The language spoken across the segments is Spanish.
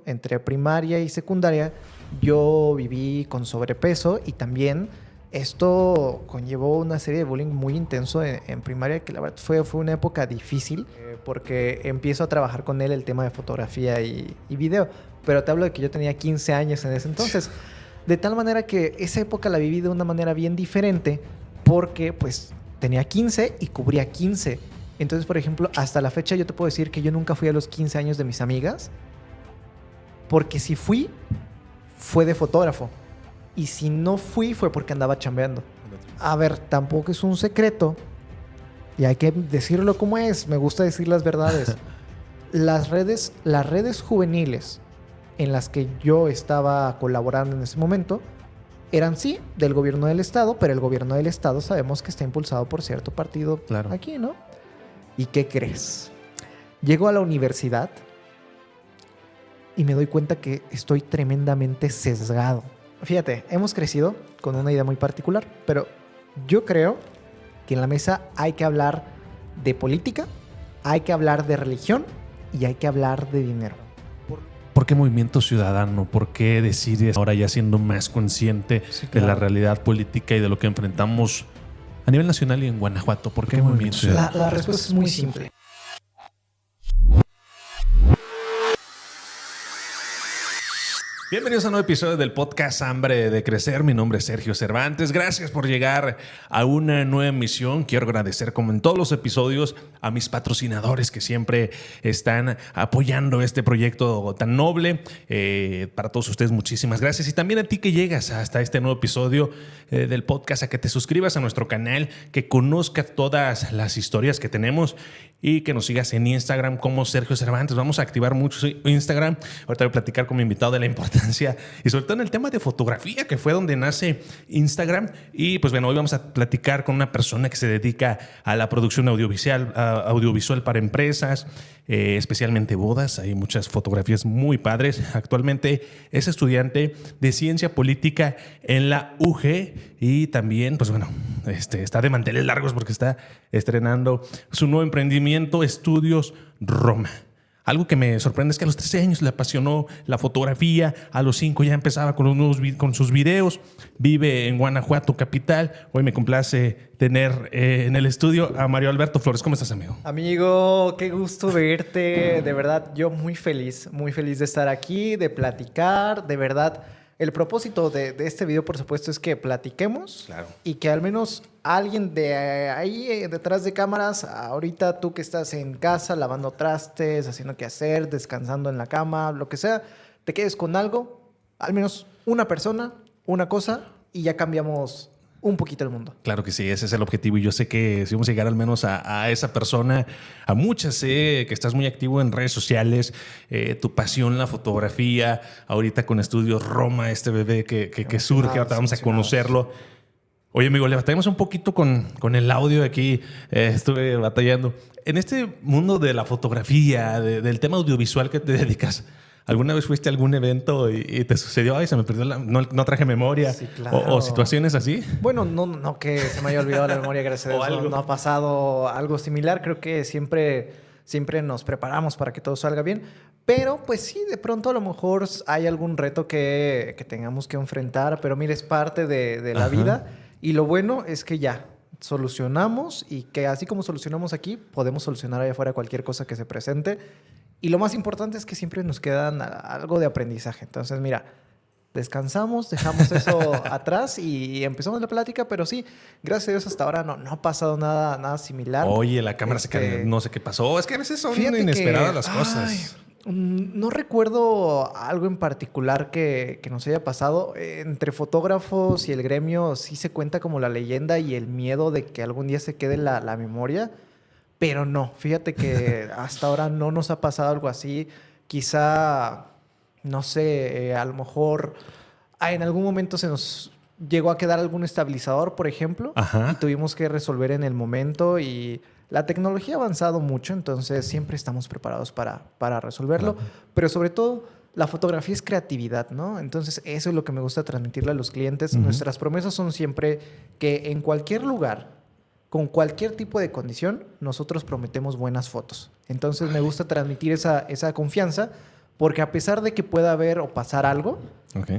entre primaria y secundaria, yo viví con sobrepeso y también esto conllevó una serie de bullying muy intenso en primaria, que la verdad fue una época difícil porque empiezo a trabajar con él el tema de fotografía y video. Pero te hablo de que yo tenía 15 años en ese entonces. De tal manera que esa época la viví de una manera bien diferente porque pues tenía 15 y cubría 15. Entonces, por ejemplo, hasta la fecha yo te puedo decir que yo nunca fui a los 15 años de mis amigas, porque si fui, fue de fotógrafo. Y si no fui, fue porque andaba chambeando. A ver, tampoco es un secreto. Y hay que decirlo como es. Me gusta decir las verdades. Las redes juveniles en las que yo estaba colaborando en ese momento eran sí del gobierno del estado, pero el gobierno del estado sabemos que está impulsado por cierto partido aquí, ¿no? ¿Y qué crees? Llego a la universidad y me doy cuenta que estoy tremendamente sesgado. Fíjate, hemos crecido con una idea muy particular, pero yo creo que en la mesa hay que hablar de política, hay que hablar de religión y hay que hablar de dinero. ¿Por qué movimiento ciudadano? ¿Por qué decides ahora ya siendo más consciente de la realidad política y de lo que enfrentamos a nivel nacional y en Guanajuato? ¿Por qué movimiento ciudadano? La respuesta es muy simple. Bienvenidos a un nuevo episodio del podcast Hambre de Crecer. Mi nombre es Sergio Cervantes. Gracias por llegar a una nueva emisión. Quiero agradecer, como en todos los episodios, a mis patrocinadores que siempre están apoyando este proyecto tan noble. Para todos ustedes, muchísimas gracias. Y también a ti que llegas hasta este nuevo episodio del podcast, a que te suscribas a nuestro canal, que conozcas todas las historias que tenemos y que nos sigas en Instagram como Sergio Cervantes. Vamos a activar mucho Instagram. Ahorita voy a platicar con mi invitado de la importancia y sobre todo en el tema de fotografía, que fue donde nace Instagram. Y pues bueno, hoy vamos a platicar con una persona que se dedica a la producción audiovisual para empresas, especialmente bodas. Hay muchas fotografías muy padres. Actualmente es estudiante de ciencia política en la UG y también, pues bueno, está de manteles largos porque está estrenando su nuevo emprendimiento, Estudios Roma. Algo que me sorprende es que a los 13 años le apasionó la fotografía, a los 5 ya empezaba con sus videos, vive en Guanajuato, capital. Hoy me complace tener en el estudio a Mario Alberto Flores. ¿Cómo estás, amigo? Amigo, qué gusto verte. De verdad, yo muy feliz de estar aquí, de platicar. De verdad, el propósito de este video, por supuesto, es que platiquemos. Claro. Y que al menos alguien de ahí detrás de cámaras, ahorita tú que estás en casa lavando trastes, haciendo qué hacer, descansando en la cama, lo que sea, te quedes con algo, al menos una persona, una cosa, y ya cambiamos un poquito el mundo. Claro que sí, ese es el objetivo y yo sé que si vamos a llegar al menos a esa persona, a muchas, sé que estás muy activo en redes sociales, tu pasión, la fotografía, ahorita con Estudios Roma, este bebé que surge, ahorita vamos a conocerlo. Oye, amigo, le batallamos un poquito con el audio aquí, estuve batallando. En este mundo de la fotografía, del tema audiovisual que te dedicas, ¿alguna vez fuiste a algún evento y te sucedió, ay, se me perdió no traje memoria? Sí, claro. o situaciones así? Bueno, no que se me haya olvidado la memoria, gracias a Dios. No ha pasado algo similar. Creo que siempre nos preparamos para que todo salga bien. Pero pues sí, de pronto a lo mejor hay algún reto que tengamos que enfrentar. Pero mira, es parte de la vida. Y lo bueno es que ya solucionamos y que así como solucionamos aquí, podemos solucionar allá afuera cualquier cosa que se presente. Y lo más importante es que siempre nos quedan algo de aprendizaje. Entonces, mira, descansamos, dejamos eso atrás y empezamos la plática. Pero sí, gracias a Dios hasta ahora no ha pasado nada similar. Oye, la cámara se cayó, no sé qué pasó. Es que a veces son inesperadas las cosas. No recuerdo algo en particular que nos haya pasado. Entre fotógrafos y el gremio sí se cuenta como la leyenda y el miedo de que algún día se quede la memoria. Pero no, fíjate que hasta ahora no nos ha pasado algo así. Quizá, no sé, a lo mejor en algún momento se nos llegó a quedar algún estabilizador, por ejemplo. Ajá. Y tuvimos que resolver en el momento y la tecnología ha avanzado mucho, entonces siempre estamos preparados para resolverlo. Claro. Pero sobre todo, la fotografía es creatividad, ¿no? Entonces eso es lo que me gusta transmitirle a los clientes. Nuestras promesas son siempre que en cualquier lugar, con cualquier tipo de condición, nosotros prometemos buenas fotos. Entonces me gusta transmitir esa confianza Porque a pesar de que pueda haber o pasar algo, Ok.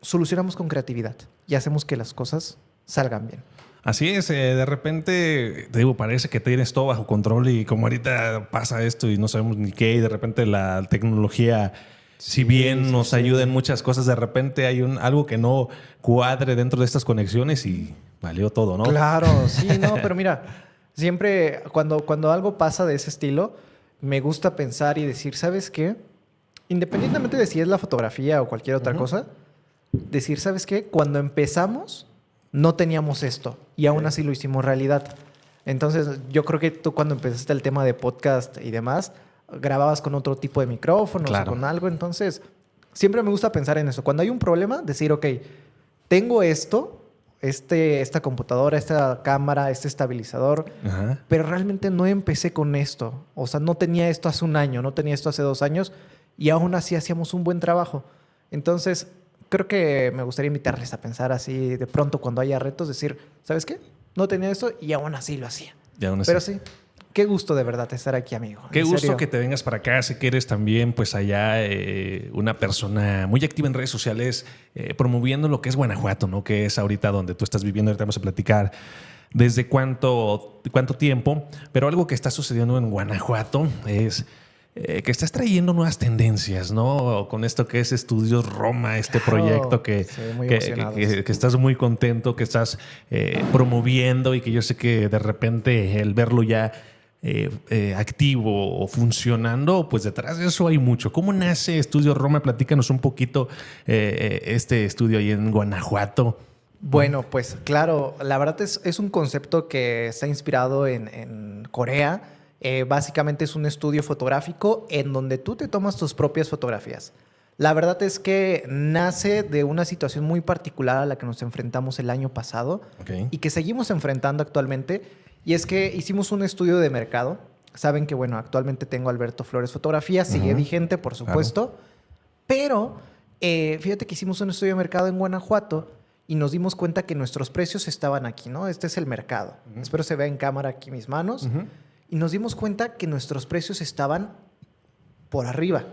solucionamos con creatividad y hacemos que las cosas salgan bien. Así es, de repente, te digo, parece que tienes todo bajo control y como ahorita pasa esto y no sabemos ni qué y de repente la tecnología, si bien nos ayuda en muchas cosas, de repente hay algo que no cuadre dentro de estas conexiones y valió todo, ¿no? Claro, sí, no, pero mira, siempre cuando algo pasa de ese estilo, me gusta pensar y decir, ¿sabes qué? Independientemente de si es la fotografía o cualquier otra cosa, decir, ¿sabes qué? Cuando empezamos, no teníamos esto y aún así lo hicimos realidad. Entonces, yo creo que tú cuando empezaste el tema de podcast y demás, grababas con otro tipo de micrófonos Claro. o con algo. Entonces, siempre me gusta pensar en eso. Cuando hay un problema, decir, ok, tengo esto, esta computadora, esta cámara, este estabilizador, Ajá. pero realmente no empecé con esto. O sea, no tenía esto hace un año, no tenía esto hace 2 años y aún así hacíamos un buen trabajo. Entonces, creo que me gustaría invitarles a pensar así de pronto cuando haya retos, decir, ¿sabes qué? No tenía esto y aún así lo hacía. Y aún así. Pero sí, qué gusto de verdad estar aquí, amigo. Qué En gusto serio. que te vengas para acá. Sé que eres también, pues allá, una persona muy activa en redes sociales, promoviendo lo que es Guanajuato, ¿no? Que es ahorita donde tú estás viviendo. Ahorita vamos a platicar desde cuánto tiempo. Pero algo que está sucediendo en Guanajuato es que estás trayendo nuevas tendencias, ¿no? Con esto que es Estudios Roma, este Claro, proyecto que, sí, muy que, emocionados. que estás muy contento, que estás promoviendo y que yo sé que de repente el verlo ya activo o funcionando, pues detrás de eso hay mucho. ¿Cómo nace Estudio Roma? Platícanos un poquito este estudio ahí en Guanajuato. Bueno, pues claro, la verdad es un concepto que está inspirado en Corea. Básicamente es un estudio fotográfico en donde tú te tomas tus propias fotografías. La verdad es que nace de una situación muy particular a la que nos enfrentamos el año pasado Ok. y que seguimos enfrentando actualmente. Y es que hicimos un estudio de mercado. Saben que, bueno, actualmente tengo Alberto Flores Fotografía, sigue vigente, por supuesto. Pero fíjate que hicimos un estudio de mercado en Guanajuato y nos dimos cuenta que nuestros precios estaban aquí, ¿no? Este es el mercado. Espero se vea en cámara aquí mis manos. Y nos dimos cuenta que nuestros precios estaban por arriba.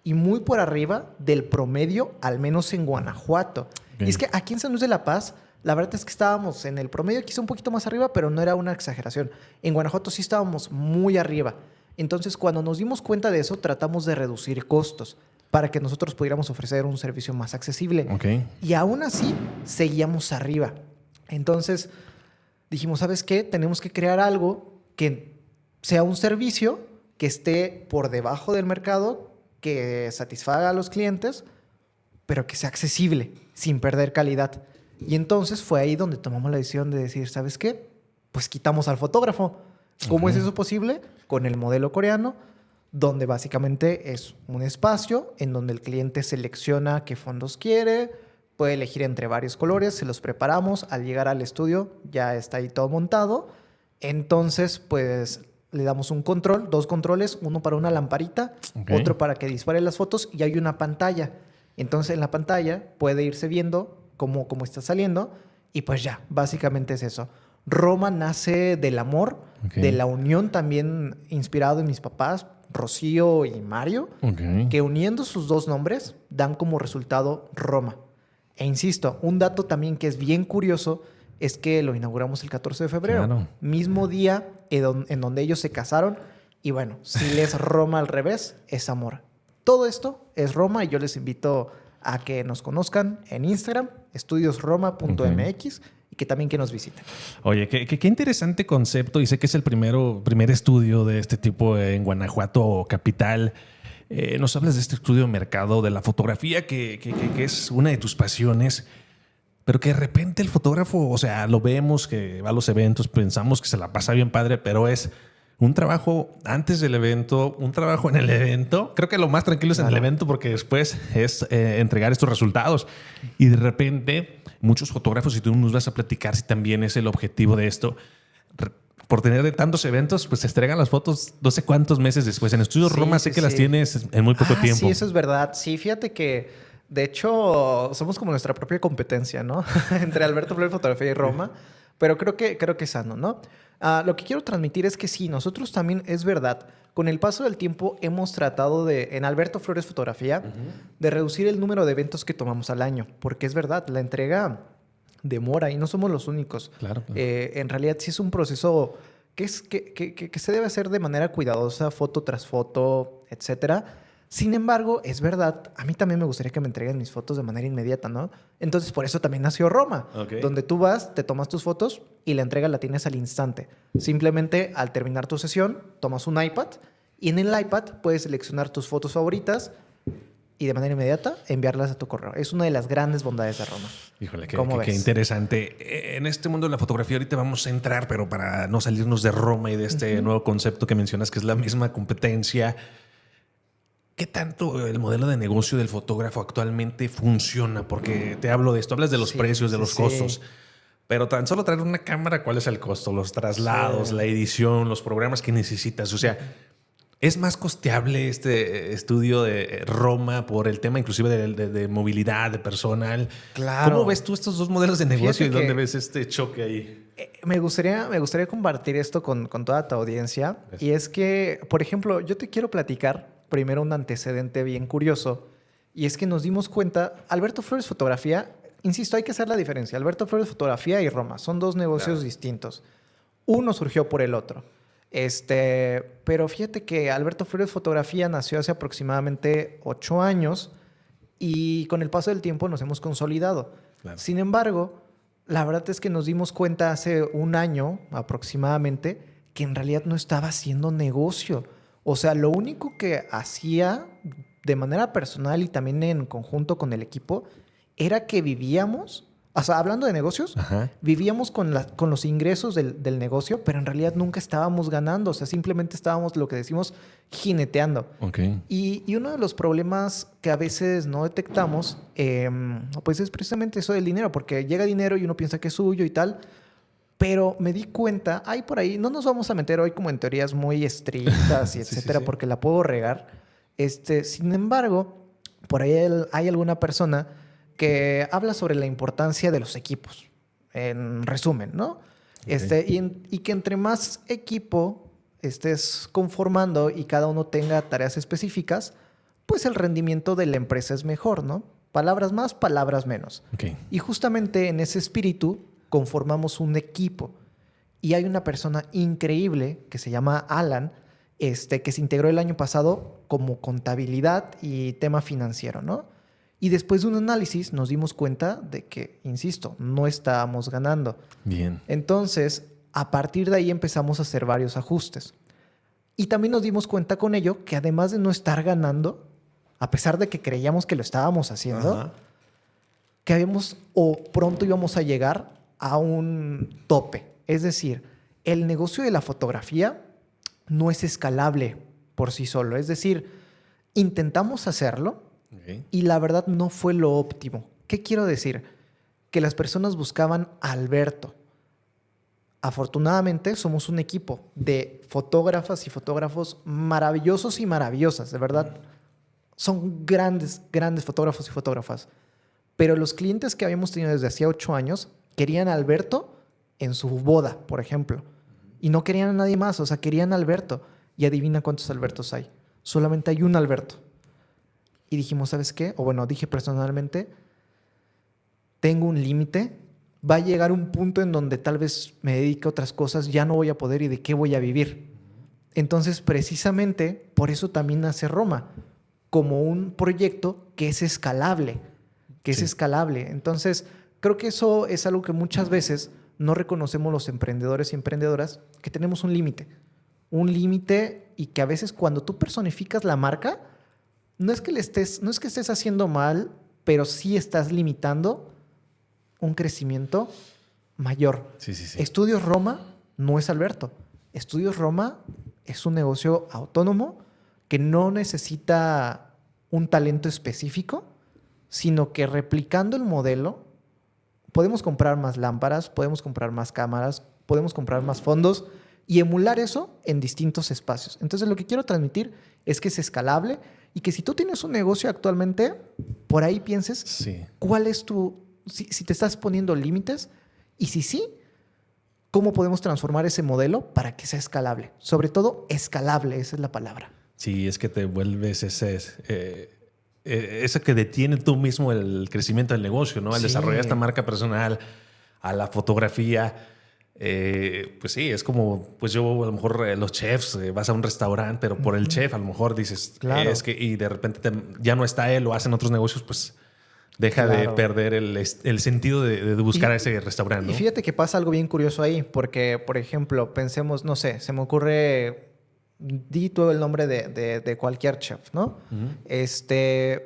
Y muy por arriba del promedio, al menos en Guanajuato. Ok. Y es que aquí en San Luis de la Paz, la verdad es que estábamos en el promedio, quizá un poquito más arriba, pero no era una exageración. En Guanajuato sí estábamos muy arriba. Entonces, cuando nos dimos cuenta de eso, tratamos de reducir costos para que nosotros pudiéramos ofrecer un servicio más accesible. Ok. Y aún así, seguíamos arriba. Entonces, dijimos, ¿sabes qué? Tenemos que crear algo que sea un servicio que esté por debajo del mercado, que satisfaga a los clientes, pero que sea accesible, sin perder calidad. Y entonces fue ahí donde tomamos la decisión de decir, ¿sabes qué? Pues quitamos al fotógrafo. ¿Cómo es eso posible? Con el modelo coreano, donde básicamente es un espacio en donde el cliente selecciona qué fondos quiere, puede elegir entre varios colores, se los preparamos, al llegar al estudio ya está ahí todo montado. Entonces, pues le damos un control, 2 controles, uno para una lamparita, Ok. otro para que dispare las fotos y hay una pantalla. Entonces en la pantalla puede irse viendo cómo está saliendo y pues ya, básicamente es eso. Roma nace del amor, Ok. de la unión también inspirado en mis papás, Rocío y Mario, Ok. que uniendo sus 2 nombres dan como resultado Roma. E insisto, un dato también que es bien curioso es que lo inauguramos el 14 de febrero, Claro. mismo día en donde ellos se casaron. Y bueno, si lees Roma al revés, es amor. Todo esto es Roma y yo les invito a que nos conozcan en Instagram, estudiosroma.mx, y que también que nos visiten. Oye, qué interesante concepto. Y sé que es el primer estudio de este tipo en Guanajuato capital. Nos hablas de este estudio de mercado de la fotografía, que es una de tus pasiones, pero que de repente el fotógrafo, o sea, lo vemos, que va a los eventos, pensamos que se la pasa bien padre, pero es un trabajo antes del evento, un trabajo en el evento. Creo que lo más tranquilo es en el evento porque después es entregar estos resultados. Y de repente, muchos fotógrafos, y tú nos vas a platicar si también es el objetivo de esto, por tener de tantos eventos, pues se entregan las fotos no sé cuántos meses después. En Estudios Sí, Roma sí, sé que las sí. tienes en muy poco tiempo. Sí, eso es verdad. Sí, fíjate que, de hecho, somos como nuestra propia competencia, ¿no? Entre Alberto Flores Fotografía y Roma. Pero creo que es sano, ¿no? Lo que quiero transmitir es que sí, nosotros también, es verdad, con el paso del tiempo hemos tratado en Alberto Flores Fotografía, de reducir el número de eventos que tomamos al año. Porque es verdad, la entrega demora y no somos los únicos. Claro. En realidad sí es un proceso que se debe hacer de manera cuidadosa, foto tras foto, etcétera. Sin embargo, es verdad, a mí también me gustaría que me entreguen mis fotos de manera inmediata, ¿no? Entonces, por eso también nació Roma, donde tú vas, te tomas tus fotos y la entrega la tienes al instante. Simplemente, al terminar tu sesión, tomas un iPad y en el iPad puedes seleccionar tus fotos favoritas y de manera inmediata enviarlas a tu correo. Es una de las grandes bondades de Roma. Híjole, qué interesante. En este mundo de la fotografía ahorita vamos a entrar, pero para no salirnos de Roma y de este nuevo concepto que mencionas, que es la misma competencia, ¿qué tanto el modelo de negocio del fotógrafo actualmente funciona? Porque te hablo de esto, hablas de los precios, de los costos, pero tan solo traer una cámara, ¿cuál es el costo? Los traslados, la edición, los programas que necesitas. O sea, ¿es más costeable este estudio de Roma por el tema inclusive de movilidad, de personal? Claro. ¿Cómo ves tú estos dos modelos de negocio y dónde ves este choque ahí? Me gustaría compartir esto con toda tu audiencia. Gracias. Y es que, por ejemplo, yo te quiero platicar primero un antecedente bien curioso. Y es que nos dimos cuenta, Alberto Flores Fotografía, insisto, hay que hacer la diferencia. Alberto Flores Fotografía y Roma son dos negocios distintos. Uno surgió por el otro. Pero fíjate que Alberto Flores Fotografía nació hace aproximadamente 8 años y con el paso del tiempo nos hemos consolidado. Claro. Sin embargo, la verdad es que nos dimos cuenta hace un año aproximadamente que en realidad no estaba haciendo negocio. O sea, lo único que hacía de manera personal y también en conjunto con el equipo era que vivíamos, o sea, hablando de negocios, vivíamos con los ingresos del negocio, pero en realidad nunca estábamos ganando. O sea, simplemente estábamos, lo que decimos, jineteando. Okay. Y uno de los problemas que a veces no detectamos, pues es precisamente eso del dinero, porque llega dinero y uno piensa que es suyo y tal. Pero me di cuenta, hay por ahí, no nos vamos a meter hoy como en teorías muy estrictas y etcétera, sí. Porque la puedo regar. Sin embargo, por ahí hay alguna persona que habla sobre la importancia de los equipos, en resumen, ¿no? Okay. Y que entre más equipo estés conformando y cada uno tenga tareas específicas, pues el rendimiento de la empresa es mejor, ¿no? Palabras más, palabras menos. Okay. Y justamente en ese espíritu conformamos un equipo. Y hay una persona increíble que se llama Alan, que se integró el año pasado como contabilidad y tema financiero, ¿no? Y después de un análisis nos dimos cuenta de que, insisto, no estábamos ganando. Bien. Entonces, a partir de ahí empezamos a hacer varios ajustes. Y también nos dimos cuenta con ello que además de no estar ganando, a pesar de que creíamos que lo estábamos haciendo, que habíamos o pronto íbamos a llegar a un tope. Es decir, el negocio de la fotografía no es escalable por sí solo. Es decir, intentamos hacerlo y la verdad no fue lo óptimo. ¿Qué quiero decir? Que las personas buscaban a Alberto. Afortunadamente somos un equipo de fotógrafas y fotógrafos maravillosos y maravillosas, de verdad. Son grandes, grandes fotógrafos y fotógrafas. Pero los clientes que habíamos tenido desde hacía 8 años querían a Alberto en su boda, por ejemplo. Y no querían a nadie más, o sea, querían a Alberto. Y adivina cuántos Albertos hay. Solamente hay un Alberto. Y dijimos, ¿sabes qué? O bueno, dije personalmente, tengo un límite. Va a llegar un punto en donde tal vez me dedique a otras cosas, ya no voy a poder y de qué voy a vivir. Entonces, precisamente, por eso también nace Roma, como un proyecto que es escalable. Entonces, creo que eso es algo que muchas veces no reconocemos los emprendedores y emprendedoras, que tenemos un límite. Un límite y que a veces cuando tú personificas la marca, no es que estés haciendo mal, pero sí estás limitando un crecimiento mayor. Sí. Estudios Roma no es Alberto. Estudios Roma es un negocio autónomo que no necesita un talento específico, sino que replicando el modelo podemos comprar más lámparas, podemos comprar más cámaras, podemos comprar más fondos y emular eso en distintos espacios. Entonces, lo que quiero transmitir es que es escalable y que si tú tienes un negocio actualmente, por ahí pienses cuál es tu... Si te estás poniendo límites y si sí, ¿cómo podemos transformar ese modelo para que sea escalable? Sobre todo, escalable, esa es la palabra. Sí, es que te vuelves eso que detiene tú mismo el crecimiento del negocio, ¿no? Al desarrollar esta marca personal, a la fotografía. Pues sí, es como, pues yo a lo mejor los chefs, vas a un restaurante, pero por el chef a lo mejor dices, Claro. es que, y de repente ya no está él o hacen otros negocios, pues deja de perder el sentido de buscar a ese restaurante, ¿no? Y fíjate que pasa algo bien curioso ahí, porque, por ejemplo, pensemos, no sé, se me ocurre, di tú el nombre de cualquier chef, ¿no?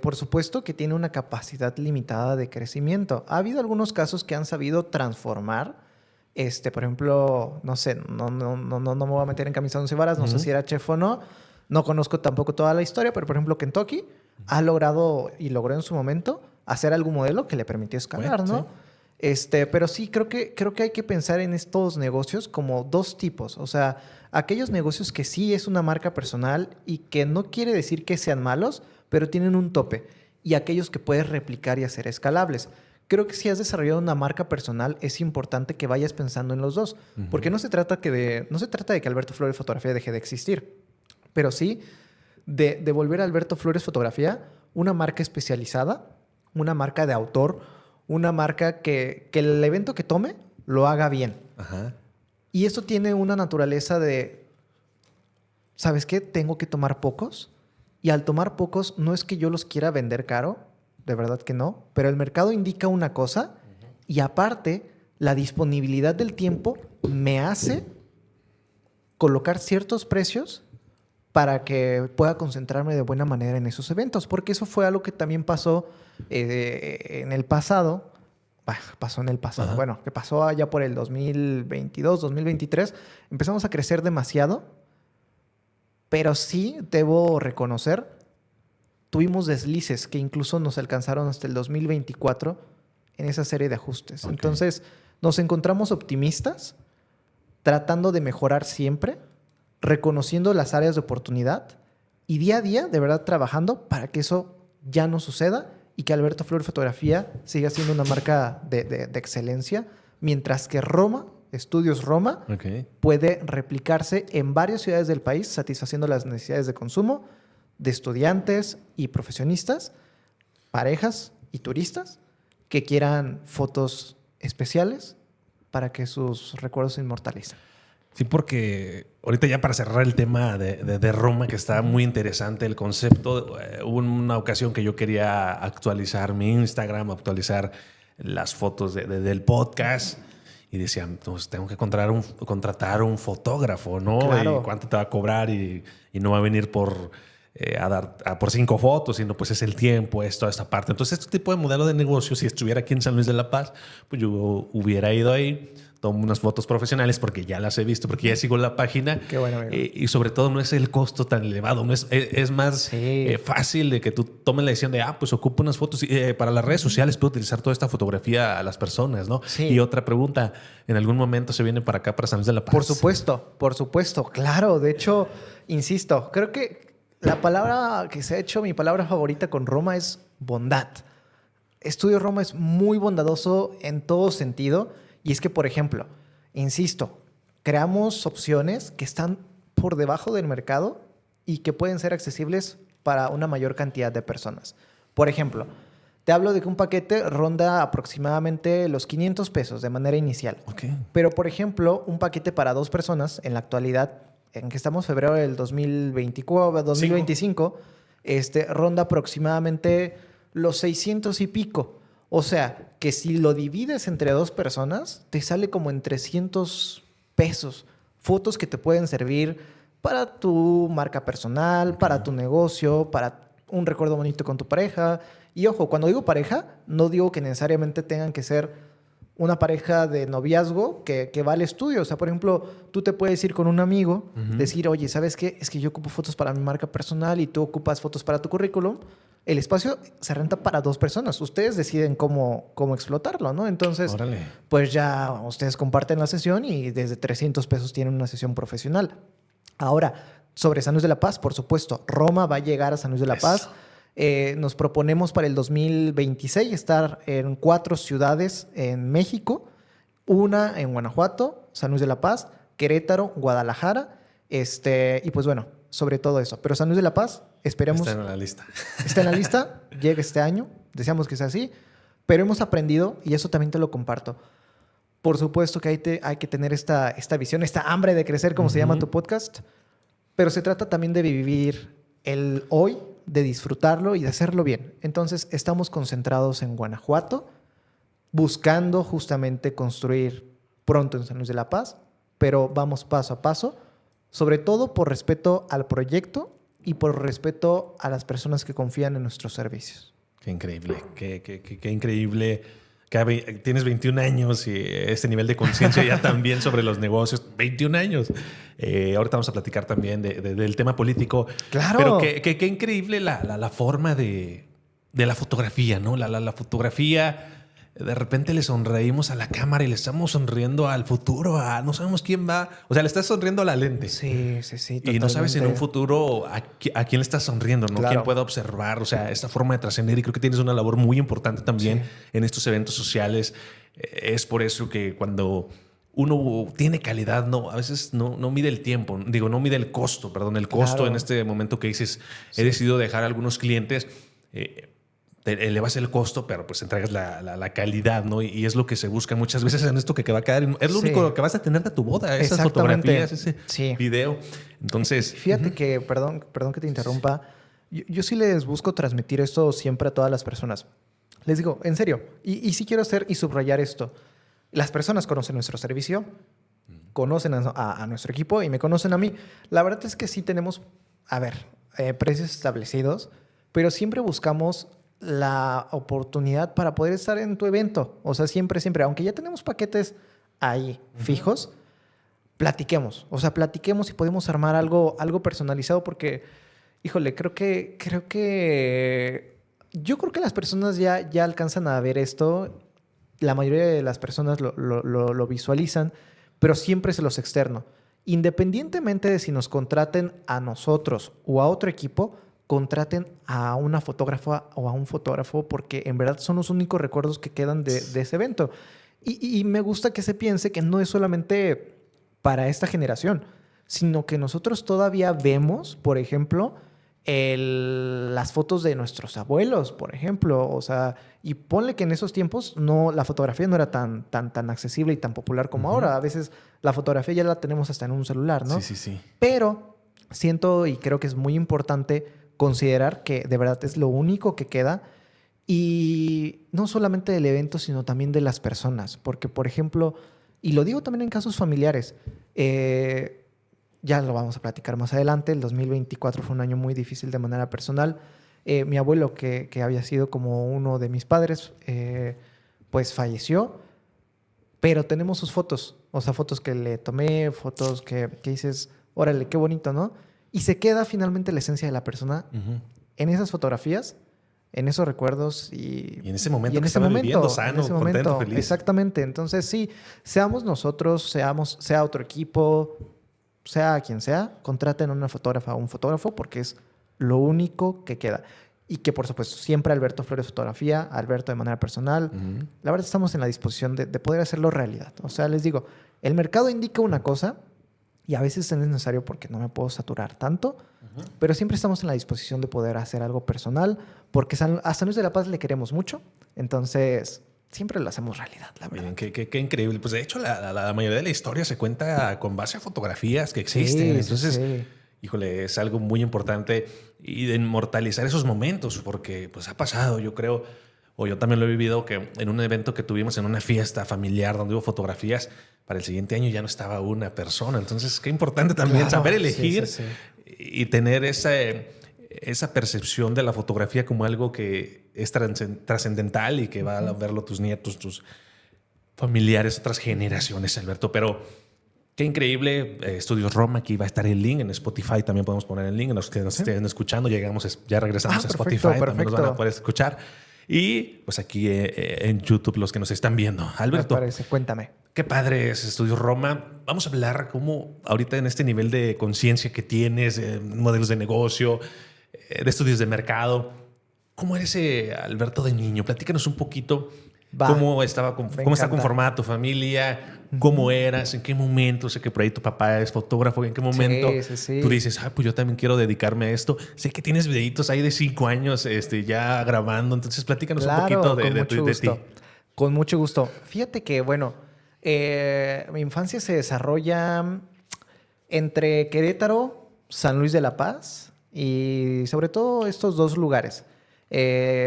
Por supuesto que tiene una capacidad limitada de crecimiento. Ha habido algunos casos que han sabido transformar. Por ejemplo, no sé, no me voy a meter en camisa de once varas, no sé si era chef o no. No conozco tampoco toda la historia, pero por ejemplo, Kentucky ha logrado y logró en su momento hacer algún modelo que le permitió escalar, ¿no? Sí. Pero sí, creo que hay que pensar en estos negocios como dos tipos. O sea, aquellos negocios que sí es una marca personal y que no quiere decir que sean malos, pero tienen un tope. Y aquellos que puedes replicar y hacer escalables. Creo que si has desarrollado una marca personal, es importante que vayas pensando en los dos. Porque no se trata de que Alberto Flores Fotografía deje de existir, pero sí de volver a Alberto Flores Fotografía una marca especializada, una marca de autor, una marca que el evento que tome lo haga bien. Ajá. Y eso tiene una naturaleza de, ¿sabes qué? Tengo que tomar pocos. Y al tomar pocos, no es que yo los quiera vender caro, de verdad que no, pero el mercado indica una cosa y aparte la disponibilidad del tiempo me hace colocar ciertos precios para que pueda concentrarme de buena manera en esos eventos, porque eso fue algo que también pasó en el pasado. Pasó en el pasado. Ajá. Bueno, que pasó allá por el 2022, 2023. Empezamos a crecer demasiado, pero sí debo reconocer, tuvimos deslices que incluso nos alcanzaron hasta el 2024 en esa serie de ajustes. Okay. Entonces, nos encontramos optimistas, tratando de mejorar siempre, reconociendo las áreas de oportunidad y día a día, de verdad, trabajando para que eso ya no suceda y que Alberto Flores Fotografía siga siendo una marca de excelencia, mientras que Estudios Roma, okay, puede replicarse en varias ciudades del país, satisfaciendo las necesidades de consumo de estudiantes y profesionistas, parejas y turistas que quieran fotos especiales para que sus recuerdos se inmortalicen. Sí, porque ahorita ya para cerrar el tema de Roma, que está muy interesante el concepto, hubo una ocasión que yo quería actualizar mi Instagram, actualizar las fotos del podcast y decían, pues tengo que contratar un fotógrafo, ¿no? Claro. ¿Y cuánto te va a cobrar? Y no va a venir por 5 fotos, sino pues es el tiempo, es toda esta parte. Entonces, este tipo de modelo de negocio, si estuviera aquí en San Luis de la Paz, pues yo hubiera ido ahí, tomo unas fotos profesionales porque ya las he visto, porque ya sigo la página. Qué bueno, amigo. Y sobre todo no es el costo tan elevado, no es más fácil de que tú tomes la decisión de, pues ocupo unas fotos. Para las redes sociales puedo utilizar toda esta fotografía a las personas, ¿no? Sí. Y otra pregunta, ¿en algún momento se viene para acá, para San Luis de la Paz? Por supuesto, claro. De hecho, insisto, creo que la palabra que se ha hecho mi palabra favorita con Roma es bondad. Estudio Roma es muy bondadoso en todo sentido. Y es que, por ejemplo, insisto, creamos opciones que están por debajo del mercado y que pueden ser accesibles para una mayor cantidad de personas. Por ejemplo, te hablo de que un paquete ronda aproximadamente los 500 pesos de manera inicial. Okay. Pero, por ejemplo, un paquete para 2 personas en la actualidad, en que estamos febrero del 2025, ronda aproximadamente los 600 y pico. O sea, que si lo divides entre 2 personas, te sale como en 300 pesos. Fotos que te pueden servir para tu marca personal, para tu negocio, para un recuerdo bonito con tu pareja. Y ojo, cuando digo pareja, no digo que necesariamente tengan que ser una pareja de noviazgo que va al estudio. O sea, por ejemplo, tú te puedes ir con un amigo, decir, oye, ¿sabes qué? Es que yo ocupo fotos para mi marca personal y tú ocupas fotos para tu currículum. El espacio se renta para 2 personas. Ustedes deciden cómo explotarlo, ¿no? Entonces, órale, pues ya ustedes comparten la sesión y desde 300 pesos tienen una sesión profesional. Ahora, sobre San Luis de la Paz, por supuesto, Roma va a llegar a San Luis de la Paz. Nos proponemos para el 2026 estar en 4 ciudades en México, una en Guanajuato, San Luis de la Paz, Querétaro, Guadalajara, y pues bueno, sobre todo eso. Pero San Luis de la Paz, esperemos... Está en la lista. Está en la lista, llega este año, deseamos que sea así, pero hemos aprendido, y eso también te lo comparto. Por supuesto que hay que tener esta visión, esta hambre de crecer, como se llama tu podcast, pero se trata también de vivir el hoy, de disfrutarlo y de hacerlo bien. Entonces, estamos concentrados en Guanajuato, buscando justamente construir pronto en San Luis de la Paz, pero vamos paso a paso, sobre todo por respeto al proyecto y por respeto a las personas que confían en nuestros servicios. Qué increíble, qué increíble. Tienes 21 años y este nivel de conciencia ya también sobre los negocios. 21 años. Ahorita vamos a platicar también del tema político. Claro. Pero qué increíble la forma de la fotografía, ¿no? La fotografía, de repente le sonreímos a la cámara y le estamos sonriendo al futuro, no sabemos quién va. O sea, le estás sonriendo a la lente. Sí, totalmente. Y no sabes en un futuro a quién le estás sonriendo, ¿no? Claro. Quién pueda observar. O sea, esta forma de trascender. Y creo que tienes una labor muy importante también en estos eventos sociales. Es por eso que cuando uno tiene calidad, a veces no mide el tiempo. No mide el costo, perdón. El costo Claro. en este momento que dices, he decidido dejar a algunos clientes... te elevas el costo, pero pues entregas la calidad, ¿no? Y es lo que se busca muchas veces en esto que va a quedar. Es lo único que vas a tener de tu boda, esas fotografías, ese video. Entonces... Fíjate que, perdón que te interrumpa, yo sí les busco transmitir esto siempre a todas las personas. Les digo, en serio, y sí quiero hacer y subrayar esto. Las personas conocen nuestro servicio, conocen a nuestro equipo y me conocen a mí. La verdad es que sí tenemos, precios establecidos, pero siempre buscamos la oportunidad para poder estar en tu evento. O sea, siempre, aunque ya tenemos paquetes ahí fijos, platiquemos. O sea, platiquemos y podemos armar algo personalizado porque, híjole, yo creo que las personas ya alcanzan a ver esto. La mayoría de las personas lo visualizan, pero siempre se los externo. Independientemente de si nos contraten a nosotros o a otro equipo, contraten a una fotógrafa o a un fotógrafo porque en verdad son los únicos recuerdos que quedan de ese evento. Y me gusta que se piense que no es solamente para esta generación, sino que nosotros todavía vemos, por ejemplo, las fotos de nuestros abuelos, por ejemplo. O sea, y ponle que en esos tiempos la fotografía no era tan accesible y tan popular como ahora. A veces la fotografía ya la tenemos hasta en un celular, ¿no? Sí. Pero siento y creo que es muy importante considerar que de verdad es lo único que queda y no solamente del evento, sino también de las personas. Porque, por ejemplo, y lo digo también en casos familiares, ya lo vamos a platicar más adelante, el 2024 fue un año muy difícil de manera personal. Mi abuelo, que había sido como uno de mis padres, pues falleció, pero tenemos sus fotos, o sea, fotos que le tomé, fotos que dices, órale, qué bonito, ¿no? Y se queda finalmente la esencia de la persona en esas fotografías, en esos recuerdos y en ese momento y en que ese estaba momento, viviendo sano, contento, feliz. Exactamente. Entonces, sí, seamos nosotros, sea otro equipo, sea quien sea, contraten a una fotógrafa o un fotógrafo porque es lo único que queda. Y que, por supuesto, siempre Alberto Flores Fotografía, Alberto de manera personal. La verdad, estamos en la disposición de poder hacerlo realidad. O sea, les digo, el mercado indica una cosa y a veces es necesario porque no me puedo saturar tanto, pero siempre estamos en la disposición de poder hacer algo personal porque a San Luis de la Paz le queremos mucho. Entonces, siempre lo hacemos realidad, la verdad. Bien, qué increíble. Pues de hecho, la mayoría de la historia se cuenta con base a fotografías que existen. Entonces, híjole, es algo muy importante y de inmortalizar esos momentos porque pues ha pasado, yo creo, o yo también lo he vivido, que en un evento que tuvimos en una fiesta familiar donde hubo fotografías, para el siguiente año ya no estaba una persona. Entonces, qué importante también saber elegir y tener esa percepción de la fotografía como algo que es trascendental y que va a verlo tus nietos, tus familiares, otras generaciones, Alberto. Pero qué increíble. Estudios Roma, aquí va a estar el link. En Spotify también podemos poner el link. Los que nos estén escuchando, ya regresamos a Spotify. También nos van a poder escuchar. Y pues aquí en YouTube, los que nos están viendo. Alberto, me parece. Cuéntame. Qué padre es Estudios Roma. Vamos a hablar cómo ahorita en este nivel de conciencia que tienes, modelos de negocio, de estudios de mercado. ¿Cómo era ese Alberto de niño? Platícanos un poquito Va. ¿Cómo estaba, Me cómo está encanta. conformada tu familia? ¿Cómo eras? ¿En qué momento? Sé que por ahí tu papá es fotógrafo. ¿En qué momento Sí. tú dices, pues yo también quiero dedicarme a esto? Sé que tienes videitos ahí de 5 años ya grabando. Entonces, platícanos un poquito Claro, con mucho de ti. gusto. Con mucho gusto. Fíjate que, bueno, mi infancia se desarrolla entre Querétaro, San Luis de la Paz y sobre todo estos dos lugares.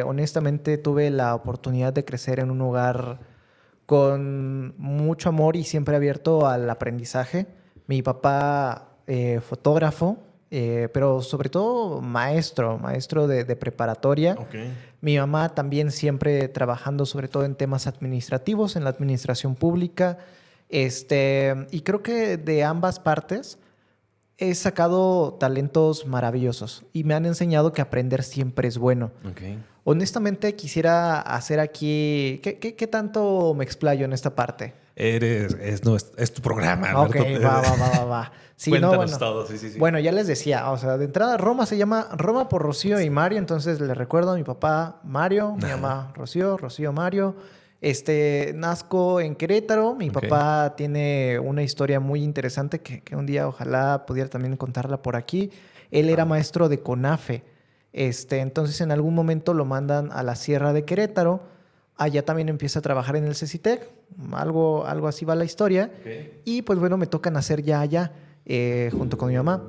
Honestamente tuve la oportunidad de crecer en un hogar con mucho amor y siempre abierto al aprendizaje. Mi papá, fotógrafo, pero sobre todo maestro de preparatoria. Ok. Mi mamá también siempre trabajando sobre todo en temas administrativos, en la administración pública. Y creo que de ambas partes he sacado talentos maravillosos y me han enseñado que aprender siempre es bueno. Ok. Honestamente quisiera hacer aquí... ¿Qué tanto me explayo en esta parte? Es tu programa, Ok, Alberto. va. Sí, Cuéntanos bueno. todo. Sí. Bueno, ya les decía, o sea, de entrada Roma se llama Roma por Rocío y Mario, entonces le recuerdo a mi papá Mario, mi mamá Rocío Mario. Nazco en Querétaro. Mi Ok. papá tiene una historia muy interesante que un día ojalá pudiera también contarla por aquí. Él era maestro de CONAFE. Entonces en algún momento lo mandan a la Sierra de Querétaro. Allá también empieza a trabajar en el CECITEC. Algo así va la historia. Ok. Y pues bueno, me toca nacer ya allá, junto con mi mamá.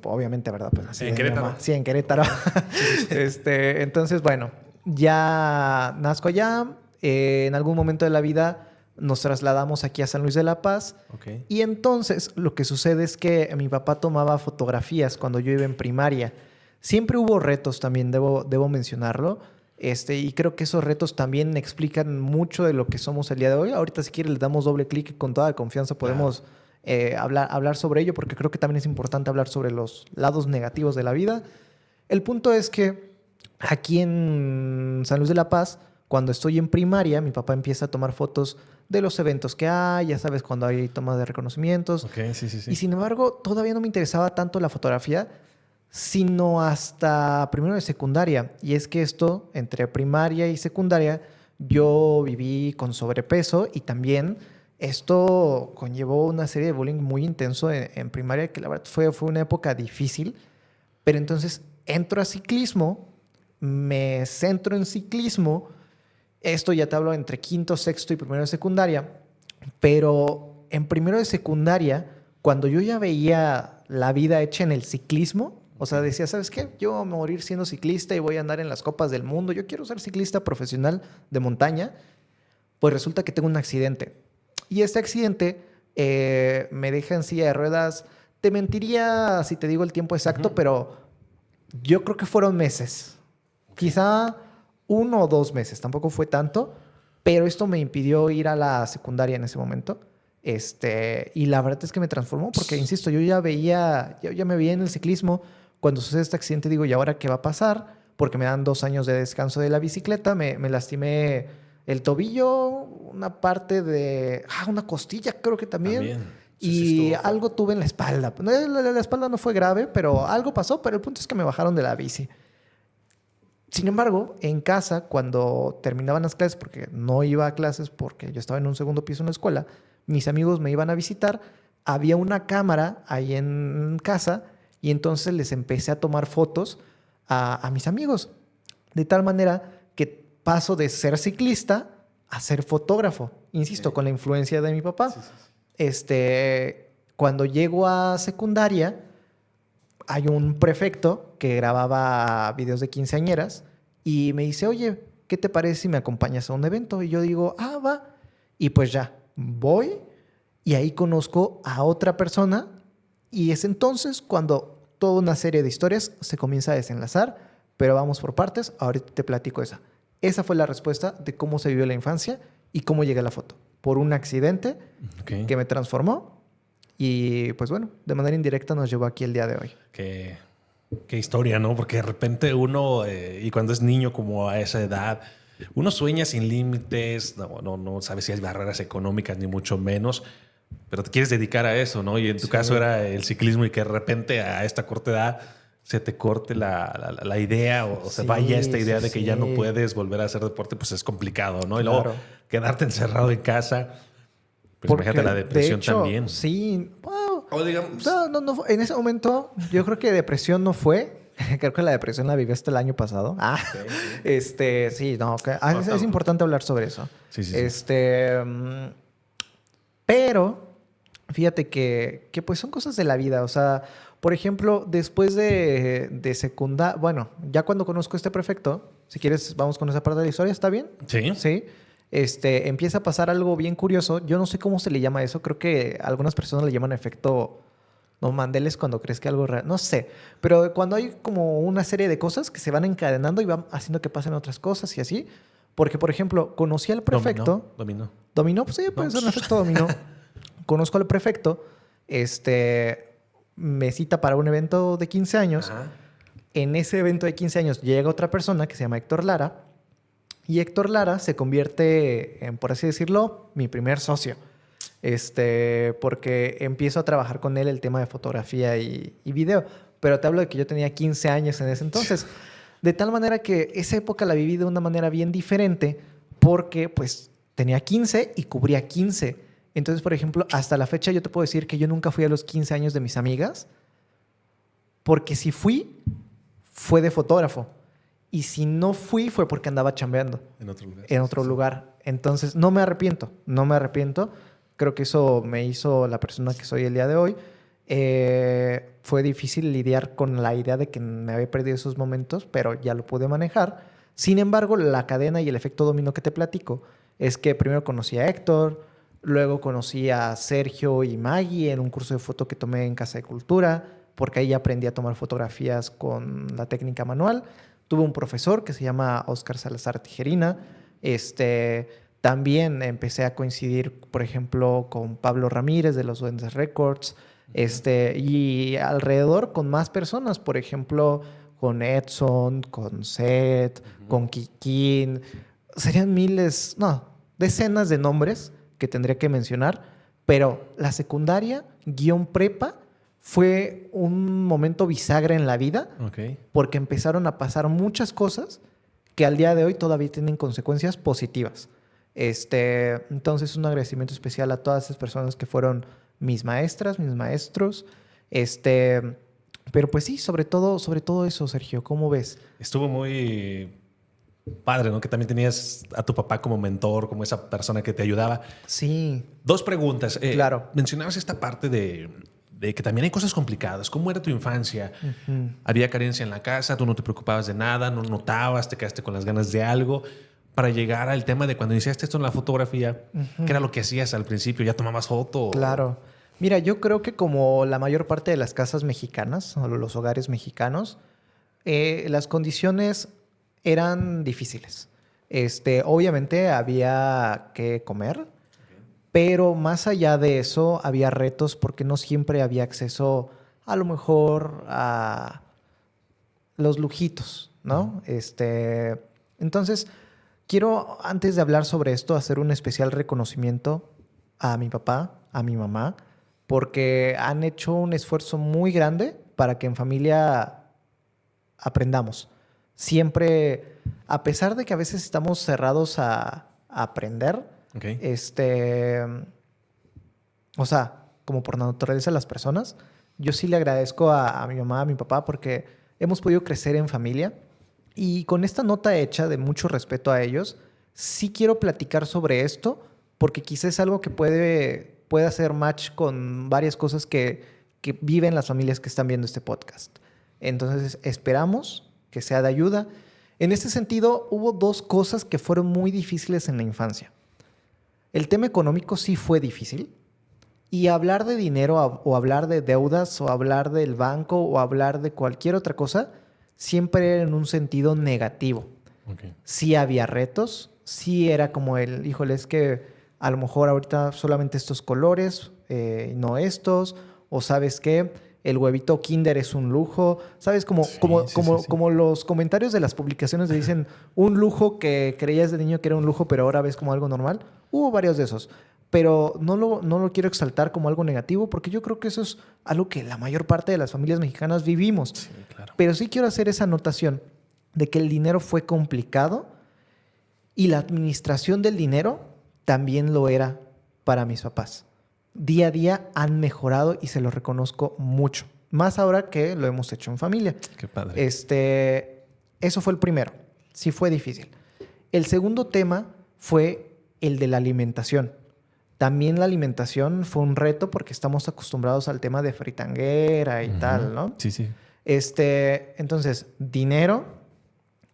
Obviamente, ¿verdad? Pues nací ¿En de mi Querétaro? mamá. Sí, en Querétaro. Entonces, bueno, ya nazco allá. En algún momento de la vida nos trasladamos aquí a San Luis de la Paz. Ok. Y entonces lo que sucede es que mi papá tomaba fotografías cuando yo iba en primaria. Siempre hubo retos también, debo mencionarlo. Y creo que esos retos también explican mucho de lo que somos el día de hoy. Ahorita si quieres le damos doble clic y con toda confianza podemos hablar sobre ello, porque creo que también es importante hablar sobre los lados negativos de la vida. El punto es que aquí en San Luis de la Paz, cuando estoy en primaria, mi papá empieza a tomar fotos de los eventos que hay, ya sabes, cuando hay tomas de reconocimientos. Ok, sí. Y sin embargo, todavía no me interesaba tanto la fotografía, sino hasta primero de secundaria. Y es que esto, entre primaria y secundaria, yo viví con sobrepeso y también esto conllevó una serie de bullying muy intenso en primaria, que la verdad fue una época difícil. Pero entonces entro a ciclismo, me centro en ciclismo. Esto ya te hablo entre quinto, sexto y primero de secundaria. Pero en primero de secundaria, cuando yo ya veía la vida hecha en el ciclismo, o sea, decía, ¿sabes qué? Yo voy a morir siendo ciclista y voy a andar en las copas del mundo. Yo quiero ser ciclista profesional de montaña. Pues resulta que tengo un accidente. Y este accidente me deja en silla de ruedas. Te mentiría si te digo el tiempo exacto, pero yo creo que fueron meses. Quizá 1 o 2 meses. Tampoco fue tanto. Pero esto me impidió ir a la secundaria en ese momento. Y la verdad es que me transformó porque, insisto, yo ya me veía en el ciclismo. Cuando sucede este accidente digo, ¿y ahora qué va a pasar? Porque me dan 2 años de descanso de la bicicleta. Me lastimé el tobillo, una parte de... una costilla creo que también. Y algo tuve en la espalda. La espalda no fue grave, pero algo pasó. Pero el punto es que me bajaron de la bici. Sin embargo, en casa, cuando terminaban las clases, porque no iba a clases porque yo estaba en un segundo piso en la escuela, mis amigos me iban a visitar, había una cámara ahí en casa y entonces les empecé a tomar fotos a mis amigos. De tal manera que paso de ser ciclista a ser fotógrafo. Insisto, con la influencia de mi papá. Cuando llego a secundaria, hay un prefecto que grababa videos de quinceañeras y me dice, oye, ¿qué te parece si me acompañas a un evento? Y yo digo, va. Y pues ya, voy y ahí conozco a otra persona y es entonces cuando toda una serie de historias se comienza a desenlazar, pero vamos por partes, ahorita te platico esa. Esa fue la respuesta de cómo se vivió la infancia y cómo llegué a la foto. Por un accidente que me transformó y pues bueno, de manera indirecta nos llevó aquí el día de hoy. Qué historia, ¿no? Porque de repente uno, y cuando es niño como a esa edad, uno sueña sin límites, no sabe si hay barreras económicas ni mucho menos, pero te quieres dedicar a eso, ¿no? Y en tu caso era el ciclismo y que de repente a esta corta edad se te corte la idea o se Sí, vaya esta idea de que ya no sí. puedes volver a hacer deporte, pues es complicado, ¿no? Y luego Claro. quedarte encerrado en casa, pues Porque, imagínate la de depresión hecho, sí. sí. Bueno, O digamos, no, en ese momento, yo creo que depresión no fue. Creo que la depresión la viví hasta el año pasado. Sí, no, es importante hablar sobre eso. Sí. Pero, fíjate que pues son cosas de la vida. O sea, por ejemplo, después de secundaria, bueno, ya cuando conozco a este prefecto, si quieres, vamos con esa parte de la historia, ¿está bien? Sí. Sí. Empieza a pasar algo bien curioso. Yo no sé cómo se le llama eso. Creo que algunas personas le llaman efecto... No, Mandela es cuando crees que algo es real. No sé. Pero cuando hay como una serie de cosas que se van encadenando y van haciendo que pasen otras cosas y así. Porque, por ejemplo, conocí al prefecto. Dominó. Dominó, pues sí, puede ser un efecto dominó. Conozco al prefecto. Me cita para un evento de 15 años. Ajá. En ese evento de 15 años llega otra persona que se llama Héctor Lara. Y Héctor Lara se convierte en, por así decirlo, mi primer socio. Porque empiezo a trabajar con él el tema de fotografía y video. Pero te hablo de que yo tenía 15 años en ese entonces. De tal manera que esa época la viví de una manera bien diferente porque pues tenía 15 y cubría 15. Entonces, por ejemplo, hasta la fecha yo te puedo decir que yo nunca fui a los 15 años de mis amigas porque si fui, fue de fotógrafo. Y si no fui, fue porque andaba chambeando. En otro lugar. En otro lugar. Entonces, no me arrepiento. No me arrepiento. Creo que eso me hizo la persona que soy el día de hoy. Fue difícil lidiar con la idea de que me había perdido esos momentos, pero ya lo pude manejar. Sin embargo, la cadena y el efecto dominó que te platico es que primero conocí a Héctor, luego conocí a Sergio y Maggie en un curso de foto que tomé en Casa de Cultura, porque ahí aprendí a tomar fotografías con la técnica manual. Tuve un profesor que se llama Óscar Salazar Tijerina. También empecé a coincidir, por ejemplo, con Pablo Ramírez de los Duendes Records. Y alrededor con más personas, por ejemplo, con Edson, con Seth, con Kikín. Serían miles, no, decenas de nombres que tendría que mencionar, pero la secundaria, guión prepa, fue un momento bisagra en la vida porque empezaron a pasar muchas cosas que al día de hoy todavía tienen consecuencias positivas. Entonces, un agradecimiento especial a todas esas personas que fueron mis maestras, mis maestros. Pero pues sí, sobre todo eso, Sergio, ¿cómo ves? Estuvo muy padre, ¿no? Que también tenías a tu papá como mentor, como esa persona que te ayudaba. Sí. 2 preguntas. Claro. Mencionabas esta parte de que también hay cosas complicadas. ¿Cómo era tu infancia? ¿Había carencia en la casa? ¿Tú no te preocupabas de nada? ¿No notabas? ¿Te quedaste con las ganas de algo? Para llegar al tema de cuando iniciaste esto en la fotografía, ¿qué era lo que hacías al principio? ¿Ya tomabas foto? Claro. Mira, yo creo que como la mayor parte de las casas mexicanas o los hogares mexicanos, las condiciones eran difíciles. Obviamente había que comer, pero más allá de eso había retos porque no siempre había acceso a lo mejor a los lujitos, ¿no? Entonces, quiero antes de hablar sobre esto hacer un especial reconocimiento a mi papá, a mi mamá, porque han hecho un esfuerzo muy grande para que en familia aprendamos. Siempre, a pesar de que a veces estamos cerrados a aprender, o sea, como por naturaleza las personas, yo sí le agradezco a mi mamá, a mi papá, porque hemos podido crecer en familia. Y con esta nota hecha de mucho respeto a ellos, sí quiero platicar sobre esto, porque quizás es algo que puede hacer match con varias cosas que viven las familias que están viendo este podcast. Entonces, esperamos que sea de ayuda. En este sentido, hubo 2 cosas que fueron muy difíciles en la infancia. El tema económico sí fue difícil. Y hablar de dinero o hablar de deudas o hablar del banco o hablar de cualquier otra cosa siempre era en un sentido negativo. Sí había retos, sí era como híjole, es que a lo mejor ahorita solamente estos colores, no estos, o ¿sabes qué? El huevito Kinder es un lujo. ¿Sabes? Como los comentarios de las publicaciones te dicen un lujo que creías de niño que era un lujo, pero ahora ves como algo normal. Hubo varios de esos. pero no lo quiero exaltar como algo negativo porque yo creo que eso es algo que la mayor parte de las familias mexicanas vivimos. Sí, claro. Pero sí quiero hacer esa anotación de que el dinero fue complicado y la administración del dinero también lo era para mis papás. Día a día han mejorado y se lo reconozco mucho. Más ahora que lo hemos hecho en familia. Qué padre. Eso fue el primero. Sí fue difícil. El segundo tema fue el de la alimentación. También la alimentación fue un reto porque estamos acostumbrados al tema de fritanguera y tal, ¿no? Sí, sí. Entonces, dinero,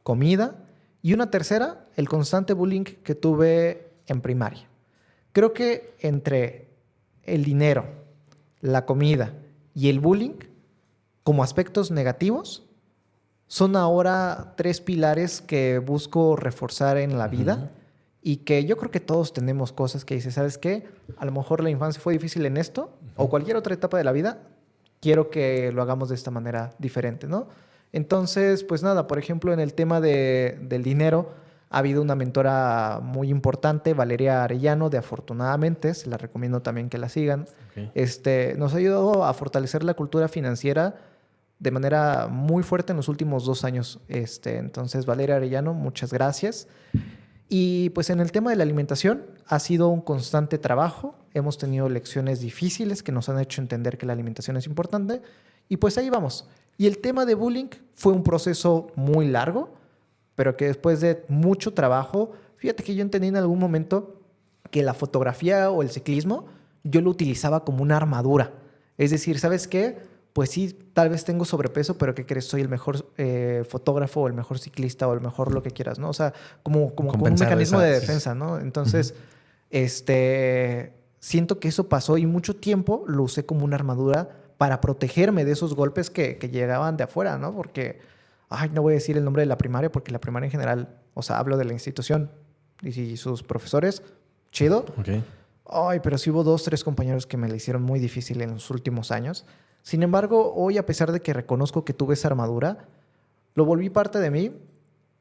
comida y una tercera, el constante bullying que tuve en primaria. Creo que entre el dinero, la comida y el bullying, como aspectos negativos, son ahora 3 pilares que busco reforzar en la vida y que yo creo que todos tenemos cosas que dices, ¿sabes qué? A lo mejor la infancia fue difícil en esto o cualquier otra etapa de la vida, quiero que lo hagamos de esta manera diferente, ¿no? Entonces, pues nada, por ejemplo, en el tema del dinero, ha habido una mentora muy importante, Valeria Arellano, de Afortunadamente, se la recomiendo también que la sigan. Okay. Nos ha ayudado a fortalecer la cultura financiera de manera muy fuerte en los últimos 2 años. Entonces, Valeria Arellano, muchas gracias. Y pues en el tema de la alimentación ha sido un constante trabajo. Hemos tenido lecciones difíciles que nos han hecho entender que la alimentación es importante. Y pues ahí vamos. Y el tema de bullying fue un proceso muy largo, pero que después de mucho trabajo, fíjate que yo entendí en algún momento que la fotografía o el ciclismo yo lo utilizaba como una armadura. Es decir, ¿sabes qué? Pues sí, tal vez tengo sobrepeso, pero ¿qué crees? Soy el mejor fotógrafo o el mejor ciclista o el mejor lo que quieras, ¿no? O sea, como un mecanismo de defensa, ¿no? Entonces, siento que eso pasó y mucho tiempo lo usé como una armadura para protegerme de esos golpes que llegaban de afuera, ¿no? Porque, no voy a decir el nombre de la primaria porque la primaria en general, o sea, hablo de la institución y sus profesores, chido. Okay. Pero sí hubo 2, 3 compañeros que me la hicieron muy difícil en los últimos años. Sin embargo, hoy, a pesar de que reconozco que tuve esa armadura, lo volví parte de mí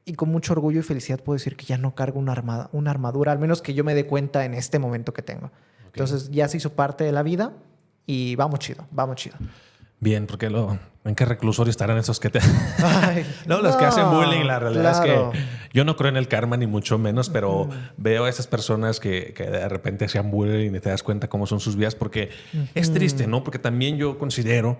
y con mucho orgullo y felicidad puedo decir que ya no cargo una armadura, al menos que yo me dé cuenta en este momento que tengo. Okay. Entonces ya se hizo parte de la vida y vamos chido, vamos chido. Bien, porque ¿en qué reclusorio estarán esos que te... no, los que hacen bullying, la realidad es que yo no creo en el karma ni mucho menos, pero veo a esas personas que de repente hacían bullying y te das cuenta cómo son sus vidas, porque es triste, ¿no? Porque también yo considero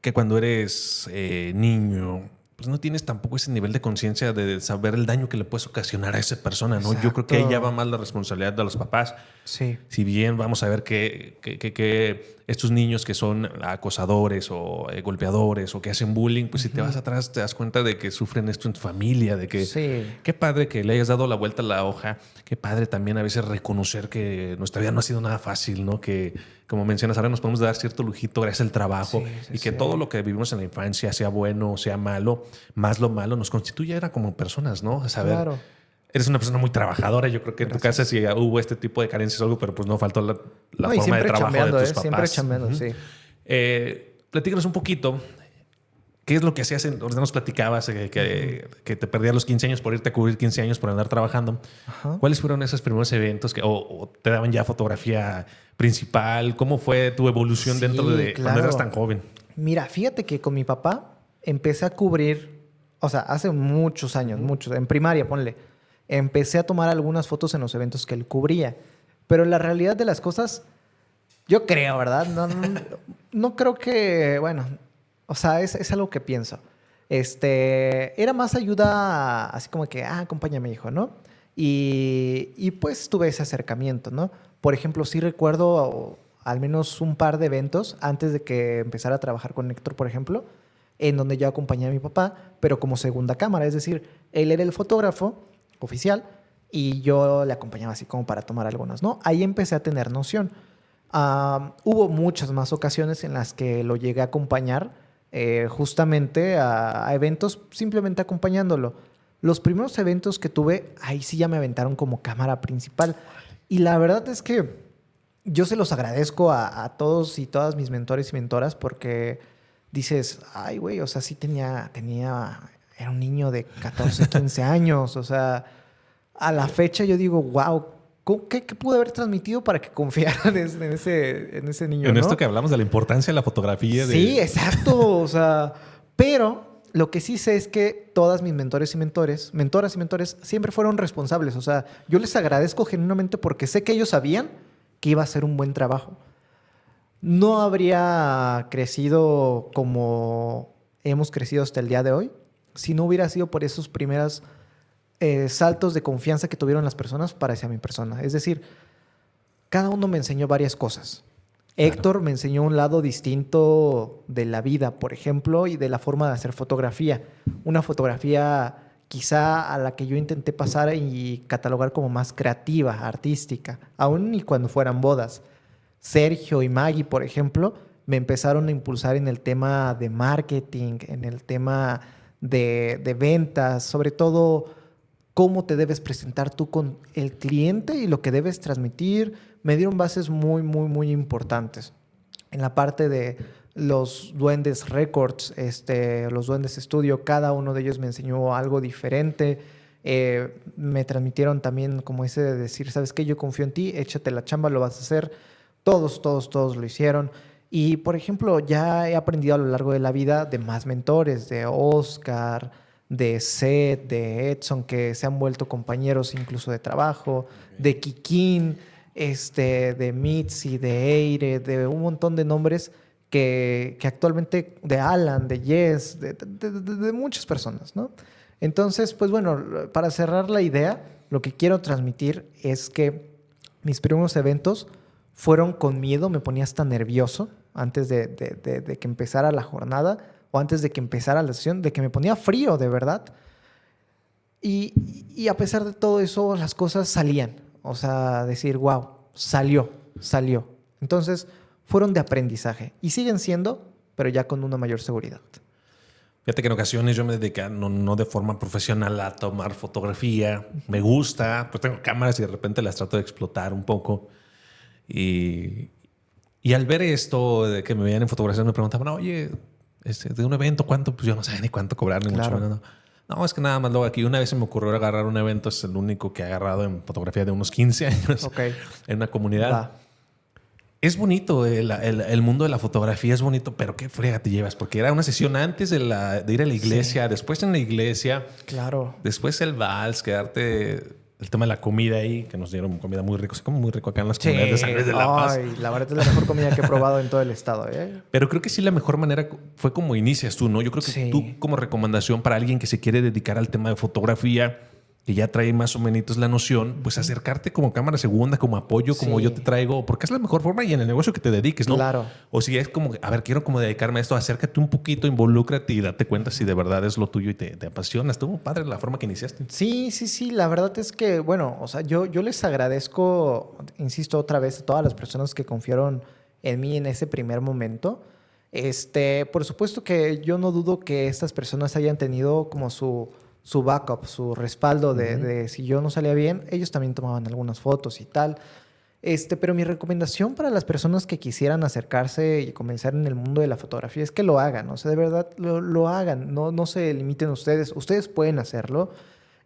que cuando eres niño, pues no tienes tampoco ese nivel de conciencia de saber el daño que le puedes ocasionar a esa persona, ¿no? Exacto. Yo creo que ahí ya va más la responsabilidad de los papás. Sí. Si bien vamos a ver que estos niños que son acosadores o golpeadores o que hacen bullying, pues si te vas atrás te das cuenta de que sufren esto en tu familia, de que qué padre que le hayas dado la vuelta a la hoja, qué padre también a veces reconocer que nuestra vida no ha sido nada fácil, ¿no? Que como mencionas, ahora nos podemos dar cierto lujito gracias al trabajo y que todo lo que vivimos en la infancia, sea bueno o sea malo, más lo malo nos constituye ahora como personas, ¿no? A saber, claro. Eres una persona muy trabajadora. Yo creo que en tu casa sí hubo este tipo de carencias o algo, pero pues no faltó la forma de trabajo de tus papás. Siempre chambeando, sí. Platícanos un poquito. ¿Qué es lo que hacías? Ahorita nos platicabas que te perdías los 15 años por irte a cubrir 15 años por andar trabajando. Ajá. ¿Cuáles fueron esos primeros eventos o te daban ya fotografía principal? ¿Cómo fue tu evolución dentro de cuando eras tan joven? Mira, fíjate que con mi papá empecé a cubrir, o sea, hace muchos años, en primaria, ponle. Empecé a tomar algunas fotos en los eventos que él cubría. Pero la realidad de las cosas, yo creo, ¿verdad? No creo que, bueno, o sea, es algo que pienso. Era más ayuda, así como que, acompáñame, hijo, ¿no? Y pues tuve ese acercamiento, ¿no? Por ejemplo, sí recuerdo al menos un par de eventos antes de que empezara a trabajar con Héctor, por ejemplo, en donde yo acompañé a mi papá, pero como segunda cámara. Es decir, él era el fotógrafo oficial y yo le acompañaba así como para tomar algunas, ¿no? Ahí empecé a tener noción. Hubo muchas más ocasiones en las que lo llegué a acompañar justamente a eventos, simplemente acompañándolo. Los primeros eventos que tuve, ahí sí ya me aventaron como cámara principal. Y la verdad es que yo se los agradezco a todos y todas mis mentores y mentoras porque dices, ay, güey, o sea, sí era un niño de 14, 15 años. O sea, a la fecha yo digo, wow, ¿Qué pude haber transmitido para que confiaran en ese niño? En ¿no? esto que hablamos de la importancia de la fotografía. Sí, exacto. O sea, pero lo que sí sé es que todas mis mentoras y mentores, siempre fueron responsables. O sea, yo les agradezco genuinamente porque sé que ellos sabían que iba a ser un buen trabajo. No habría crecido como hemos crecido hasta el día de hoy si no hubiera sido por esos primeros saltos de confianza que tuvieron las personas para hacia mi persona. Es decir, cada uno me enseñó varias cosas. Claro. Héctor me enseñó un lado distinto de la vida, por ejemplo, y de la forma de hacer fotografía. Una fotografía quizá a la que yo intenté pasar y catalogar como más creativa, artística, aún y cuando fueran bodas. Sergio y Maggie, por ejemplo, me empezaron a impulsar en el tema de marketing, en el tema de ventas, sobre todo cómo te debes presentar tú con el cliente y lo que debes transmitir. Me dieron bases muy, muy, muy importantes. En la parte de los Duendes Records, los Duendes Studio, cada uno de ellos me enseñó algo diferente. Me transmitieron también como ese de decir, ¿sabes qué? Yo confío en ti, échate la chamba, lo vas a hacer. Todos lo hicieron. Y, por ejemplo, ya he aprendido a lo largo de la vida de más mentores, de Oscar, de Seth, de Edson, que se han vuelto compañeros incluso de trabajo, de Kikín, de Mitzi, de Eire, de un montón de nombres que actualmente, de Alan, de Jess, de muchas personas, ¿no? Entonces, pues bueno, para cerrar la idea, lo que quiero transmitir es que mis primeros eventos fueron con miedo, me ponía hasta nervioso antes de que empezara la jornada o antes de que empezara la sesión, de que me ponía frío, de verdad. Y a pesar de todo eso, las cosas salían. O sea, decir, wow, salió. Entonces, fueron de aprendizaje y siguen siendo, pero ya con una mayor seguridad. Fíjate que en ocasiones yo me dedico, no de forma profesional, a tomar fotografía. Me gusta, pues tengo cámaras y de repente las trato de explotar un poco. Y al ver esto, de que me veían en fotografías, me preguntaban, oye, de un evento, ¿cuánto? Pues yo no sé ni cuánto cobrar, ni Claro. mucho menos. No, es que nada más luego aquí. Una vez se me ocurrió agarrar un evento, es el único que he agarrado en fotografía de unos 15 años en una comunidad. Va. Es bonito, el mundo de la fotografía es bonito, pero qué frega te llevas, porque era una sesión antes de ir a la iglesia, después en la iglesia, Claro. después el vals, quedarte... El tema de la comida ahí, que nos dieron comida muy rico. Se come muy rico acá en las comunidades de San Luis de la Paz. Ay, la verdad es la mejor comida que he probado en todo el estado, ¿eh? Pero creo que sí la mejor manera fue como inicias tú, ¿no? Yo creo que Sí. tú como recomendación para alguien que se quiere dedicar al tema de fotografía, que ya trae más o menos la noción, pues acercarte como cámara segunda, como apoyo, como Sí. yo te traigo, porque es la mejor forma y en el negocio que te dediques, ¿no? Claro. O si es como, a ver, quiero como dedicarme a esto, acércate un poquito, involúcrate y date cuenta si de verdad es lo tuyo y te apasiona. Estuvo padre la forma que iniciaste. Sí. La verdad es que, bueno, o sea, yo les agradezco, insisto otra vez, a todas las personas que confiaron en mí en ese primer momento. Por supuesto que yo no dudo que estas personas hayan tenido como su backup, su respaldo de si yo no salía bien, ellos también tomaban algunas fotos y tal. Pero mi recomendación para las personas que quisieran acercarse y comenzar en el mundo de la fotografía es que lo hagan. O sea, de verdad, lo hagan. No se limiten ustedes. Ustedes pueden hacerlo.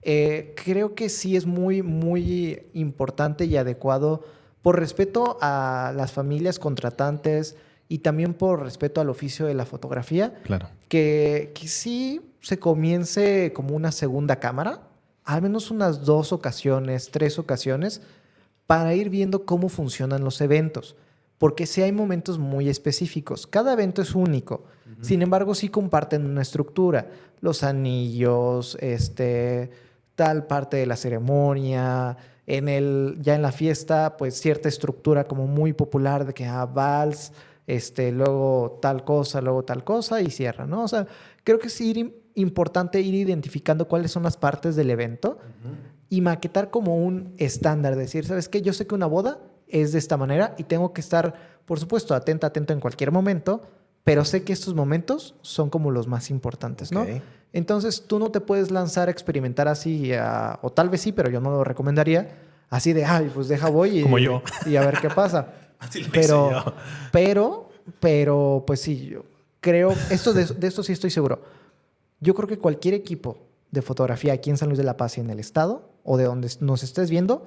Creo que sí es muy, muy importante y adecuado por respeto a las familias contratantes y también por respeto al oficio de la fotografía. Claro. Que sí se comience como una segunda cámara, al menos unas 2 ocasiones, 3 ocasiones, para ir viendo cómo funcionan los eventos. Porque sí hay momentos muy específicos. Cada evento es único. Sin embargo, sí comparten una estructura. Los anillos, tal parte de la ceremonia. Ya en la fiesta, pues cierta estructura como muy popular de que vals, luego tal cosa y cierra, ¿no? O sea, creo que es importante ir identificando cuáles son las partes del evento y maquetar como un estándar, decir, ¿sabes qué? Yo sé que una boda es de esta manera y tengo que estar, por supuesto, atento en cualquier momento, pero sé que estos momentos son como los más importantes, ¿no? Ok. Entonces, tú no te puedes lanzar a experimentar así, o tal vez sí, pero yo no lo recomendaría, así de, ay, pues deja voy Como yo. y a ver qué pasa. Así lo hice yo. Pero, pues sí, yo creo, de esto sí estoy seguro. Yo creo que cualquier equipo de fotografía aquí en San Luis de la Paz y en el estado, o de donde nos estés viendo,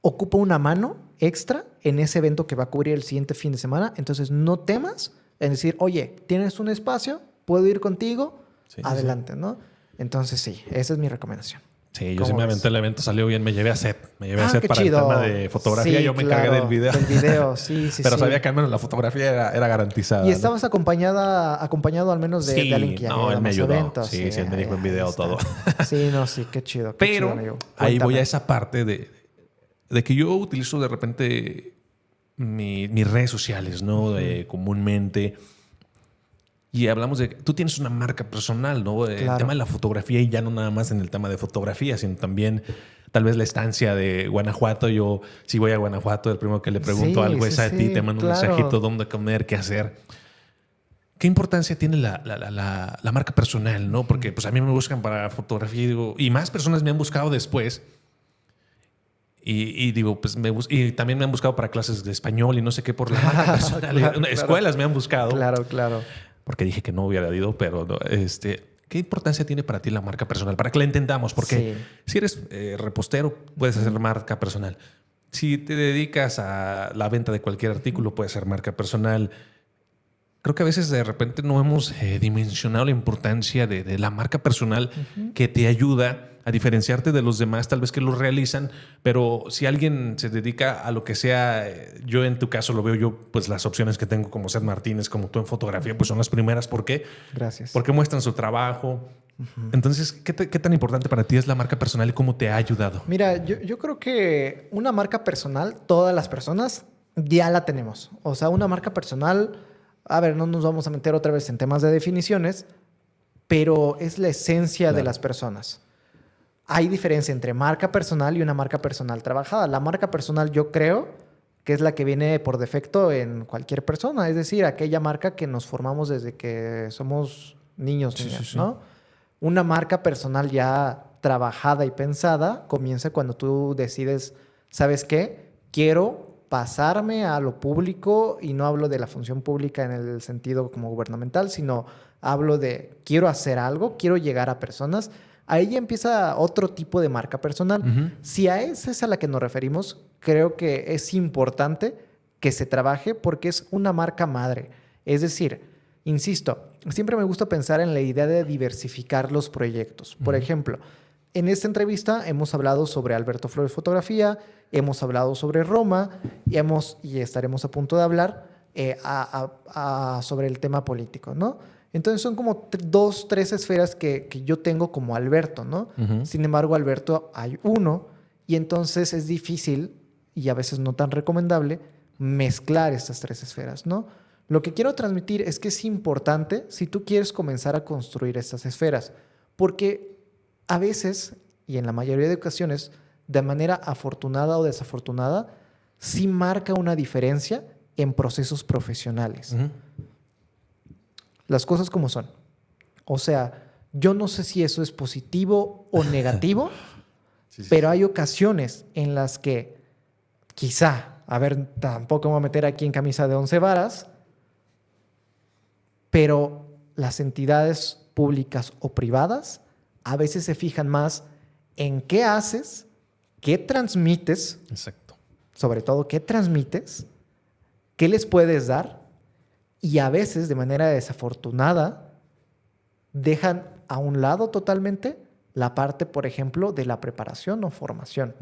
ocupa una mano extra en ese evento que va a cubrir el siguiente fin de semana. Entonces, no temas en decir, oye, ¿tienes un espacio? ¿Puedo ir contigo? Sí, adelante, ¿no? Entonces, sí, esa es mi recomendación. Sí, yo sí me aventé el evento, salió bien, me llevé a Seth. Me llevé a Seth qué para chido. el tema de fotografía, Sí, yo me encargué del video. Del video, sí, sí, Pero sí. sabía que al menos la fotografía era garantizada. Y ¿no? estabas acompañado al menos de alguien que ya no, había él dado me más ayudó. eventos. Sí, él me dijo en ahí video está. todo. Sí, no, sí, qué chido. Qué Pero chido, amigo. ahí voy Cuéntame. a esa parte de que yo utilizo de repente mis redes sociales, ¿no? Comúnmente. Y hablamos de que tú tienes una marca personal, ¿no? El Claro. tema de la fotografía y ya no nada más en el tema de fotografía, sino también tal vez la estancia de Guanajuato. Yo, si voy a Guanajuato, el primero que le pregunto Sí, algo sí, es a ti, sí, te mando un claro. mensajito, dónde comer, qué hacer. ¿Qué importancia tiene la marca personal, no? Porque pues a mí me buscan para fotografía y digo, y más personas me han buscado después. Y digo, pues y también me han buscado para clases de español y no sé qué por la marca personal. Claro, Escuelas me han buscado. Claro, claro. Porque dije que no hubiera ido, pero no, ¿qué importancia tiene para ti la marca personal? Para que la entendamos, porque Sí. si eres repostero, puedes hacer marca personal. Si te dedicas a la venta de cualquier artículo, puedes hacer marca personal. Creo que a veces de repente no hemos dimensionado la importancia de la marca personal que te ayuda a diferenciarte de los demás, tal vez que lo realizan, pero si alguien se dedica a lo que sea, yo en tu caso lo veo yo, pues las opciones que tengo como Seth Martínez, como tú en fotografía, pues son las primeras. ¿Por qué? Gracias. Porque muestran su trabajo. Entonces, ¿qué tan importante para ti es la marca personal y cómo te ha ayudado? Mira, yo creo que una marca personal, todas las personas ya la tenemos. O sea, una marca personal, a ver, no nos vamos a meter otra vez en temas de definiciones, pero es la esencia de las personas. Hay diferencia entre marca personal y una marca personal trabajada. La marca personal yo creo que es la que viene por defecto en cualquier persona, es decir, aquella marca que nos formamos desde que somos niños, niñas, sí. ¿no? Una marca personal ya trabajada y pensada comienza cuando tú decides, ¿sabes qué? Quiero pasarme a lo público y no hablo de la función pública en el sentido como gubernamental, sino hablo de quiero hacer algo, quiero llegar a personas. Ahí ya empieza otro tipo de marca personal. Si a esa es a la que nos referimos, creo que es importante que se trabaje porque es una marca madre. Es decir, insisto, siempre me gusta pensar en la idea de diversificar los proyectos. Por ejemplo, en esta entrevista hemos hablado sobre Alberto Flores Fotografía, hemos hablado sobre Roma y estaremos a punto de hablar sobre el tema político, ¿no? Entonces son como 2, 3 esferas que yo tengo como Alberto, ¿no? Sin embargo, Alberto hay uno y entonces es difícil y a veces no tan recomendable mezclar estas 3 esferas, ¿no? Lo que quiero transmitir es que es importante si tú quieres comenzar a construir estas esferas, porque a veces, y en la mayoría de ocasiones, de manera afortunada o desafortunada, sí marca una diferencia en procesos profesionales. Las cosas como son. O sea, yo no sé si eso es positivo o negativo, pero hay ocasiones en las que quizá, a ver, tampoco me voy a meter aquí en camisa de 11 varas, pero las entidades públicas o privadas a veces se fijan más en qué haces, qué transmites, Exacto. sobre todo qué transmites, qué les puedes dar, y a veces de manera desafortunada dejan a un lado totalmente la parte, por ejemplo, de la preparación o formación.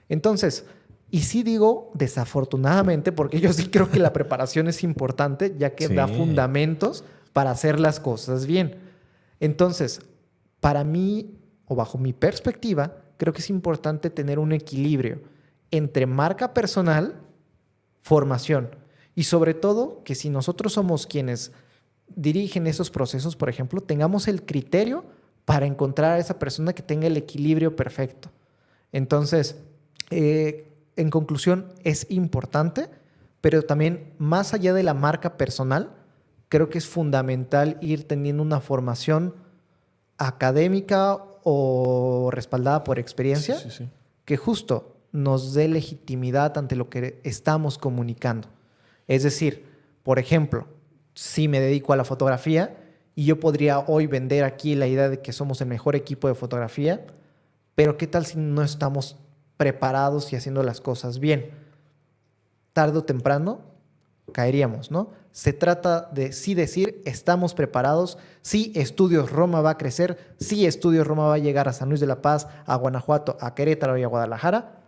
Entonces, y sí digo desafortunadamente, porque yo sí creo que la preparación es importante, ya que da fundamentos para hacer las cosas bien. Entonces, para mí, o bajo mi perspectiva, creo que es importante tener un equilibrio entre marca personal, formación, y sobre todo que si nosotros somos quienes dirigen esos procesos, por ejemplo, tengamos el criterio para encontrar a esa persona que tenga el equilibrio perfecto. Entonces, en conclusión, es importante, pero también más allá de la marca personal, creo que es fundamental ir teniendo una formación académica o respaldada por experiencia que justo nos dé legitimidad ante lo que estamos comunicando. Es decir, por ejemplo, si me dedico a la fotografía y yo podría hoy vender aquí la idea de que somos el mejor equipo de fotografía, pero ¿qué tal si no estamos preparados y haciendo las cosas bien, tarde o temprano caeríamos, ¿no? Se trata de sí decir, estamos preparados, sí Estudios Roma va a crecer, sí Estudios Roma va a llegar a San Luis de la Paz, a Guanajuato, a Querétaro y a Guadalajara,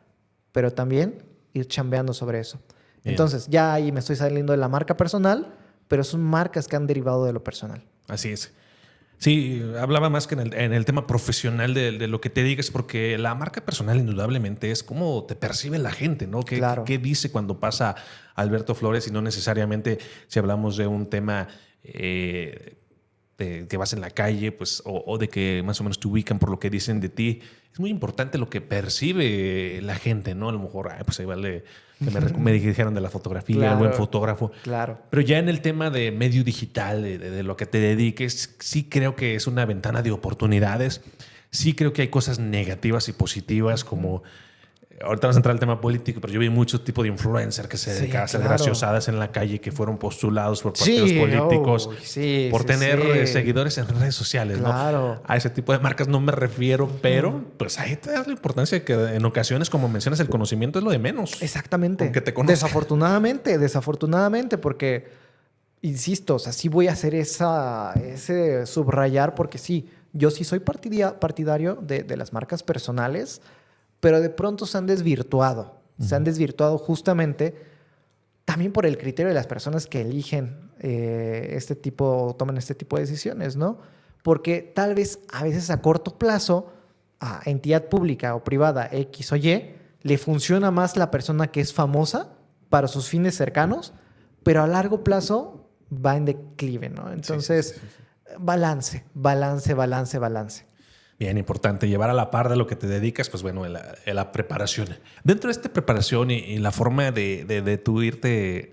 pero también ir chambeando sobre eso. Bien. Entonces, ya ahí me estoy saliendo de la marca personal, pero son marcas que han derivado de lo personal. Así es. Sí, hablaba más que en el tema profesional de lo que te digas, porque la marca personal indudablemente es cómo te percibe la gente, ¿no? Claro. ¿Qué dice cuando pasa Alberto Flores y no necesariamente si hablamos de un tema de que vas en la calle, pues, o de que más o menos te ubican por lo que dicen de ti? Es muy importante lo que percibe la gente, ¿no? A lo mejor, pues ahí vale que me dijeron de la fotografía, Claro, el buen fotógrafo. Claro. Pero ya en el tema de medio digital, de lo que te dediques, sí creo que es una ventana de oportunidades. Sí creo que hay cosas negativas y positivas, como ahorita vas a entrar al tema político, pero yo vi mucho tipo de influencer que se Sí, dedicaban a hacer claro. graciosadas en la calle, que fueron postulados por partidos políticos por tener seguidores en redes sociales. Claro. ¿No? A ese tipo de marcas no me refiero, pero pues ahí te das la importancia de que en ocasiones, como mencionas, el conocimiento es lo de menos. Exactamente. Aunque te conozcan. Desafortunadamente, porque, insisto, o sea, sí voy a hacer ese subrayar, porque sí, yo sí soy partidario de las marcas personales, pero de pronto se han desvirtuado. Se han desvirtuado justamente también por el criterio de las personas que eligen toman este tipo de decisiones, ¿no? Porque tal vez a veces a corto plazo a entidad pública o privada X o Y le funciona más la persona que es famosa para sus fines cercanos, pero a largo plazo va en declive, ¿no? Entonces, balance. Bien, importante. Llevar a la par de lo que te dedicas, pues bueno, la preparación. Dentro de esta preparación y la forma de tú irte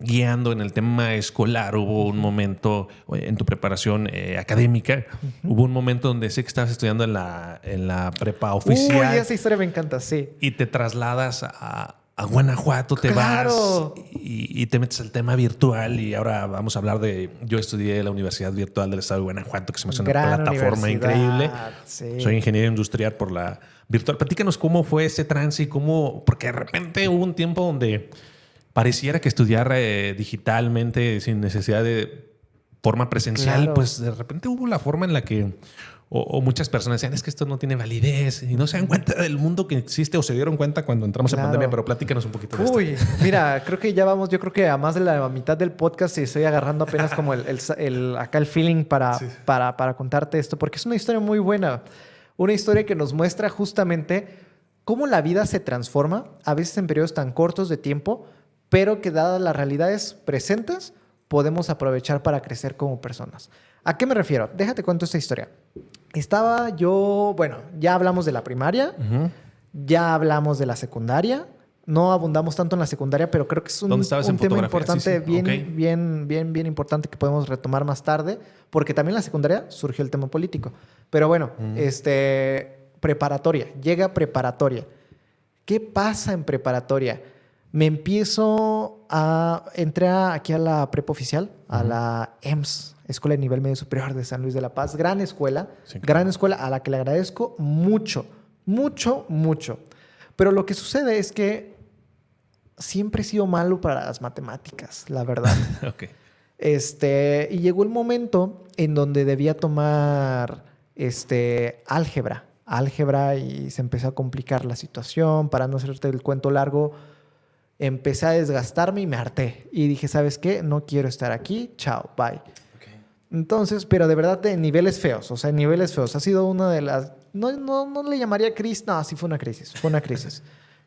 guiando en el tema escolar, hubo un momento en tu preparación académica, hubo un momento donde sé que estabas estudiando en la prepa oficial. Uy, esa historia me encanta, sí. Y te trasladas a Guanajuato, te ¡Claro! vas y te metes al tema virtual. Y ahora vamos a hablar de... Yo estudié la Universidad Virtual del Estado de Guanajuato, que se me hace una plataforma increíble. Sí. Soy ingeniero industrial por la virtual. Platícanos cómo fue ese trance y cómo... Porque de repente hubo un tiempo donde pareciera que estudiar digitalmente sin necesidad de forma presencial, Claro. pues de repente hubo la forma en la que... O muchas personas decían, es que esto no tiene validez y no se dan cuenta del mundo que existe o se dieron cuenta cuando entramos en pandemia, pero platícanos un poquito de esto. Uy, mira, creo que ya vamos, yo creo que a más de la mitad del podcast y estoy agarrando apenas como acá el feeling para contarte esto, porque es una historia muy buena. Una historia que nos muestra justamente cómo la vida se transforma, a veces en periodos tan cortos de tiempo, pero que dadas las realidades presentes, podemos aprovechar para crecer como personas. ¿A qué me refiero? Déjate cuento esta historia. Estaba yo, bueno, ya hablamos de la primaria, ya hablamos de la secundaria. No abundamos tanto en la secundaria, pero creo que es un tema importante, bien importante que podemos retomar más tarde, porque también en la secundaria surgió el tema político. Pero bueno, preparatoria, llega preparatoria. ¿Qué pasa en preparatoria? Entré aquí a la prepa oficial, a la EMS, Escuela de Nivel Medio Superior de San Luis de la Paz. Gran escuela a la que le agradezco mucho. Pero lo que sucede es que siempre he sido malo para las matemáticas, la verdad. Okay. Y llegó el momento en donde debía tomar álgebra y se empezó a complicar la situación. Para no hacerte el cuento largo, empecé a desgastarme y me harté. Y dije, ¿sabes qué? No quiero estar aquí. Chao, bye. Okay. Entonces, pero de verdad en niveles feos. O sea, en niveles feos. Ha sido una de las... No le llamaría crisis. No, sí fue una crisis.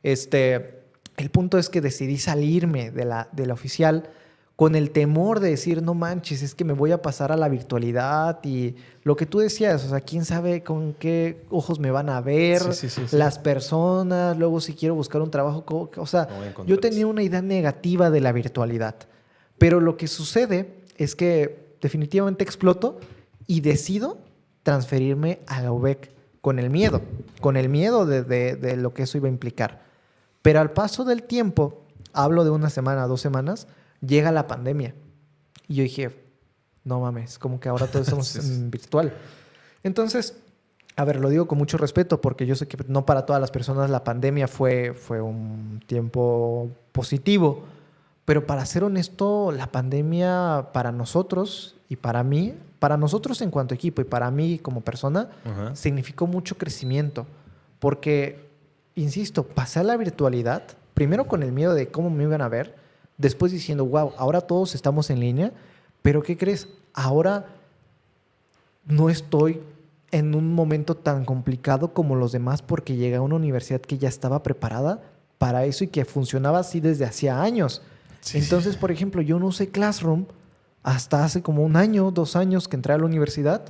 El punto es que decidí salirme de la oficial con el temor de decir, no manches, es que me voy a pasar a la virtualidad y lo que tú decías, o sea, quién sabe con qué ojos me van a ver las personas, luego si quiero buscar un trabajo, o sea, yo tenía una idea negativa de la virtualidad, pero lo que sucede es que definitivamente exploto y decido transferirme a la UVEC con el miedo de lo que eso iba a implicar. Pero al paso del tiempo, hablo de 1 semana, 2 semanas, llega la pandemia. Y yo dije, no mames, como que ahora todos estamos en virtual. Entonces, A ver, lo digo con mucho respeto porque yo sé que no para todas las personas la pandemia fue un tiempo positivo, pero para ser honesto, la pandemia para nosotros y para mí, para nosotros en cuanto a equipo y para mí como persona, Ajá. significó mucho crecimiento porque, insisto, pasé a la virtualidad, primero con el miedo de cómo me iban a ver, después diciendo, wow, ahora todos estamos en línea, pero ¿qué crees? Ahora no estoy en un momento tan complicado como los demás porque llegué a una universidad que ya estaba preparada para eso y que funcionaba así desde hacía años. Sí, Entonces, por ejemplo, yo no usé Classroom hasta hace como 1 año, 2 años que entré a la universidad,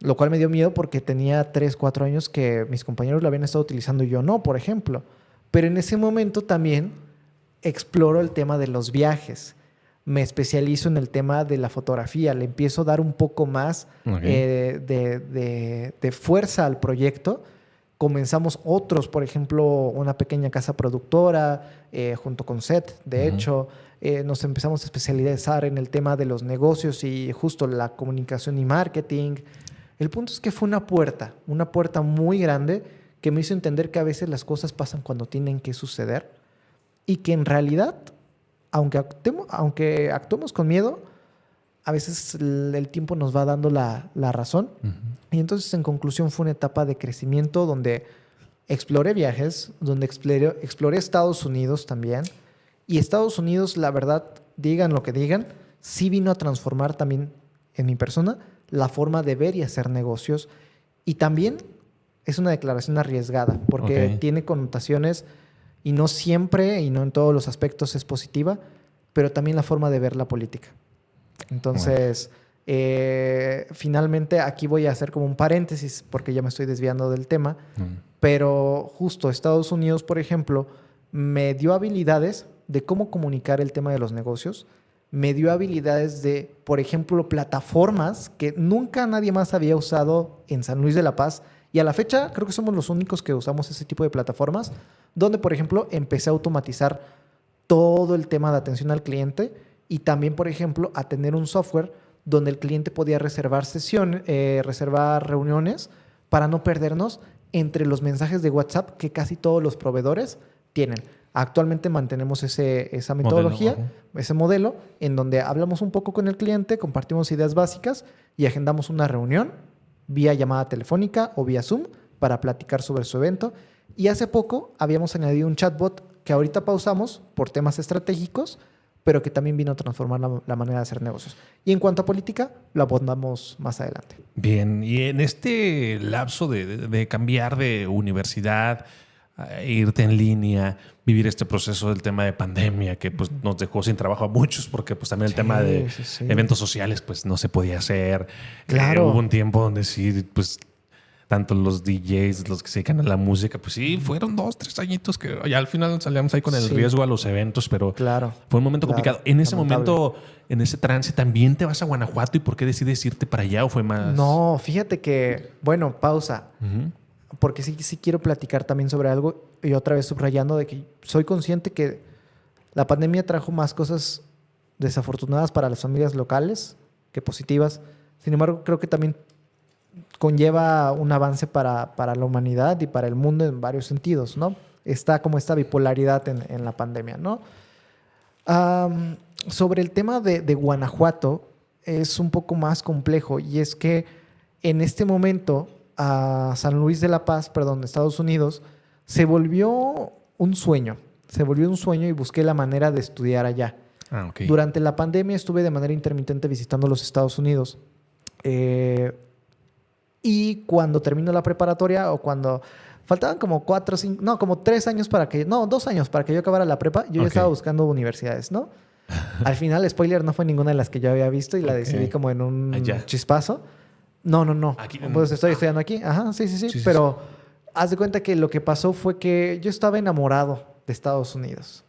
lo cual me dio miedo porque tenía 3, 4 años que mis compañeros lo habían estado utilizando y yo no, por ejemplo. Pero en ese momento también exploro el tema de los viajes. Me especializo en el tema de la fotografía. Le empiezo a dar un poco más Ok. de fuerza al proyecto. Comenzamos otros, por ejemplo, una pequeña casa productora junto con Seth. De hecho, nos empezamos a especializar en el tema de los negocios y justo la comunicación y marketing. El punto es que fue una puerta muy grande que me hizo entender que a veces las cosas pasan cuando tienen que suceder y que en realidad, aunque actuemos con miedo, a veces el tiempo nos va dando la razón. Ujú. Y entonces, en conclusión, fue una etapa de crecimiento donde exploré viajes, donde exploré Estados Unidos también. Y Estados Unidos, la verdad, digan lo que digan, sí vino a transformar también en mi persona la forma de ver y hacer negocios. Y también es una declaración arriesgada, porque Ok. tiene connotaciones y no siempre y no en todos los aspectos es positiva, pero también la forma de ver la política. Entonces, finalmente aquí voy a hacer como un paréntesis porque ya me estoy desviando del tema, pero justo Estados Unidos, por ejemplo, me dio habilidades de cómo comunicar el tema de los negocios, me dio habilidades de, por ejemplo, plataformas que nunca nadie más había usado en San Luis de la Paz y a la fecha creo que somos los únicos que usamos ese tipo de plataformas, donde, por ejemplo, empecé a automatizar todo el tema de atención al cliente y también, por ejemplo, a tener un software donde el cliente podía reservar sesiones, reservar reuniones para no perdernos entre los mensajes de WhatsApp que casi todos los proveedores tienen. Actualmente mantenemos esa metodología, Modelo, ese modelo, en donde hablamos un poco con el cliente, compartimos ideas básicas y agendamos una reunión vía llamada telefónica o vía Zoom para platicar sobre su evento. Y hace poco habíamos añadido un chatbot que ahorita pausamos por temas estratégicos, pero que también vino a transformar la manera de hacer negocios. Y en cuanto a política, lo abordamos más adelante. Bien, y en este lapso de cambiar de universidad, irte en línea, vivir este proceso del tema de pandemia que pues nos dejó sin trabajo a muchos porque pues también el tema de Sí. eventos sociales pues no se podía hacer. Claro. Hubo un tiempo donde sí, pues tanto los DJs, los que se dedican a la música, pues sí, fueron 2, 3 añitos que ya al final salíamos ahí con el Sí. riesgo a los eventos, pero Claro. fue un momento Claro. complicado. En ese Lamentable. momento, en ese trance, ¿también te vas a Guanajuato y por qué decides irte para allá o fue más? No, fíjate que, bueno, pausa, Ujú. porque sí quiero platicar también sobre algo y otra vez subrayando de que soy consciente que la pandemia trajo más cosas desafortunadas para las familias locales que positivas. Sin embargo, creo que también conlleva un avance para la humanidad y para el mundo en varios sentidos, ¿no? Está como esta bipolaridad en la pandemia, ¿no? Sobre el tema de Guanajuato es un poco más complejo y es que en este momento a San Luis de la Paz, perdón, Estados Unidos, se volvió un sueño. Se volvió un sueño y busqué la manera de estudiar allá. Ah, ok. Durante la pandemia estuve de manera intermitente visitando los Estados Unidos. Y cuando terminó la preparatoria o cuando faltaban como 4, 5, no, como 3 años para que, no, 2 años para que yo acabara la prepa, yo ya Ok. estaba buscando universidades, ¿no? Al final, spoiler, no fue ninguna de las que yo había visto y la Ok. decidí como en un Allá. chispazo. No. Aquí, Pues estoy estudiando aquí. Ajá, sí. Sí. Pero haz de cuenta que lo que pasó fue que yo estaba enamorado de Estados Unidos.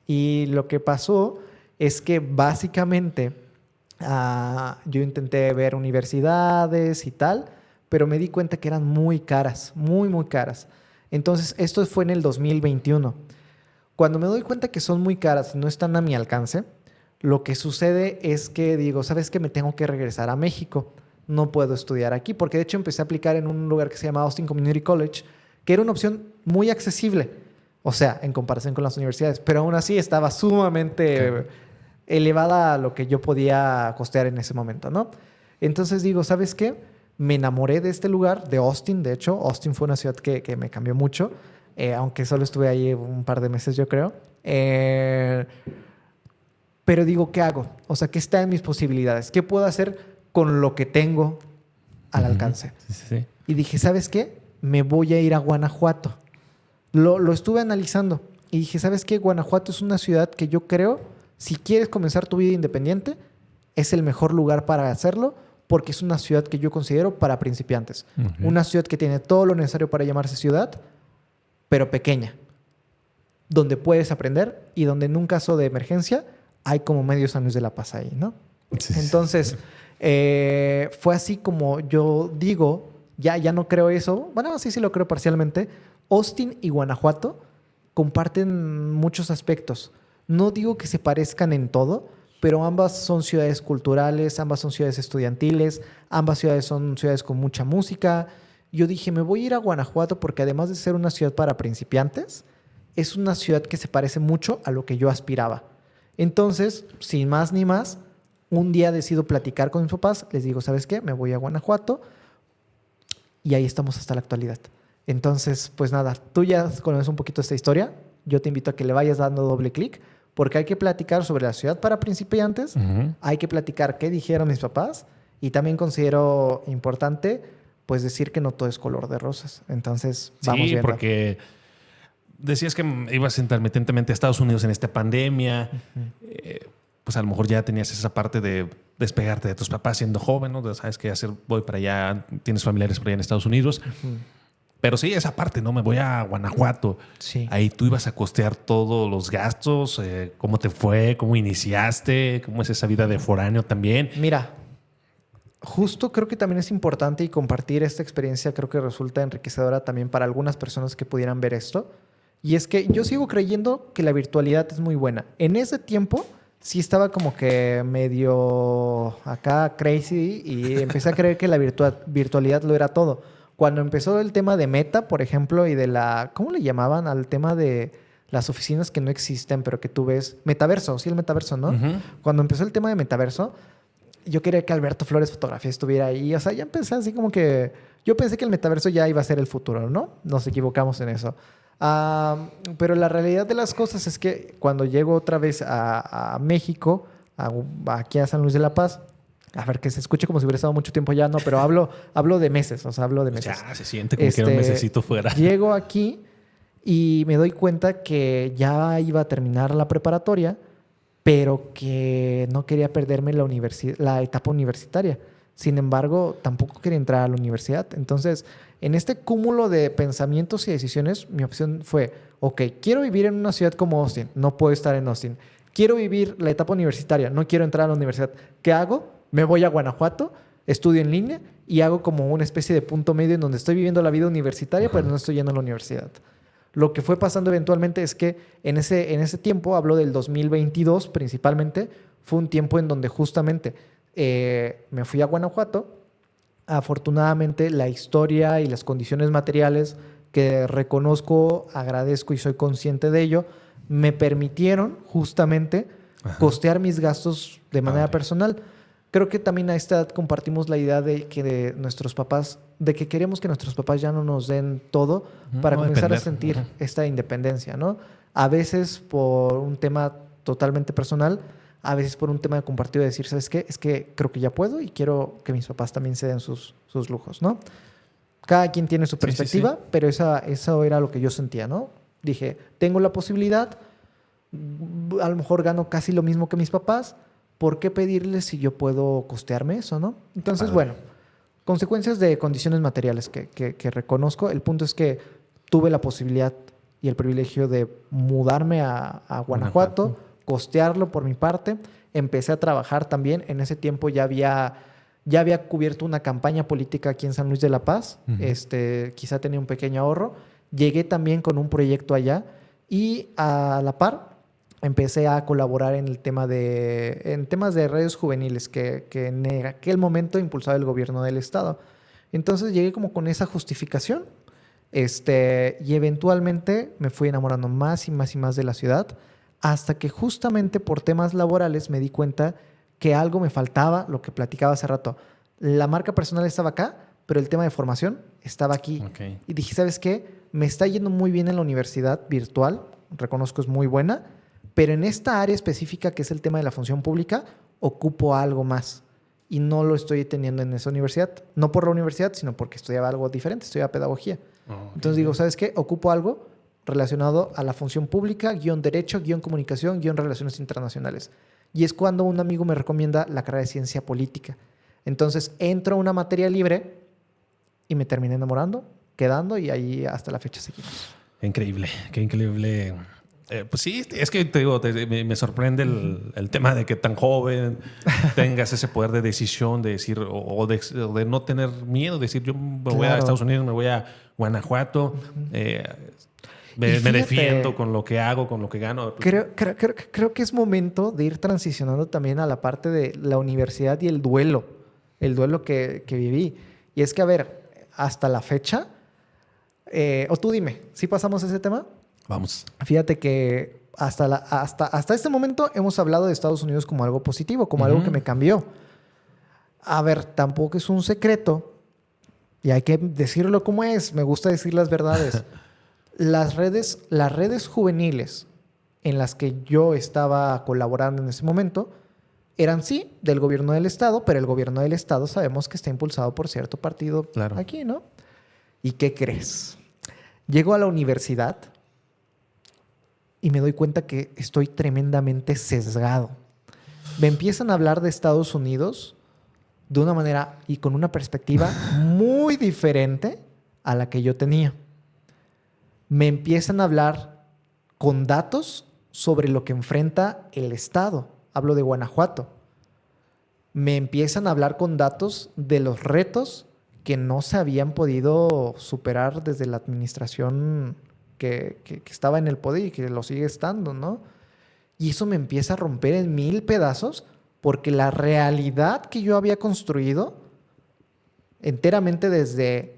Y lo que pasó es que básicamente yo intenté ver universidades y tal, pero me di cuenta que eran muy caras, muy caras. Entonces, esto fue en el 2021. Cuando me doy cuenta que son muy caras y no están a mi alcance, lo que sucede es que digo, ¿sabes qué? Me tengo que regresar a México. no puedo estudiar aquí, porque de hecho empecé a aplicar en un lugar que se llama Austin Community College, que era una opción muy accesible, o sea, en comparación con las universidades, pero aún así estaba sumamente elevada a lo que yo podía costear en ese momento, ¿no? Entonces digo, ¿sabes qué? Me enamoré de este lugar, de Austin, de hecho. Austin fue una ciudad que me cambió mucho, aunque solo estuve ahí un par de meses, yo creo. Pero digo, ¿qué hago? O sea, ¿qué está en mis posibilidades? ¿Qué puedo hacer con lo que tengo al alcance? Sí. Y dije, ¿sabes qué? Me voy a ir a Guanajuato. Lo estuve analizando y dije, ¿sabes qué? Guanajuato es una ciudad que yo creo, si quieres comenzar tu vida independiente, es el mejor lugar para hacerlo, porque es una ciudad que yo considero para principiantes. Una ciudad que tiene todo lo necesario para llamarse ciudad, pero pequeña, donde puedes aprender y donde en un caso de emergencia hay como medio San Luis de la Paz ahí, ¿no? Sí. Entonces, fue así como yo digo, ya no creo eso. Bueno, sí lo creo parcialmente. Austin y Guanajuato comparten muchos aspectos. No digo que se parezcan en todo, pero ambas son ciudades culturales, ambas son ciudades estudiantiles, ambas ciudades son ciudades con mucha música. Yo dije, me voy a ir a Guanajuato porque además de ser una ciudad para principiantes, es una ciudad que se parece mucho a lo que yo aspiraba. Entonces, sin más ni más, un día decido platicar con mis papás, les digo, ¿sabes qué? Me voy a Guanajuato y ahí estamos hasta la actualidad. Entonces, pues nada, tú ya conoces un poquito esta historia, yo te invito a que le vayas dando doble clic, porque hay que platicar sobre la ciudad para principiantes, hay que platicar qué dijeron mis papás y también considero importante pues decir que no todo es color de rosas. Entonces, vamos viendo. Sí, porque decías que ibas intermitentemente a Estados Unidos en esta pandemia. Pues a lo mejor ya tenías esa parte de despegarte de tus papás siendo joven, ¿no? Sabes qué hacer, voy para allá, tienes familiares por allá en Estados Unidos. Pero sí, esa parte, ¿no? Me voy a Guanajuato. Sí. Ahí tú ibas a costear todos los gastos. ¿Cómo te fue? ¿Cómo iniciaste? ¿Cómo es esa vida de foráneo también? Mira, justo creo que también es importante y compartir esta experiencia creo que resulta enriquecedora también para algunas personas que pudieran ver esto. Y es que yo sigo creyendo que la virtualidad es muy buena. En ese tiempo sí estaba como que medio acá crazy y empecé a creer que la virtualidad lo era todo. Cuando empezó el tema de Meta, por ejemplo, y de la... ¿Cómo le llamaban al tema de las oficinas que no existen, pero que tú ves? Metaverso, sí, el metaverso, ¿no? Cuando empezó el tema de metaverso, yo quería que Alberto Flores Fotografía estuviera ahí. O sea, ya empecé así como que... Yo pensé que el metaverso ya iba a ser el futuro, ¿no? Nos equivocamos en eso. Pero la realidad de las cosas es que cuando llego otra vez a México, aquí a San Luis de la Paz, a ver, que se escuche como si hubiera estado mucho tiempo ya, no, pero hablo de meses, o sea, hablo de meses. Ya se siente como que era un mesecito fuera. Llego aquí y me doy cuenta que ya iba a terminar la preparatoria, pero que no quería perderme la etapa universitaria. Sin embargo, tampoco quería entrar a la universidad. Entonces, en este cúmulo de pensamientos y decisiones, mi opción fue, ok, quiero vivir en una ciudad como Austin, no puedo estar en Austin. Quiero vivir la etapa universitaria, no quiero entrar a la universidad. ¿Qué hago? Me voy a Guanajuato, estudio en línea y hago como una especie de punto medio en donde estoy viviendo la vida universitaria, pero no estoy yendo a la universidad. Lo que fue pasando eventualmente es que en ese tiempo, hablo del 2022 principalmente, fue un tiempo en donde justamente me fui a Guanajuato. Afortunadamente, la historia y las condiciones materiales que reconozco, agradezco y soy consciente de ello, me permitieron justamente costear mis gastos de manera personal. Creo que también a esta edad compartimos la idea de que nuestros papás, de que queremos que nuestros papás ya no nos den todo para comenzar a sentir esta independencia, ¿no? A veces por un tema totalmente personal, a veces por un tema de compartido, de decir, ¿sabes qué? Es que creo que ya puedo y quiero que mis papás también se den sus lujos, ¿no? Cada quien tiene su perspectiva, pero eso era lo que yo sentía, ¿no? Dije, tengo la posibilidad, a lo mejor gano casi lo mismo que mis papás, ¿por qué pedirles si yo puedo costearme eso, no? Entonces, bueno, consecuencias de condiciones materiales que reconozco. El punto es que tuve la posibilidad y el privilegio de mudarme a Guanajuato, costearlo por mi parte. Empecé a trabajar también. En ese tiempo ya había cubierto una campaña política aquí en San Luis de la Paz. Quizá tenía un pequeño ahorro. Llegué también con un proyecto allá y a la par empecé a colaborar en temas de redes juveniles que en aquel momento impulsaba el gobierno del estado. Entonces llegué como con esa justificación. Y eventualmente me fui enamorando más y más y más de la ciudad, hasta que justamente por temas laborales me di cuenta que algo me faltaba, lo que platicaba hace rato. La marca personal estaba acá, pero el tema de formación estaba aquí. Okay. Y dije, ¿sabes qué? Me está yendo muy bien en la universidad virtual, reconozco es muy buena, pero en esta área específica que es el tema de la función pública, ocupo algo más. Y no lo estoy teniendo en esa universidad. No por la universidad, sino porque estudiaba algo diferente, estudiaba pedagogía. Okay. Entonces digo, ¿sabes qué? Ocupo algo relacionado a la función pública, _derecho, _comunicación, _relaciones internacionales. Y es cuando un amigo me recomienda la carrera de ciencia política. Entonces entro a una materia libre y me terminé enamorando, quedando, y ahí hasta la fecha seguimos. Qué increíble, qué increíble. Pues sí, es que te digo, me sorprende el tema de que tan joven tengas ese poder de decisión, de decir, o de no tener miedo, de decir, yo me voy a Estados Unidos, me voy a Guanajuato, me defiendo con lo que hago, con lo que gano. Creo que es momento de ir transicionando también a la parte de la universidad y el duelo que viví. Y es que, a ver, hasta la fecha, o tú dime, ¿sí pasamos ese tema? Vamos. Fíjate que hasta este momento hemos hablado de Estados Unidos como algo positivo, como algo que me cambió. A ver, tampoco es un secreto y hay que decirlo como es. Me gusta decir las verdades. Las redes juveniles en las que yo estaba colaborando en ese momento eran sí del gobierno del estado, pero el gobierno del estado sabemos que está impulsado por cierto partido aquí, ¿no? ¿Y qué crees? Llego a la universidad y me doy cuenta que estoy tremendamente sesgado. Me empiezan a hablar de Estados Unidos de una manera y con una perspectiva muy diferente a la que yo tenía. Me empiezan a hablar con datos sobre lo que enfrenta el Estado. Hablo de Guanajuato. Me empiezan a hablar con datos de los retos que no se habían podido superar desde la administración que estaba en el poder y que lo sigue estando, ¿no? Y eso me empieza a romper en 1000 pedazos porque la realidad que yo había construido enteramente desde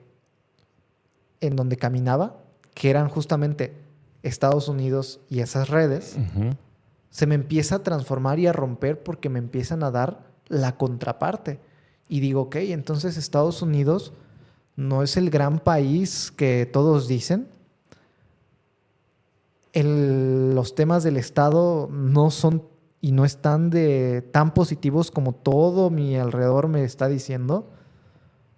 en donde caminaba, que eran justamente Estados Unidos y esas redes, se me empieza a transformar y a romper porque me empiezan a dar la contraparte. Y digo, ok, entonces Estados Unidos no es el gran país que todos dicen. Los temas del Estado no son y no están tan positivos como todo mi alrededor me está diciendo.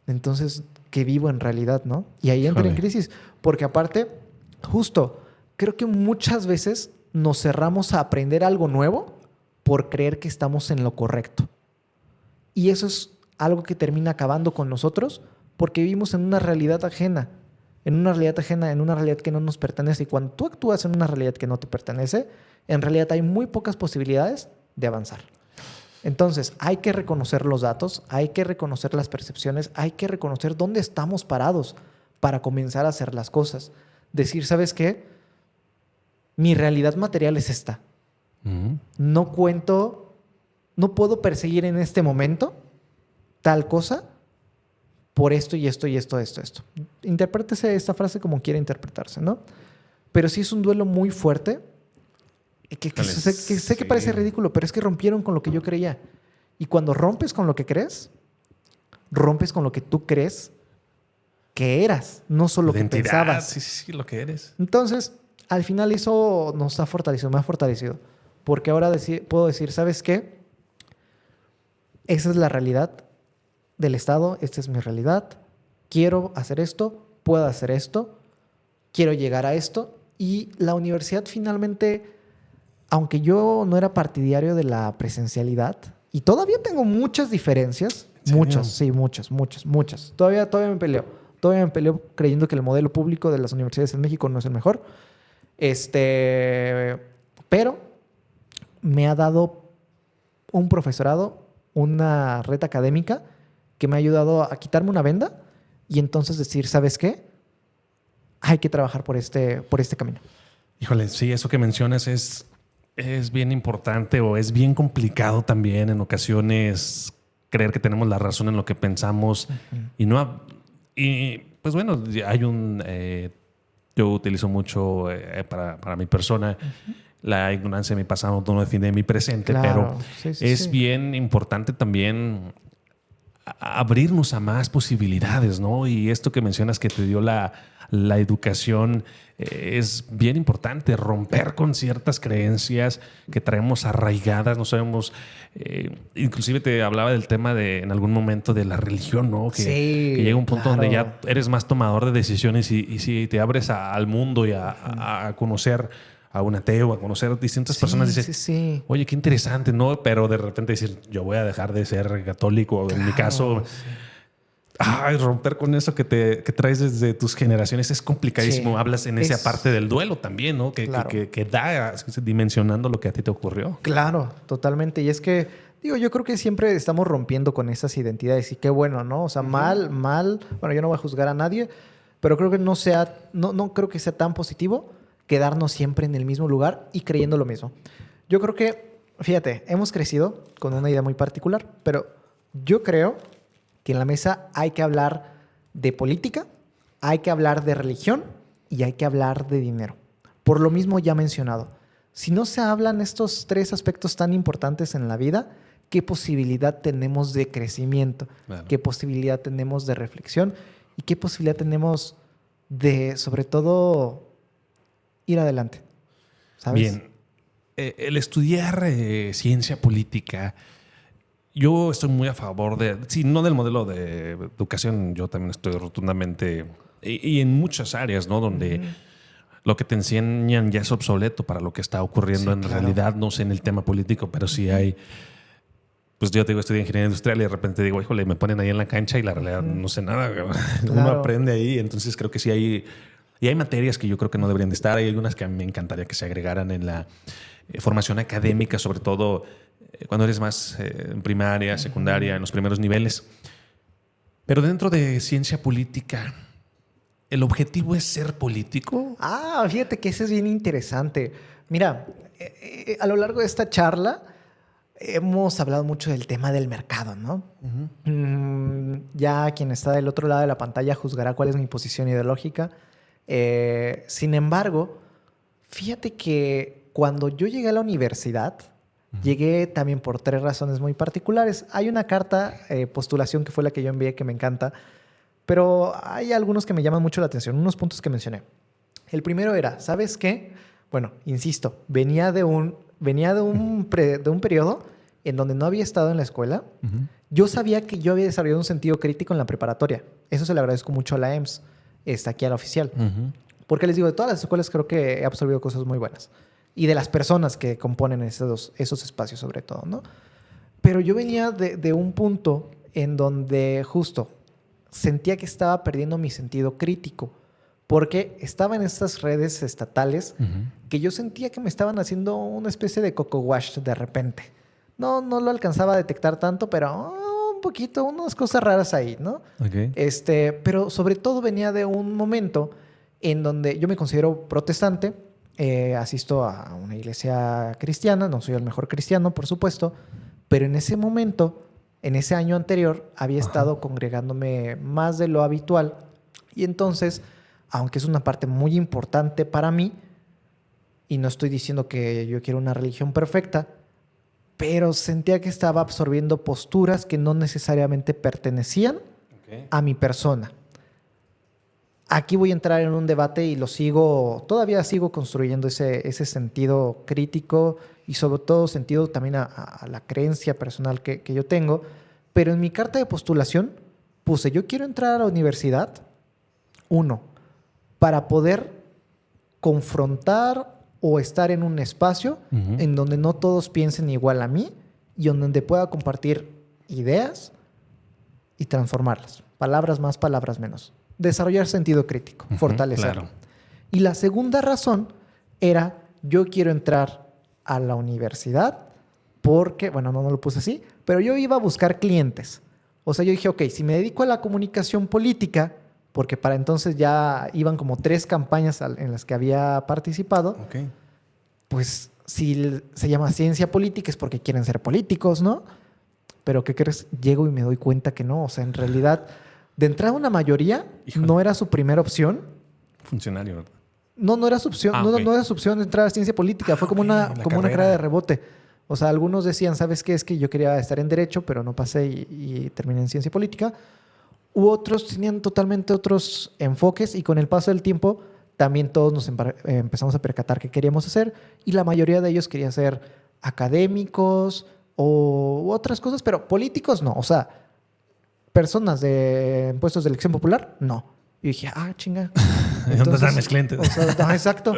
Entonces, ¿qué vivo en realidad, no? Y ahí entré en crisis. Porque aparte, justo, creo que muchas veces nos cerramos a aprender algo nuevo por creer que estamos en lo correcto. Y eso es algo que termina acabando con nosotros porque vivimos en una realidad ajena. En una realidad que no nos pertenece. Y cuando tú actúas en una realidad que no te pertenece, en realidad hay muy pocas posibilidades de avanzar. Entonces, hay que reconocer los datos, hay que reconocer las percepciones, hay que reconocer dónde estamos parados para comenzar a hacer las cosas. Decir, ¿sabes qué? Mi realidad material es esta. No puedo perseguir en este momento tal cosa por esto y esto y esto. Interprétese esta frase como quiera interpretarse, ¿no? Pero sí es un duelo muy fuerte sé que parece ridículo, pero es que rompieron con lo que yo creía. Y cuando rompes con lo que crees, rompes con lo que tú crees que eras, no solo lo que pensabas. Sí, lo que eres. Entonces, al final eso nos ha fortalecido, me ha fortalecido. Porque ahora puedo decir, ¿sabes qué? Esa es la realidad del Estado, esta es mi realidad, quiero hacer esto, puedo hacer esto, quiero llegar a esto. Y la universidad finalmente, aunque yo no era partidario de la presencialidad, y todavía tengo muchas diferencias, muchas. Todavía me peleo creyendo que el modelo público de las universidades en México no es el mejor. Pero me ha dado un profesorado, una red académica que me ha ayudado a quitarme una venda y entonces decir, ¿sabes qué? Hay que trabajar por este camino. Híjole, sí, eso que mencionas es es bien importante o es bien complicado también en ocasiones creer que tenemos la razón en lo que pensamos y no. Y pues bueno, hay yo utilizo mucho para mi persona la ignorancia de mi pasado no define mi presente, Claro. pero Sí, es bien importante también abrirnos a más posibilidades, ¿no? Y esto que mencionas que te dio la educación es bien importante, romper con ciertas creencias que traemos arraigadas, no sabemos, inclusive te hablaba del tema en algún momento de la religión, ¿no? Que llega un punto donde ya eres más tomador de decisiones y si te abres al mundo y a conocer a un ateo, a conocer distintas personas, dices, oye, qué interesante, ¿no? Pero de repente decir, yo voy a dejar de ser católico, en mi caso... romper con eso que traes desde tus generaciones es complicadísimo. Sí, hablas en esa parte del duelo también, ¿no? Que da dimensionando lo que a ti te ocurrió. Claro, totalmente. Y es que, yo creo que siempre estamos rompiendo con esas identidades y qué bueno, ¿no? O sea, mal. Bueno, yo no voy a juzgar a nadie, pero creo que no creo que sea tan positivo quedarnos siempre en el mismo lugar y creyendo lo mismo. Yo creo que, fíjate, hemos crecido con una idea muy particular, pero yo creo que en la mesa hay que hablar de política, hay que hablar de religión y hay que hablar de dinero. Por lo mismo ya mencionado, si no se hablan estos 3 aspectos tan importantes en la vida, ¿qué posibilidad tenemos de crecimiento? Claro. ¿Qué posibilidad tenemos de reflexión? ¿Y qué posibilidad tenemos de, sobre todo, ir adelante? ¿Sabes? Bien. El estudiar ciencia política... Yo estoy muy a favor no del modelo de educación, yo también estoy rotundamente, y en muchas áreas, ¿no? Donde lo que te enseñan ya es obsoleto para lo que está ocurriendo en realidad, no sé en el tema político, pero sí hay, pues yo te digo, estudié ingeniería industrial y de repente digo, híjole, me ponen ahí en la cancha y la realidad no sé nada, uno aprende ahí, entonces creo que sí hay materias que yo creo que no deberían de estar, hay algunas que a mí me encantaría que se agregaran en la formación académica, sobre todo cuando eres más en primaria, secundaria, en los primeros niveles. Pero dentro de ciencia política, ¿el objetivo es ser político? Fíjate que eso es bien interesante. Mira, a lo largo de esta charla hemos hablado mucho del tema del mercado, ¿no? Ya quien está del otro lado de la pantalla juzgará cuál es mi posición ideológica. Sin embargo, fíjate que cuando yo llegué a la universidad, llegué también por 3 razones muy particulares. Hay una carta postulación que fue la que yo envié que me encanta, pero hay algunos que me llaman mucho la atención, unos puntos que mencioné. El primero era, ¿sabes qué? Bueno, insisto, venía de un periodo en donde no había estado en la escuela. Yo sabía que yo había desarrollado un sentido crítico en la preparatoria. Eso se le agradezco mucho a la EMS, aquí a la oficial. Porque les digo, de todas las escuelas creo que he absorbido cosas muy buenas. Y de las personas que componen esos espacios sobre todo, ¿no? Pero yo venía de un punto en donde justo sentía que estaba perdiendo mi sentido crítico porque estaba en estas redes estatales que yo sentía que me estaban haciendo una especie de coco wash de repente. No lo alcanzaba a detectar tanto, pero un poquito, unas cosas raras ahí, ¿no? Okay. Pero sobre todo venía de un momento en donde yo me considero protestante. Asisto a una iglesia cristiana, no soy el mejor cristiano, por supuesto, pero en ese momento, en ese año anterior, había estado congregándome más de lo habitual y entonces, aunque es una parte muy importante para mí, y no estoy diciendo que yo quiero una religión perfecta, pero sentía que estaba absorbiendo posturas que no necesariamente pertenecían a mi persona. Aquí voy a entrar en un debate y todavía sigo construyendo ese sentido crítico y sobre todo sentido también a la creencia personal que yo tengo. Pero en mi carta de postulación puse, yo quiero entrar a la universidad, para poder confrontar o estar en un espacio en donde no todos piensen igual a mí y en donde pueda compartir ideas y transformarlas. Palabras más, palabras menos. Desarrollar sentido crítico, fortalecerlo. Claro. Y la segunda razón era, yo quiero entrar a la universidad porque, bueno, no lo puse así, pero yo iba a buscar clientes. O sea, yo dije, ok, si me dedico a la comunicación política, porque para entonces ya iban como 3 campañas en las que había participado, pues si se llama ciencia política es porque quieren ser políticos, ¿no? Pero ¿qué crees? Llego y me doy cuenta que no. O sea, en realidad, de entrada una mayoría no era su primera opción. Funcionario, ¿verdad? No era su opción. No era su opción de entrar a ciencia política. Fue como una carrera de rebote. O sea, algunos decían, ¿sabes qué? Es que yo quería estar en Derecho, pero no pasé y terminé en Ciencia Política. U otros tenían totalmente otros enfoques y con el paso del tiempo también todos nos empezamos a percatar qué queríamos hacer y la mayoría de ellos quería ser académicos o otras cosas, pero políticos no. O sea, personas de puestos de elección popular, no. Y dije, chinga. ¿Dónde están mis clientes? O sea, exacto.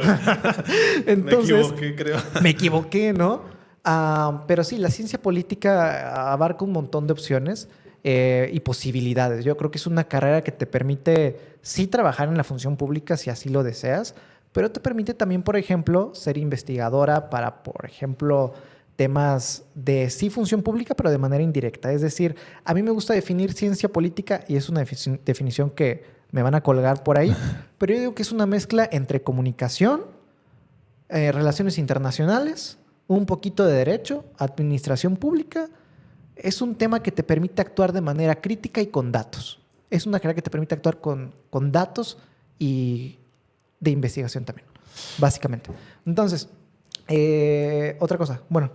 Entonces, me equivoqué, creo. Me equivoqué, ¿no? Pero sí, la ciencia política abarca un montón de opciones y posibilidades. Yo creo que es una carrera que te permite sí trabajar en la función pública si así lo deseas, pero te permite también, por ejemplo, ser investigadora para, por ejemplo, temas de sí función pública, pero de manera indirecta. Es decir, a mí me gusta definir ciencia política y es una definición que me van a colgar por ahí, pero yo digo que es una mezcla entre comunicación, relaciones internacionales, un poquito de derecho, administración pública. Es un tema que te permite actuar de manera crítica y con datos. Es una carrera que te permite actuar con datos y de investigación también, básicamente. Entonces, otra cosa. Bueno.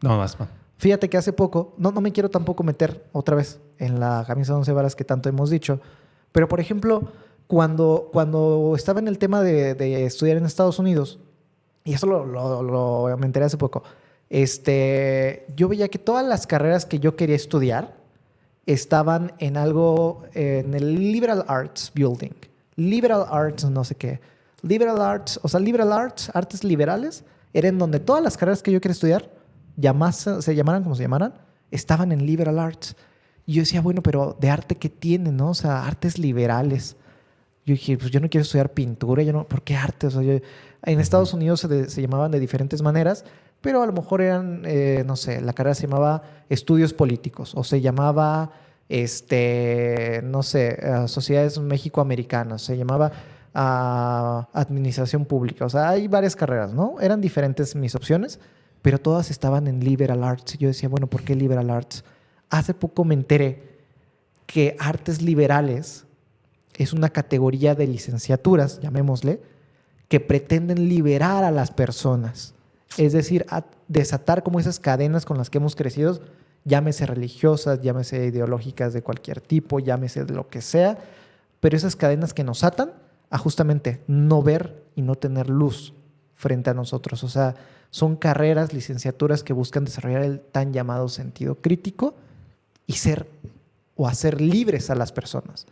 No, más. Fíjate que hace poco, no me quiero tampoco meter otra vez en la camisa de 11 varas que tanto hemos dicho, pero por ejemplo, cuando estaba en el tema de estudiar en Estados Unidos, y eso me enteré hace poco, yo veía que todas las carreras que yo quería estudiar estaban en algo, en el Liberal Arts Building. Liberal Arts, no sé qué. Liberal Arts, o sea, Liberal Arts, artes liberales, era en donde todas las carreras que yo quería estudiar, se llamaran como se llamaran, estaban en Liberal Arts. Y yo decía, bueno, pero ¿de arte qué tiene, no? O sea, artes liberales. Yo dije, pues yo no quiero estudiar pintura, ¿por qué arte? O sea, en Estados Unidos se llamaban de diferentes maneras, pero a lo mejor eran, no sé, la carrera se llamaba Estudios Políticos o se llamaba, no sé, Sociedades México-Americanas, se llamaba Administración Pública. O sea, hay varias carreras, ¿no? Eran diferentes mis opciones, pero todas estaban en Liberal Arts. Y yo decía, bueno, ¿por qué Liberal Arts? Hace poco me enteré que artes liberales es una categoría de licenciaturas, llamémosle, que pretenden liberar a las personas. Es decir, desatar como esas cadenas con las que hemos crecido, llámese religiosas, llámese ideológicas de cualquier tipo, llámese de lo que sea, pero esas cadenas que nos atan a justamente no ver y no tener luz frente a nosotros. O sea, son carreras, licenciaturas que buscan desarrollar el tan llamado sentido crítico y hacer libres a las personas.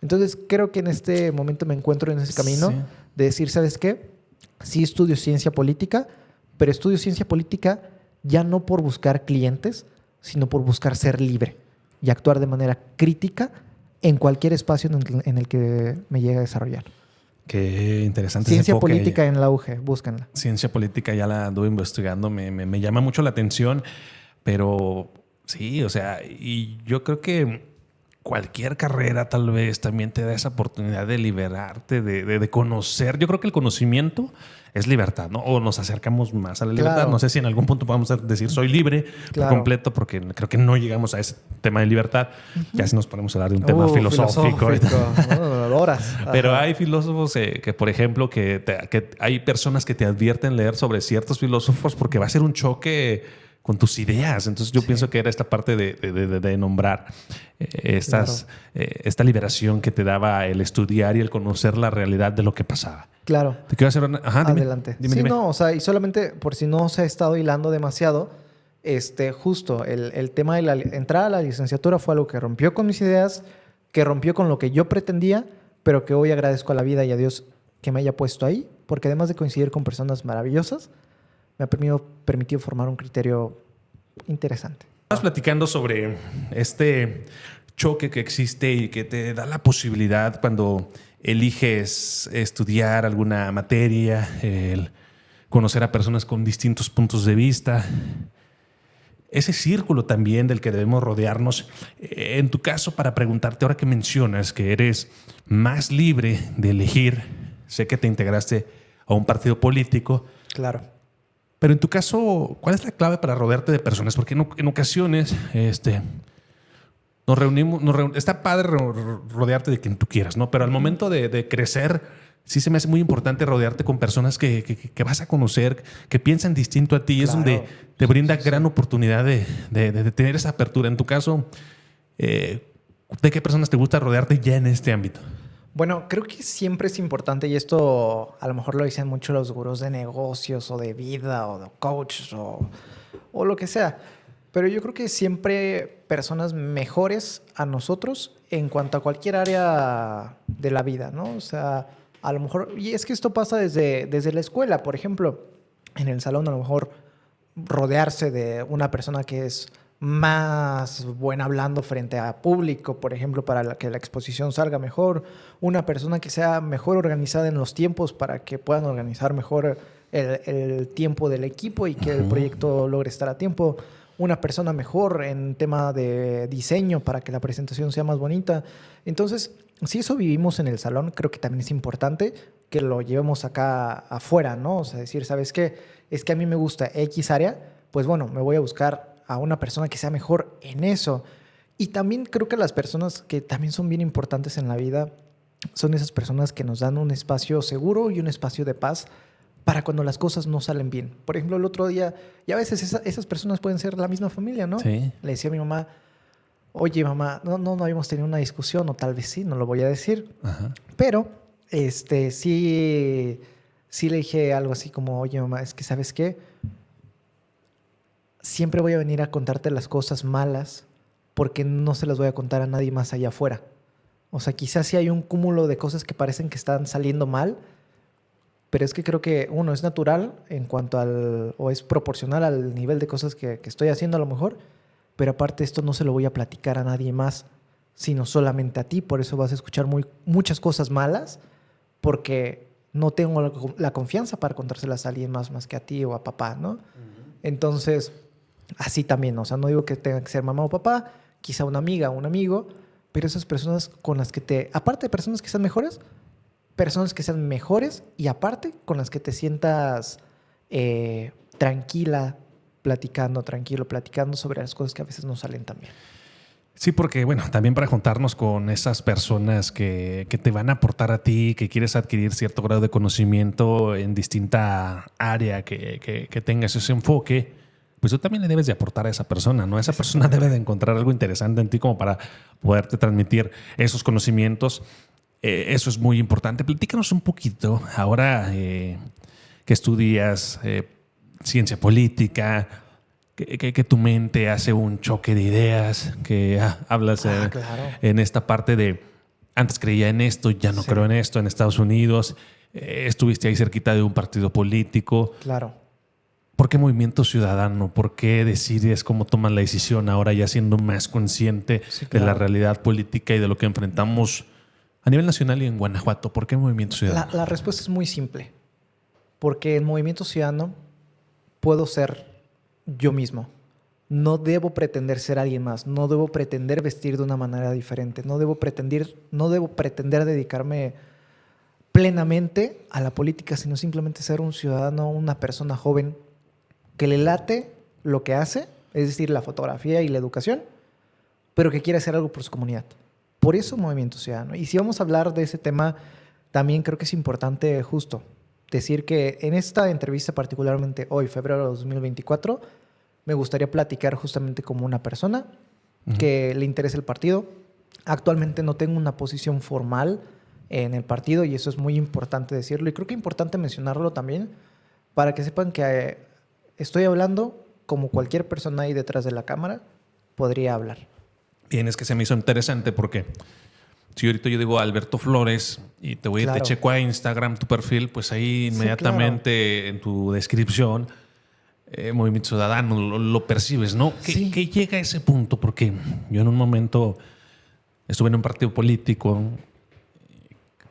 Entonces, creo que en este momento me encuentro en ese camino de decir, ¿sabes qué? Sí estudio ciencia política, pero estudio ciencia política ya no por buscar clientes, sino por buscar ser libre y actuar de manera crítica en cualquier espacio en el que me llegue a desarrollar. Qué interesante. Ciencia política en la auge, búscanla. Ciencia política ya la anduve investigando, me llama mucho la atención, pero sí, o sea, y yo creo que cualquier carrera tal vez también te da esa oportunidad de liberarte, de conocer. Yo creo que el conocimiento es libertad, ¿no? O nos acercamos más a la libertad. Claro. No sé si en algún punto podemos decir soy libre por completo, porque creo que no llegamos a ese tema de libertad. Ya si nos ponemos a hablar de un tema filosófico. Horas. Pero hay filósofos que, por ejemplo, que hay personas que te advierten leer sobre ciertos filósofos porque va a ser un choque con tus ideas. Entonces yo pienso que era esta parte de nombrar esta liberación que te daba el estudiar y el conocer la realidad de lo que pasaba. Claro. Te quiero hacer una... Ajá, dime. Adelante. Dime. No, o sea, y solamente por si no se ha estado hilando demasiado, justo el tema de la entrada a la licenciatura fue algo que rompió con mis ideas, que rompió con lo que yo pretendía, pero que hoy agradezco a la vida y a Dios que me haya puesto ahí, porque además de coincidir con personas maravillosas, me ha permitido formar un criterio interesante. Estamos platicando sobre este choque que existe y que te da la posibilidad cuando eliges estudiar alguna materia, el conocer a personas con distintos puntos de vista. Ese círculo también del que debemos rodearnos. En tu caso, para preguntarte, ahora que mencionas que eres más libre de elegir, sé que te integraste a un partido político. Claro. Pero en tu caso, ¿cuál es la clave para rodearte de personas? Porque en ocasiones nos reunimos, está padre rodearte de quien tú quieras, ¿no? Pero al momento de crecer, sí se me hace muy importante rodearte con personas que vas a conocer, que piensan distinto a ti. Y es donde te brinda gran oportunidad de tener esa apertura. En tu caso, ¿de qué personas te gusta rodearte ya en este ámbito? Bueno, creo que siempre es importante, y esto a lo mejor lo dicen mucho los gurús de negocios o de vida o de coaches o lo que sea, pero yo creo que siempre personas mejores a nosotros en cuanto a cualquier área de la vida, ¿no? O sea, a lo mejor, y es que esto pasa desde la escuela, por ejemplo, en el salón a lo mejor rodearse de una persona que es más buena hablando frente a público, por ejemplo, para que la exposición salga mejor, una persona que sea mejor organizada en los tiempos para que puedan organizar mejor el tiempo del equipo y que el proyecto logre estar a tiempo, una persona mejor en tema de diseño para que la presentación sea más bonita. Entonces, si eso vivimos en el salón, creo que también es importante que lo llevemos acá afuera, ¿no? O sea, decir, ¿sabes qué? Es que a mí me gusta X área, pues bueno, me voy a buscar a una persona que sea mejor en eso. Y también creo que las personas que también son bien importantes en la vida son esas personas que nos dan un espacio seguro y un espacio de paz para cuando las cosas no salen bien. Por ejemplo, el otro día, y a veces esas personas pueden ser la misma familia, ¿no? Sí. Le decía a mi mamá, oye, mamá, no habíamos tenido una discusión, o tal vez sí, no lo voy a decir. Ajá. Pero sí le dije algo así como, oye, mamá, es que ¿sabes qué? Siempre voy a venir a contarte las cosas malas porque no se las voy a contar a nadie más allá afuera. O sea, quizás sí hay un cúmulo de cosas que parecen que están saliendo mal, pero es que creo que uno es natural en cuanto o es proporcional al nivel de cosas que estoy haciendo a lo mejor, pero aparte esto no se lo voy a platicar a nadie más, sino solamente a ti. Por eso vas a escuchar muchas cosas malas, porque no tengo la confianza para contárselas a alguien más que a ti o a papá, ¿no? Entonces, así también, o sea, no digo que tenga que ser mamá o papá, quizá una amiga o un amigo, pero esas personas con las que aparte de personas que sean mejores, personas que sean mejores y aparte con las que te sientas tranquilo platicando sobre las cosas que a veces no salen tan bien. Sí, porque bueno, también para juntarnos con esas personas que te van a aportar a ti, que quieres adquirir cierto grado de conocimiento en distinta área, que tengas ese enfoque, pues tú también le debes de aportar a esa persona, ¿no? Esa persona debe de encontrar algo interesante en ti como para poderte transmitir esos conocimientos. Eso es muy importante. Platícanos un poquito ahora que estudias ciencia política, que tu mente hace un choque de ideas, que hablas claro. en esta parte de antes creía en esto, ya no creo en esto, en Estados Unidos, estuviste ahí cerquita de un partido político. Claro. ¿Por qué Movimiento Ciudadano? ¿Por qué decides cómo toman la decisión ahora ya siendo más consciente de la realidad política y de lo que enfrentamos a nivel nacional y en Guanajuato? ¿Por qué Movimiento Ciudadano? La respuesta es muy simple. Porque en Movimiento Ciudadano puedo ser yo mismo. No debo pretender ser alguien más. No debo pretender vestir de una manera diferente. No debo pretender dedicarme plenamente a la política, sino simplemente ser un ciudadano, una persona joven que le late lo que hace, es decir, la fotografía y la educación, pero que quiere hacer algo por su comunidad. Por eso Movimiento Ciudadano. Y si vamos a hablar de ese tema, también creo que es importante justo decir que en esta entrevista, particularmente hoy, febrero de 2024, me gustaría platicar justamente como una persona que le interesa el partido. Actualmente no tengo una posición formal en el partido y eso es muy importante decirlo. Y creo que es importante mencionarlo también para que sepan que estoy hablando como cualquier persona ahí detrás de la cámara podría hablar. Bien, es que se me hizo interesante porque si ahorita yo digo Alberto Flores y te voy a ir, te checo a Instagram tu perfil, pues ahí inmediatamente en tu descripción Movimiento Ciudadano lo percibes, ¿no? ¿Qué llega a ese punto? Porque yo en un momento estuve en un partido político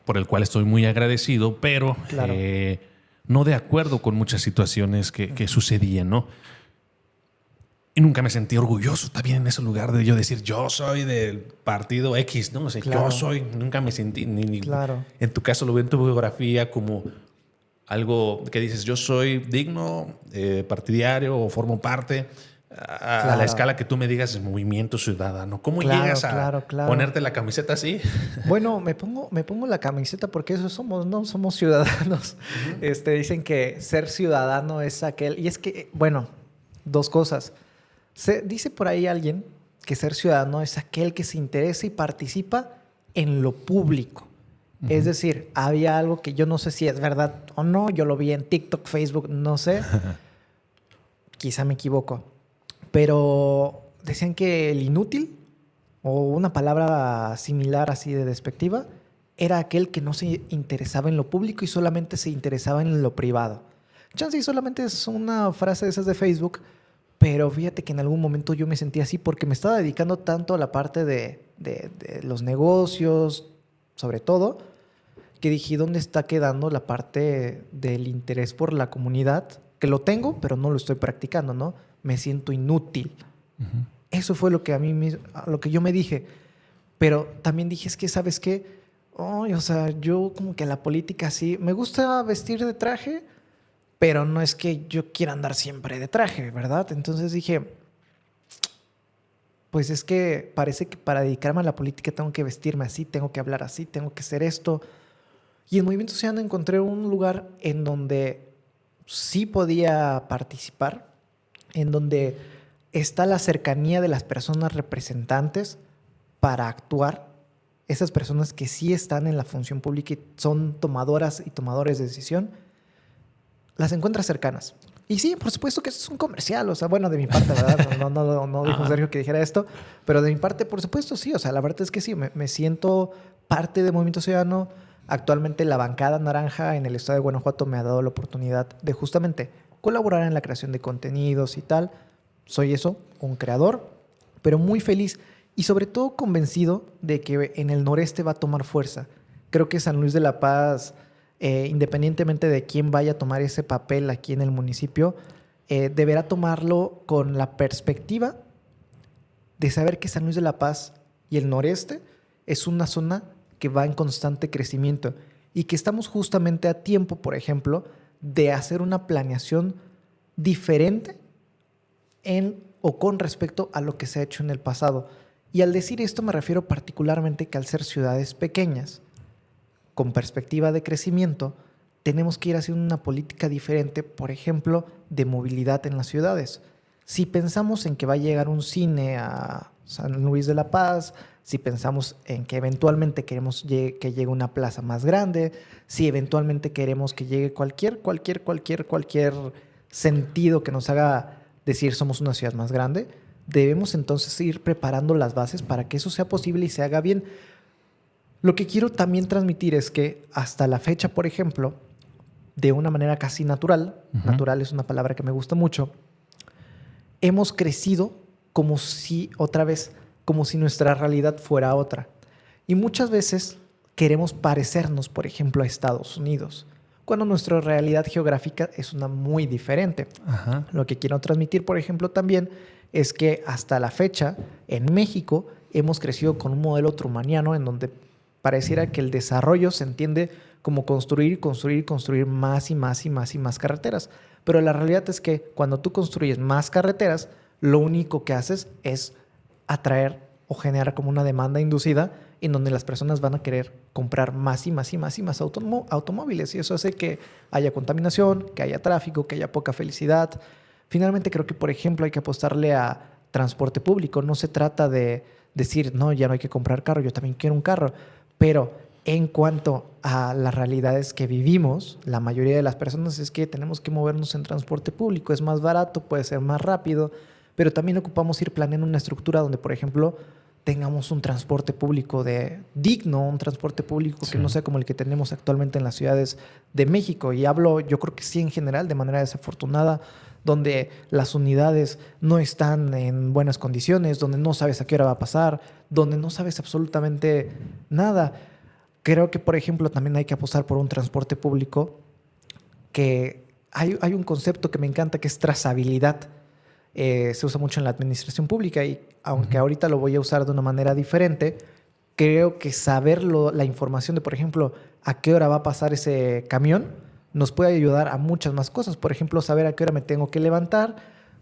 por el cual estoy muy agradecido, pero no de acuerdo con muchas situaciones que sucedían, ¿no? Y nunca me sentí orgulloso también en ese lugar de yo decir, yo soy del partido X, ¿no? O sea, yo soy, nunca me sentí, en tu caso lo veo en tu biografía como algo que dices, yo soy digno, partidario o formo parte a la escala que tú me digas de Movimiento Ciudadano? ¿Cómo llegas a ponerte la camiseta así? Bueno, me pongo la camiseta porque eso somos, ¿no? Somos ciudadanos. Dicen que ser ciudadano es aquel... Y es que, bueno, dos cosas. Dice por ahí alguien que ser ciudadano es aquel que se interesa y participa en lo público. Es decir, había algo que yo no sé si es verdad o no. Yo lo vi en TikTok, Facebook, no sé. Quizá me equivoco. Pero decían que el inútil, o una palabra similar así de despectiva, era aquel que no se interesaba en lo público y solamente se interesaba en lo privado. Chance solamente es una frase de esas de Facebook, pero fíjate que en algún momento yo me sentí así porque me estaba dedicando tanto a la parte de los negocios, sobre todo, que dije, ¿dónde está quedando la parte del interés por la comunidad? Que lo tengo, pero no lo estoy practicando, ¿no? Me siento inútil. Uh-huh. Eso fue lo que a mí lo que yo me dije. Pero también dije, es que, ¿sabes qué? O sea, yo como que la política sí, me gusta vestir de traje, pero no es que yo quiera andar siempre de traje, ¿verdad? Entonces dije, pues es que parece que para dedicarme a la política tengo que vestirme así, tengo que hablar así, tengo que hacer esto. Y en Movimiento Ciudadano encontré un lugar en donde sí podía participar, en donde está la cercanía de las personas representantes para actuar, esas personas que sí están en la función pública y son tomadoras y tomadores de decisión, las encuentras cercanas. Y sí, por supuesto que eso es un comercial, o sea, bueno, de mi parte, ¿verdad? No dijo Sergio que dijera esto, pero de mi parte, por supuesto, sí, o sea, la verdad es que sí, me siento parte de Movimiento Ciudadano. Actualmente la bancada naranja en el estado de Guanajuato me ha dado la oportunidad de justamente colaborar en la creación de contenidos y tal. Soy eso, un creador, pero muy feliz y sobre todo convencido de que en el noreste va a tomar fuerza. Creo que San Luis de la Paz, independientemente de quién vaya a tomar ese papel aquí en el municipio, deberá tomarlo con la perspectiva de saber que San Luis de la Paz y el noreste es una zona que va en constante crecimiento y que estamos justamente a tiempo, por ejemplo, de hacer una planeación diferente en o con respecto a lo que se ha hecho en el pasado. Y al decir esto me refiero particularmente que al ser ciudades pequeñas, con perspectiva de crecimiento, tenemos que ir haciendo una política diferente, por ejemplo, de movilidad en las ciudades. Si pensamos en que va a llegar un cine a San Luis de la Paz, si pensamos en que eventualmente queremos que llegue una plaza más grande, si eventualmente queremos que llegue cualquier sentido que nos haga decir somos una ciudad más grande, debemos entonces ir preparando las bases para que eso sea posible y se haga bien. Lo que quiero también transmitir es que hasta la fecha, por ejemplo, de una manera casi natural, natural es una palabra que me gusta mucho, hemos crecido como si nuestra realidad fuera otra. Y muchas veces queremos parecernos, por ejemplo, a Estados Unidos, cuando nuestra realidad geográfica es una muy diferente. Ajá. Lo que quiero transmitir, por ejemplo, también es que hasta la fecha, en México, hemos crecido con un modelo trumaniano en donde pareciera que el desarrollo se entiende como construir más y más carreteras. Pero la realidad es que cuando tú construyes más carreteras, lo único que haces es atraer o generar como una demanda inducida en donde las personas van a querer comprar más automóviles. Y eso hace que haya contaminación, que haya tráfico, que haya poca felicidad. Finalmente creo que, por ejemplo, hay que apostarle a transporte público. No se trata de decir, no, ya no hay que comprar carro, yo también quiero un carro. Pero en cuanto a las realidades que vivimos, la mayoría de las personas es que tenemos que movernos en transporte público. Es más barato, puede ser más rápido, pero también ocupamos ir planeando una estructura donde, por ejemplo, tengamos un transporte público digno, un transporte público que no sea como el que tenemos actualmente en las ciudades de México. Y hablo, yo creo que sí en general, de manera desafortunada, donde las unidades no están en buenas condiciones, donde no sabes a qué hora va a pasar, donde no sabes absolutamente nada. Creo que, por ejemplo, también hay que apostar por un transporte público que hay un concepto que me encanta que es trazabilidad. Se usa mucho en la administración pública y aunque ahorita lo voy a usar de una manera diferente, creo que saber la información de, por ejemplo, a qué hora va a pasar ese camión nos puede ayudar a muchas más cosas. Por ejemplo, saber a qué hora me tengo que levantar,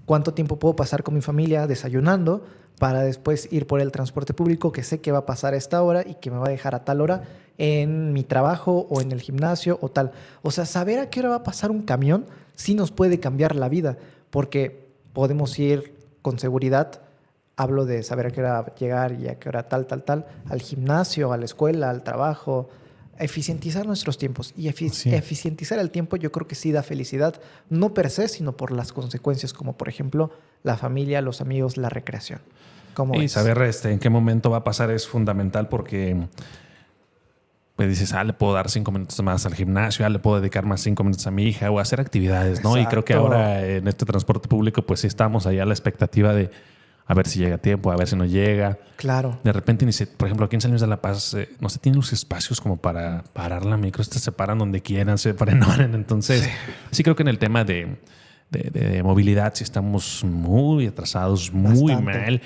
cuánto tiempo puedo pasar con mi familia desayunando para después ir por el transporte público que sé que va a pasar a esta hora y que me va a dejar a tal hora en mi trabajo o en el gimnasio o tal. O sea, saber a qué hora va a pasar un camión sí nos puede cambiar la vida, porque podemos ir con seguridad. Hablo de saber a qué hora llegar y a qué hora tal, al gimnasio, a la escuela, al trabajo. Eficientizar nuestros tiempos. Y Sí. eficientizar el tiempo yo creo que sí da felicidad, no per se, sino por las consecuencias, como por ejemplo la familia, los amigos, la recreación. ¿Cómo Y ves? saber en qué momento va a pasar es fundamental porque pues dices, le puedo dar 5 minutos más al gimnasio, le puedo dedicar más 5 minutos a mi hija o hacer actividades, ¿no? Y creo que Exacto. ahora en este transporte público pues sí estamos allá a la expectativa de a ver si llega a tiempo, a ver si no llega. Claro. De repente, por ejemplo, aquí en San Luis de la Paz, no se tienen los espacios como para parar la micro. Se paran donde quieran, se frenan. Entonces, sí creo que en el tema de movilidad sí estamos muy atrasados, muy Bastante. mal.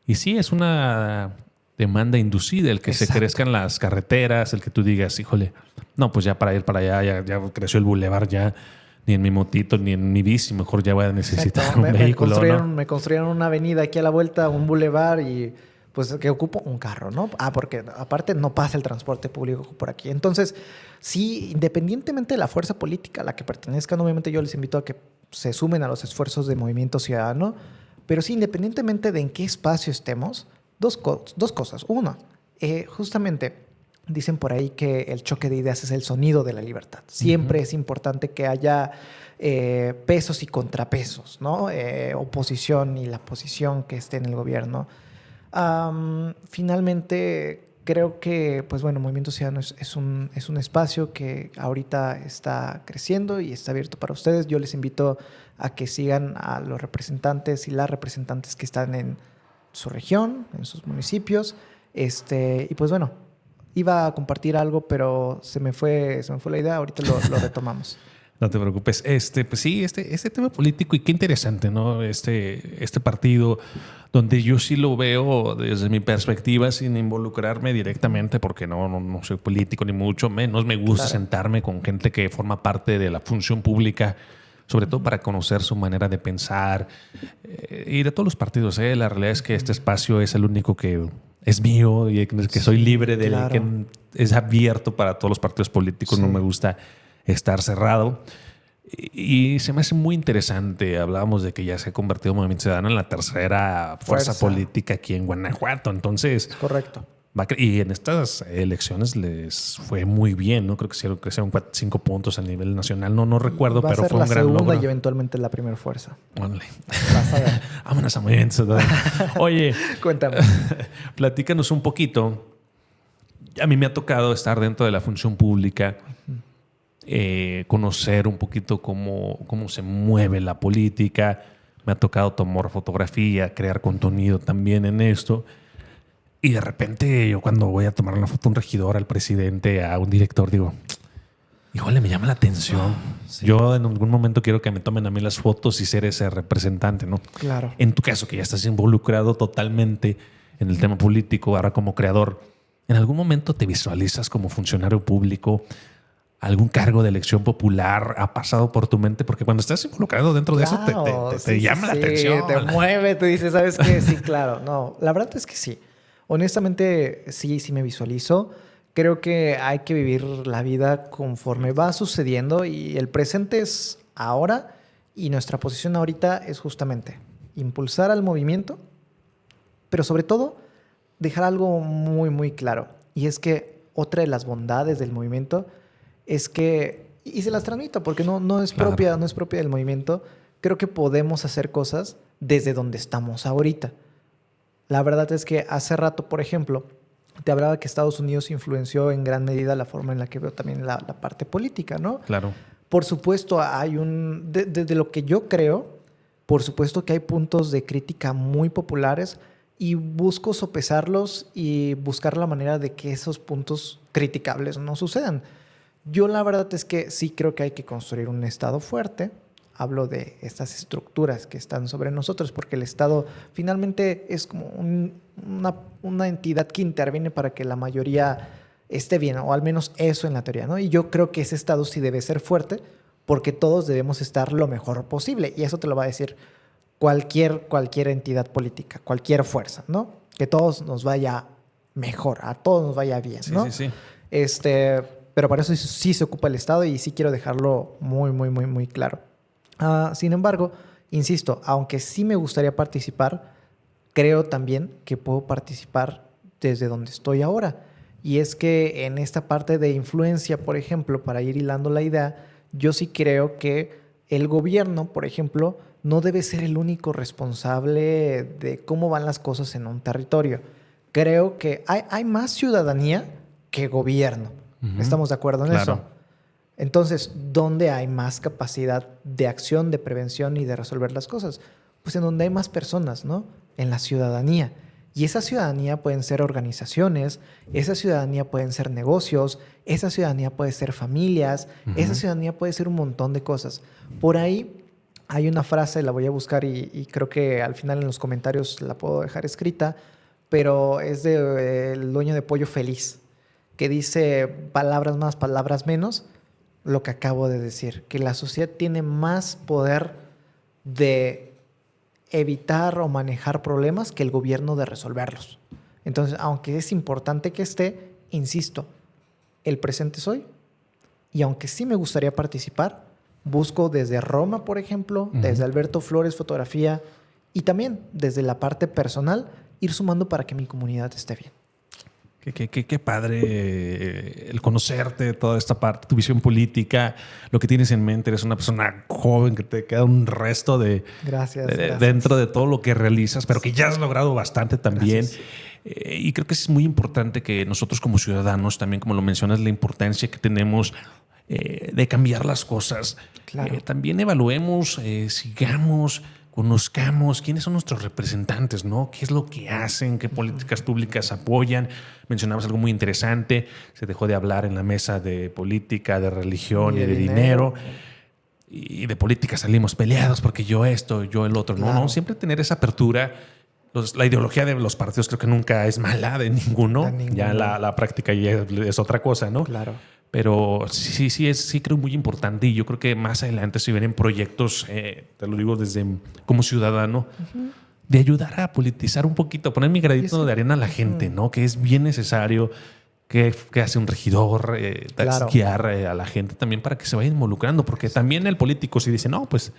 Y sí, es una demanda inducida el que se Exacto. crezcan las carreteras, el que tú digas, híjole, no, pues ya para ir para allá, ya creció el bulevar, ya ni en mi motito, ni en mi bici, mejor ya voy a necesitar Exacto. un vehículo, ¿no? Me construyeron una avenida aquí a la vuelta, un bulevar y pues que ocupo un carro, ¿no? Porque aparte no pasa el transporte público por aquí. Entonces, sí, independientemente de la fuerza política a la que pertenezcan, obviamente yo les invito a que se sumen a los esfuerzos de Movimiento Ciudadano, pero sí, independientemente de en qué espacio estemos, dos cosas. Uno, justamente dicen por ahí que el choque de ideas es el sonido de la libertad. Siempre es importante que haya pesos y contrapesos, ¿no? Oposición y la posición que esté en el gobierno. Finalmente, creo que, pues bueno, Movimiento Ciudadano es un espacio que ahorita está creciendo y está abierto para ustedes. Yo les invito a que sigan a los representantes y las representantes que están en su región, en sus municipios. Y pues bueno, iba a compartir algo, pero se me fue la idea. Ahorita lo retomamos. No te preocupes. Pues sí, este tema político y qué interesante, ¿no? Este partido donde yo sí lo veo desde mi perspectiva sin involucrarme directamente porque no soy político ni mucho menos. Me gusta Claro. sentarme con gente que forma parte de la función pública, sobre todo para conocer su manera de pensar y de todos los partidos. La realidad es que este espacio es el único que es mío y que soy libre de claro. que es abierto para todos los partidos políticos. Sí. No me gusta estar cerrado. Y se me hace muy interesante. Hablábamos de que ya se ha convertido Movimiento Ciudadano en la tercera fuerza política aquí en Guanajuato. Entonces, Correcto. y en estas elecciones les fue muy bien, ¿no? Creo que crecieron 5 puntos a nivel nacional. No recuerdo, Va a pero ser fue la un gran segunda logro. y eventualmente la primera fuerza. Órale. Vas a ver. Vámonos a Movimiento Ciudadano. Oye, Cuéntame. platícanos un poquito. A mí me ha tocado estar dentro de la función pública, conocer un poquito cómo se mueve la política. Me ha tocado tomar fotografía, crear contenido también en esto. Y de repente yo cuando voy a tomar una foto a un regidor, al presidente, a un director, digo, híjole, me llama la atención. Sí. Yo en algún momento quiero que me tomen a mí las fotos y ser ese representante, ¿no? Claro. En tu caso, que ya estás involucrado totalmente en el tema político, ahora como creador, ¿en algún momento te visualizas como funcionario público? ¿Algún cargo de elección popular ha pasado por tu mente? Porque cuando estás involucrado dentro de eso, te llama la atención. Te mueve, te dice, ¿sabes qué? Sí, claro. No, la verdad es que sí. Honestamente, sí me visualizo. Creo que hay que vivir la vida conforme va sucediendo y el presente es ahora y nuestra posición ahorita es justamente impulsar al movimiento, pero sobre todo dejar algo muy, muy claro. Y es que otra de las bondades del movimiento es que, y se las transmito porque no es Claro. propia del movimiento, creo que podemos hacer cosas desde donde estamos ahorita. La verdad es que hace rato, por ejemplo, te hablaba que Estados Unidos influenció en gran medida la forma en la que veo también la parte política, ¿no? Claro. Por supuesto, hay de lo que yo creo, por supuesto que hay puntos de crítica muy populares y busco sopesarlos y buscar la manera de que esos puntos criticables no sucedan. Yo la verdad es que sí creo que hay que construir un Estado fuerte. Hablo de estas estructuras que están sobre nosotros, porque el Estado finalmente es como una entidad que interviene para que la mayoría esté bien, o al menos eso en la teoría, ¿no? Y yo creo que ese estado sí debe ser fuerte porque todos debemos estar lo mejor posible. Y eso te lo va a decir cualquier entidad política, cualquier fuerza, ¿no? Que todos nos vaya mejor, a todos nos vaya bien, ¿no? Sí. Pero para eso sí se ocupa el Estado y sí quiero dejarlo muy claro. Sin embargo, insisto, aunque sí me gustaría participar, creo también que puedo participar desde donde estoy ahora. Y es que en esta parte de influencia, por ejemplo, para ir hilando la idea, yo sí creo que el gobierno, por ejemplo, no debe ser el único responsable de cómo van las cosas en un territorio. Creo que hay más ciudadanía que gobierno. ¿Estamos de acuerdo en eso? Entonces, ¿dónde hay más capacidad de acción, de prevención y de resolver las cosas? Pues en donde hay más personas, ¿no? En la ciudadanía. Y esa ciudadanía pueden ser organizaciones, esa ciudadanía pueden ser negocios, esa ciudadanía puede ser familias, esa ciudadanía puede ser un montón de cosas. Por ahí hay una frase, la voy a buscar y creo que al final en los comentarios la puedo dejar escrita, pero es del dueño de Pollo Feliz, que dice palabras más, palabras menos, lo que acabo de decir, que la sociedad tiene más poder de evitar o manejar problemas que el gobierno de resolverlos. Entonces, aunque es importante que esté, insisto, el presente soy, y aunque sí me gustaría participar, busco desde Roma, por ejemplo, desde Alberto Flores Fotografía, y también desde la parte personal, ir sumando para que mi comunidad esté bien. Qué padre el conocerte, toda esta parte, tu visión política, lo que tienes en mente. Eres una persona joven que te queda un resto Gracias. Dentro de todo lo que realizas, pero que ya has logrado bastante también. Y creo que es muy importante que nosotros como ciudadanos, también como lo mencionas, la importancia que tenemos de cambiar las cosas. Claro. También evaluemos, sigamos, conozcamos quiénes son nuestros representantes, ¿no? ¿Qué es lo que hacen? ¿Qué políticas públicas apoyan? Mencionabas algo muy interesante. Se dejó de hablar en la mesa de política, de religión y de dinero. Y de política salimos peleados porque yo esto, yo el otro. Claro. No, siempre tener esa apertura. La ideología de los partidos creo que nunca es mala de ninguno. Ya la práctica ya es otra cosa, ¿no? Claro. Pero sí creo muy importante, y yo creo que más adelante si vienen proyectos, te lo digo desde como ciudadano, de ayudar a politizar un poquito, poner mi granito de arena a la gente, ¿no? Que es bien necesario que hace un regidor, guiar a la gente también para que se vaya involucrando, porque también el político si dice, no, pues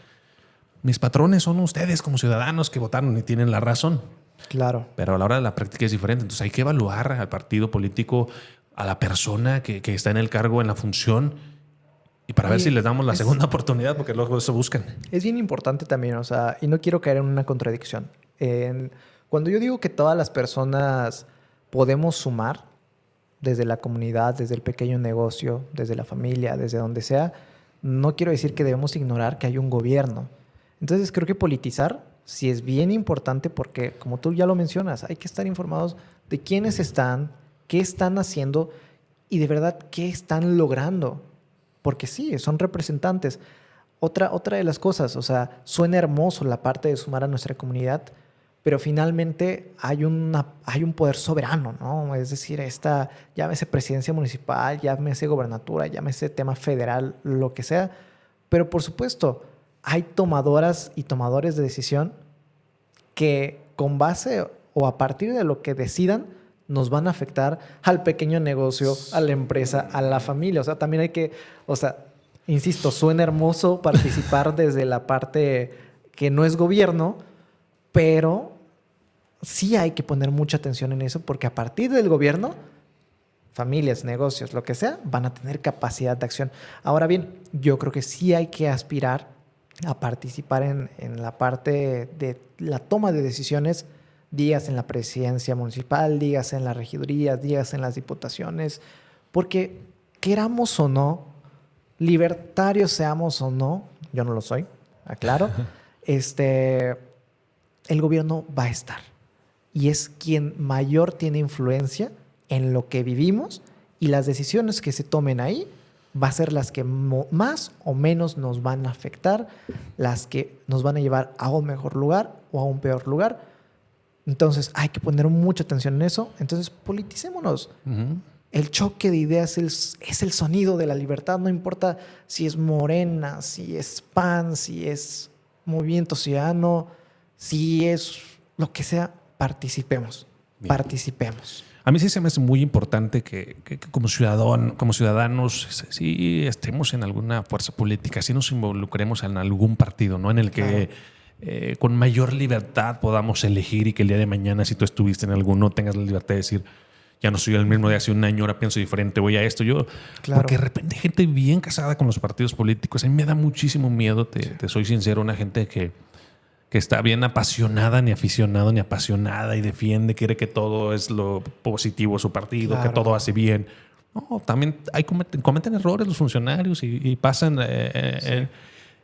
mis patrones son ustedes como ciudadanos que votaron y tienen la razón. Claro. Pero a la hora de la práctica es diferente. Entonces hay que evaluar al partido político, a la persona que está en el cargo, en la función, y para ver si les damos la segunda oportunidad, porque luego eso buscan. Es bien importante también, o sea, y no quiero caer en una contradicción. Cuando yo digo que todas las personas podemos sumar, desde la comunidad, desde el pequeño negocio, desde la familia, desde donde sea, no quiero decir que debemos ignorar que hay un gobierno. Entonces creo que politizar sí es bien importante porque, como tú ya lo mencionas, hay que estar informados de quiénes están, qué están haciendo y de verdad qué están logrando. Porque sí, son representantes. Otra de las cosas, o sea, suena hermoso la parte de sumar a nuestra comunidad, pero finalmente hay un poder soberano, ¿no? Es decir, llámese presidencia municipal, llámese gobernatura, llámese tema federal, lo que sea. Pero por supuesto, hay tomadoras y tomadores de decisión que con base o a partir de lo que decidan, nos van a afectar al pequeño negocio, a la empresa, a la familia. O sea, también hay que, insisto, suena hermoso participar desde la parte que no es gobierno, pero sí hay que poner mucha atención en eso porque a partir del gobierno, familias, negocios, lo que sea, van a tener capacidad de acción. Ahora bien, yo creo que sí hay que aspirar a participar en la parte de la toma de decisiones, digas en la presidencia municipal, digas en las regidurías, digas en las diputaciones, porque queramos o no, libertarios seamos o no, yo no lo soy, aclaro, el gobierno va a estar y es quien mayor tiene influencia en lo que vivimos y las decisiones que se tomen ahí va a ser las que más o menos nos van a afectar, las que nos van a llevar a un mejor lugar o a un peor lugar. Entonces hay que poner mucha atención en eso. Entonces politicémonos. El choque de ideas es el sonido de la libertad, no importa si es Morena, si es PAN, si es Movimiento Ciudadano, si es lo que sea, participemos. Bien. Participemos. A mí sí se me hace muy importante que como ciudadanos, sí estemos en alguna fuerza política, sí nos involucremos en algún partido, ¿no? En el que con mayor libertad podamos elegir y que el día de mañana, si tú estuviste en alguno, tengas la libertad de decir, ya no soy el mismo de hace un año, ahora pienso diferente, voy a esto. Porque de repente hay gente bien casada con los partidos políticos. A mí me da muchísimo miedo, te soy sincero, una gente que está bien apasionada, ni aficionado, ni apasionada y defiende, quiere que todo es lo positivo de su partido, Claro. que todo hace bien. No, también cometen errores los funcionarios y pasan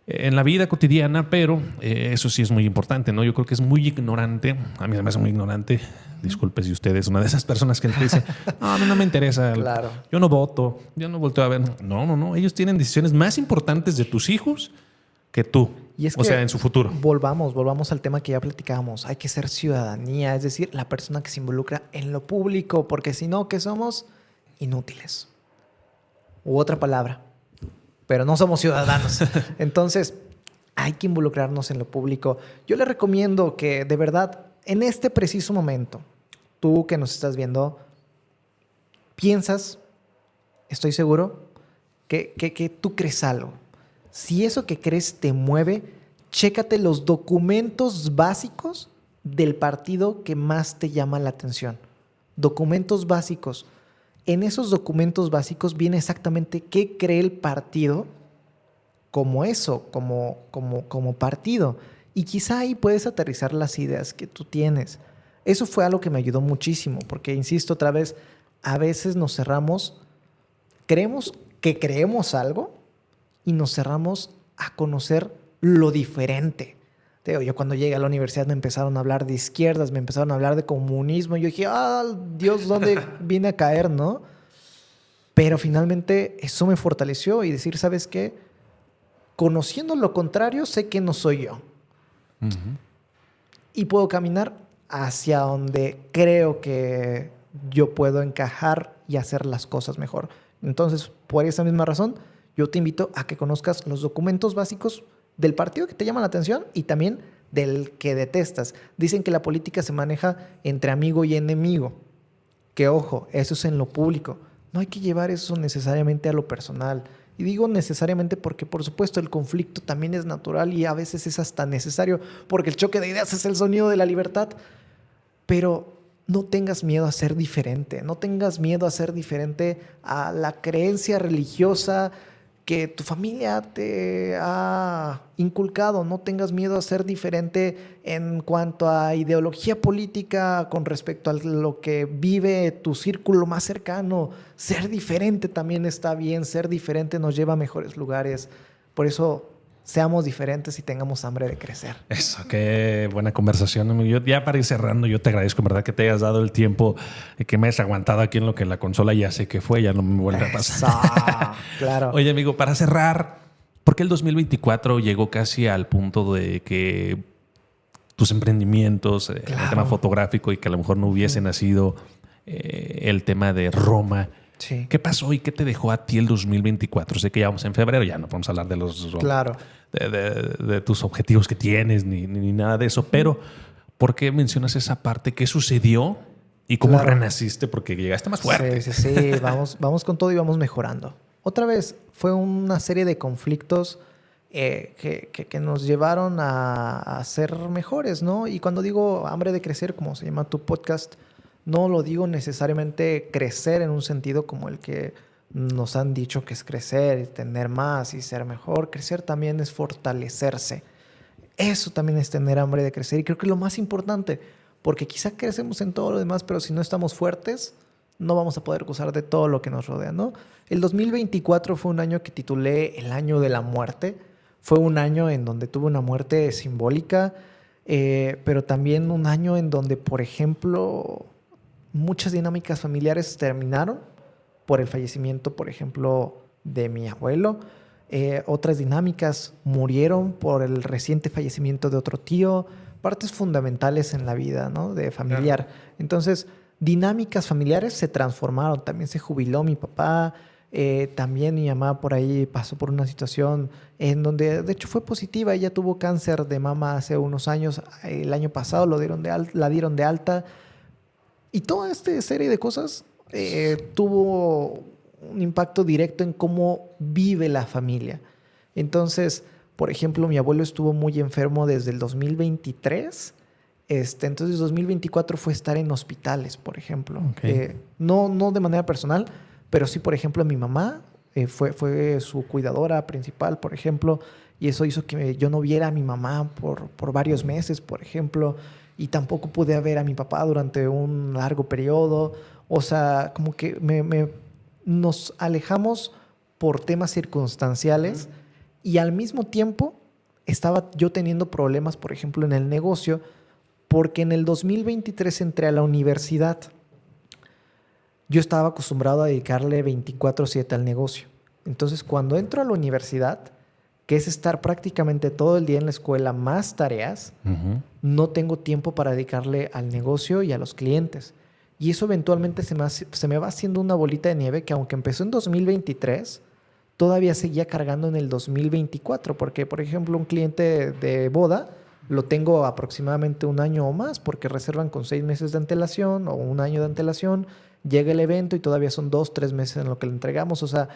en la vida cotidiana, pero eso sí es muy importante, ¿no? Yo creo que es muy ignorante, a mí me hace muy ignorante, disculpe si usted es una de esas personas que dice, no, a mí no me interesa, Claro. yo no voto, yo no volteo a ver. No, ellos tienen decisiones más importantes de tus hijos que tú. Y es o sea, en su futuro. Volvamos al tema que ya platicábamos. Hay que ser ciudadanía, es decir, la persona que se involucra en lo público, porque si no, ¿qué somos? Inútiles. U otra palabra. Pero no somos ciudadanos. Entonces, hay que involucrarnos en lo público. Yo le recomiendo que, de verdad, en este preciso momento, tú que nos estás viendo, piensas, estoy seguro, que tú crees algo. Si eso que crees te mueve, chécate los documentos básicos del partido que más te llama la atención. Documentos básicos. En esos documentos básicos viene exactamente qué cree el partido como eso, como partido. Y quizá ahí puedes aterrizar las ideas que tú tienes. Eso fue algo que me ayudó muchísimo, porque, insisto otra vez, a veces nos cerramos, creemos que creemos algo y nos cerramos a conocer lo diferente. Yo cuando llegué a la universidad me empezaron a hablar de izquierdas, me empezaron a hablar de comunismo. Y yo dije, Dios, ¿dónde vine a caer, no? Pero finalmente eso me fortaleció y decir, ¿sabes qué? Conociendo lo contrario, sé que no soy yo. Uh-huh. Y puedo caminar hacia donde creo que yo puedo encajar y hacer las cosas mejor. Entonces, por esa misma razón, yo te invito a que conozcas los documentos básicos del partido que te llama la atención y también del que detestas. Dicen que la política se maneja entre amigo y enemigo. Que ojo, eso es en lo público. No hay que llevar eso necesariamente a lo personal. Y digo necesariamente porque, por supuesto, el conflicto también es natural y a veces es hasta necesario porque el choque de ideas es el sonido de la libertad. Pero no tengas miedo a ser diferente. No tengas miedo a ser diferente a la creencia religiosa que tu familia te ha inculcado. No tengas miedo a ser diferente en cuanto a ideología política con respecto a lo que vive tu círculo más cercano. Ser diferente también está bien. Ser diferente nos lleva a mejores lugares. Por eso, seamos diferentes y tengamos hambre de crecer. Eso, qué buena conversación, amigo. Yo, ya para ir cerrando, yo te agradezco, en verdad, que te hayas dado el tiempo, que me hayas aguantado aquí en lo que la consola ya sé que fue, ya no me vuelve a pasar. Claro. Oye, amigo, para cerrar, ¿por qué el 2024 llegó casi al punto de que tus emprendimientos, el tema fotográfico y que a lo mejor no hubiese nacido el tema de Roma? Sí. ¿Qué pasó y qué te dejó a ti el 2024? Sé que ya vamos en febrero, ya no podemos hablar de los de tus objetivos que tienes ni nada de eso, pero ¿por qué mencionas esa parte? ¿Qué sucedió y cómo renaciste? Porque llegaste más fuerte. Sí. Vamos con todo y vamos mejorando. Otra vez, fue una serie de conflictos que nos llevaron a ser mejores, ¿no? Y cuando digo hambre de crecer, como se llama tu podcast, no lo digo necesariamente crecer en un sentido como el que nos han dicho que es crecer y tener más y ser mejor. Crecer también es fortalecerse. Eso también es tener hambre de crecer y creo que es lo más importante, porque quizá crecemos en todo lo demás, pero si no estamos fuertes, no vamos a poder gozar de todo lo que nos rodea, ¿no? El 2024 fue un año que titulé el año de la muerte. Fue un año en donde tuve una muerte simbólica, pero también un año en donde, por ejemplo, muchas dinámicas familiares terminaron por el fallecimiento, por ejemplo, de mi abuelo. Otras dinámicas murieron por el reciente fallecimiento de otro tío. Partes fundamentales en la vida, ¿no? De familiar. Entonces, dinámicas familiares se transformaron. También se jubiló mi papá. También mi mamá por ahí pasó por una situación en donde, de hecho, fue positiva. Ella tuvo cáncer de mama hace unos años. El año pasado la dieron de alta. Y toda esta serie de cosas tuvo un impacto directo en cómo vive la familia. Entonces, por ejemplo, mi abuelo estuvo muy enfermo desde el 2023. Entonces, 2024 fue estar en hospitales, por ejemplo. Okay. No de manera personal, pero sí, por ejemplo, mi mamá fue su cuidadora principal, por ejemplo, y eso hizo que yo no viera a mi mamá por varios meses, por ejemplo, y tampoco pude ver a mi papá durante un largo periodo. O sea, como que nos alejamos por temas circunstanciales y al mismo tiempo estaba yo teniendo problemas, por ejemplo, en el negocio, porque en el 2023 entré a la universidad. Yo estaba acostumbrado a dedicarle 24/7 al negocio. Entonces, cuando entro a la universidad, que es estar prácticamente todo el día en la escuela más tareas, no tengo tiempo para dedicarle al negocio y a los clientes. Y eso eventualmente se me va haciendo una bolita de nieve que, aunque empezó en 2023, todavía seguía cargando en el 2024. Porque, por ejemplo, un cliente de boda lo tengo aproximadamente un año o más, porque reservan con 6 meses de antelación o un año de antelación. Llega el evento y todavía son 2-3 meses en lo que le entregamos. O sea,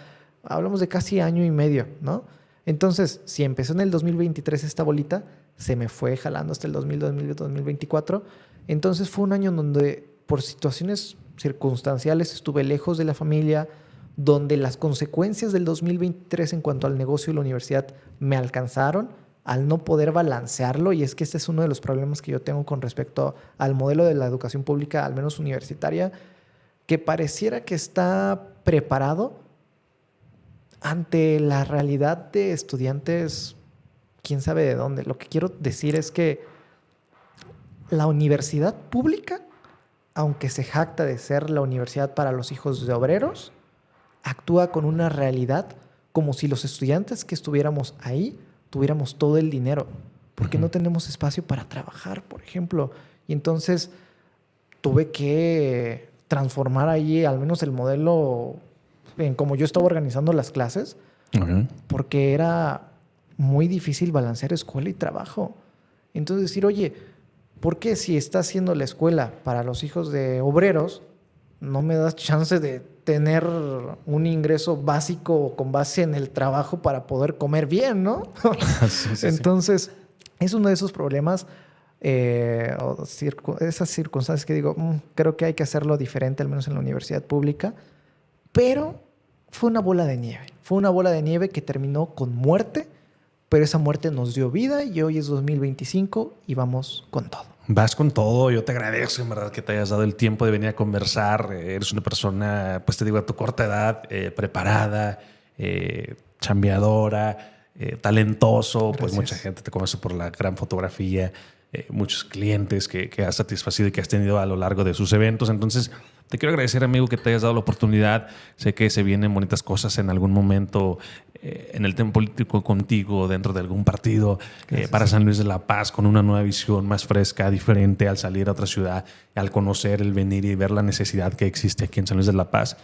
hablamos de casi año y medio, ¿no? Entonces, si empezó en el 2023 esta bolita, se me fue jalando hasta el 2024. Entonces, fue un año en donde, por situaciones circunstanciales, estuve lejos de la familia, donde las consecuencias del 2023 en cuanto al negocio y la universidad me alcanzaron al no poder balancearlo. Y es que este es uno de los problemas que yo tengo con respecto al modelo de la educación pública, al menos universitaria, que pareciera que está preparado ante la realidad de estudiantes, quién sabe de dónde. Lo que quiero decir es que la universidad pública, aunque se jacta de ser la universidad para los hijos de obreros, actúa con una realidad como si los estudiantes que estuviéramos ahí tuviéramos todo el dinero, porque no tenemos espacio para trabajar, por ejemplo. Y entonces tuve que transformar ahí al menos el modelo en cómo yo estaba organizando las clases, porque era muy difícil balancear escuela y trabajo. Entonces decir, oye, ¿por qué si estás haciendo la escuela para los hijos de obreros, no me das chance de tener un ingreso básico con base en el trabajo para poder comer bien, ¿no? Sí. Entonces, es uno de esos problemas, esas circunstancias que digo, creo que hay que hacerlo diferente, al menos en la universidad pública. Pero fue una bola de nieve. Fue una bola de nieve que terminó con muerte, pero esa muerte nos dio vida y hoy es 2025 y vamos con todo. Vas con todo. Yo te agradezco, en verdad, que te hayas dado el tiempo de venir a conversar. Eres una persona, pues te digo, a tu corta edad, preparada, chambeadora, talentoso. Gracias. Pues mucha gente te conoce por la gran fotografía, muchos clientes que has satisfacido y que has tenido a lo largo de sus eventos. Entonces, te quiero agradecer, amigo, que te hayas dado la oportunidad. Sé que se vienen bonitas cosas en algún momento en el tema político contigo, dentro de algún partido, para San Luis de la Paz, con una nueva visión más fresca, diferente, al salir a otra ciudad, al conocer, el venir y ver la necesidad que existe aquí en San Luis de la Paz.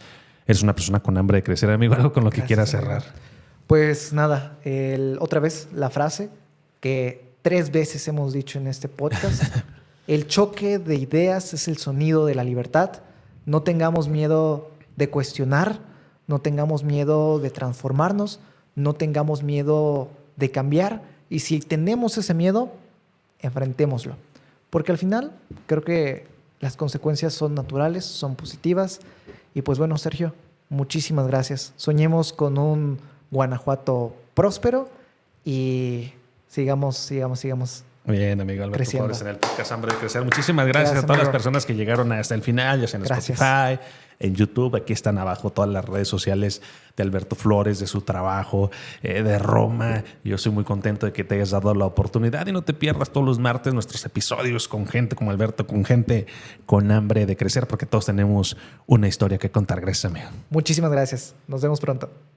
Eres una persona con hambre de crecer, amigo. Algo con lo que quieras cerrar. Pues nada, otra vez la frase que 3 veces hemos dicho en este podcast. El choque de ideas es el sonido de la libertad. No tengamos miedo de cuestionar, no tengamos miedo de transformarnos, no tengamos miedo de cambiar. Y si tenemos ese miedo, enfrentémoslo. Porque al final creo que las consecuencias son naturales, son positivas. Y pues bueno, Sergio, muchísimas gracias. Soñemos con un Guanajuato próspero y sigamos. Bien, amigo Alberto creciendo. Flores en el podcast Hambre de Crecer. Muchísimas gracias a todas las personas que llegaron hasta el final, ya sea en Spotify, en YouTube. Aquí están abajo todas las redes sociales de Alberto Flores, de su trabajo, de Roma. Yo soy muy contento de que te hayas dado la oportunidad y no te pierdas todos los martes nuestros episodios con gente como Alberto, con gente con hambre de crecer, porque todos tenemos una historia que contar. Gracias, amigo. Muchísimas gracias. Nos vemos pronto.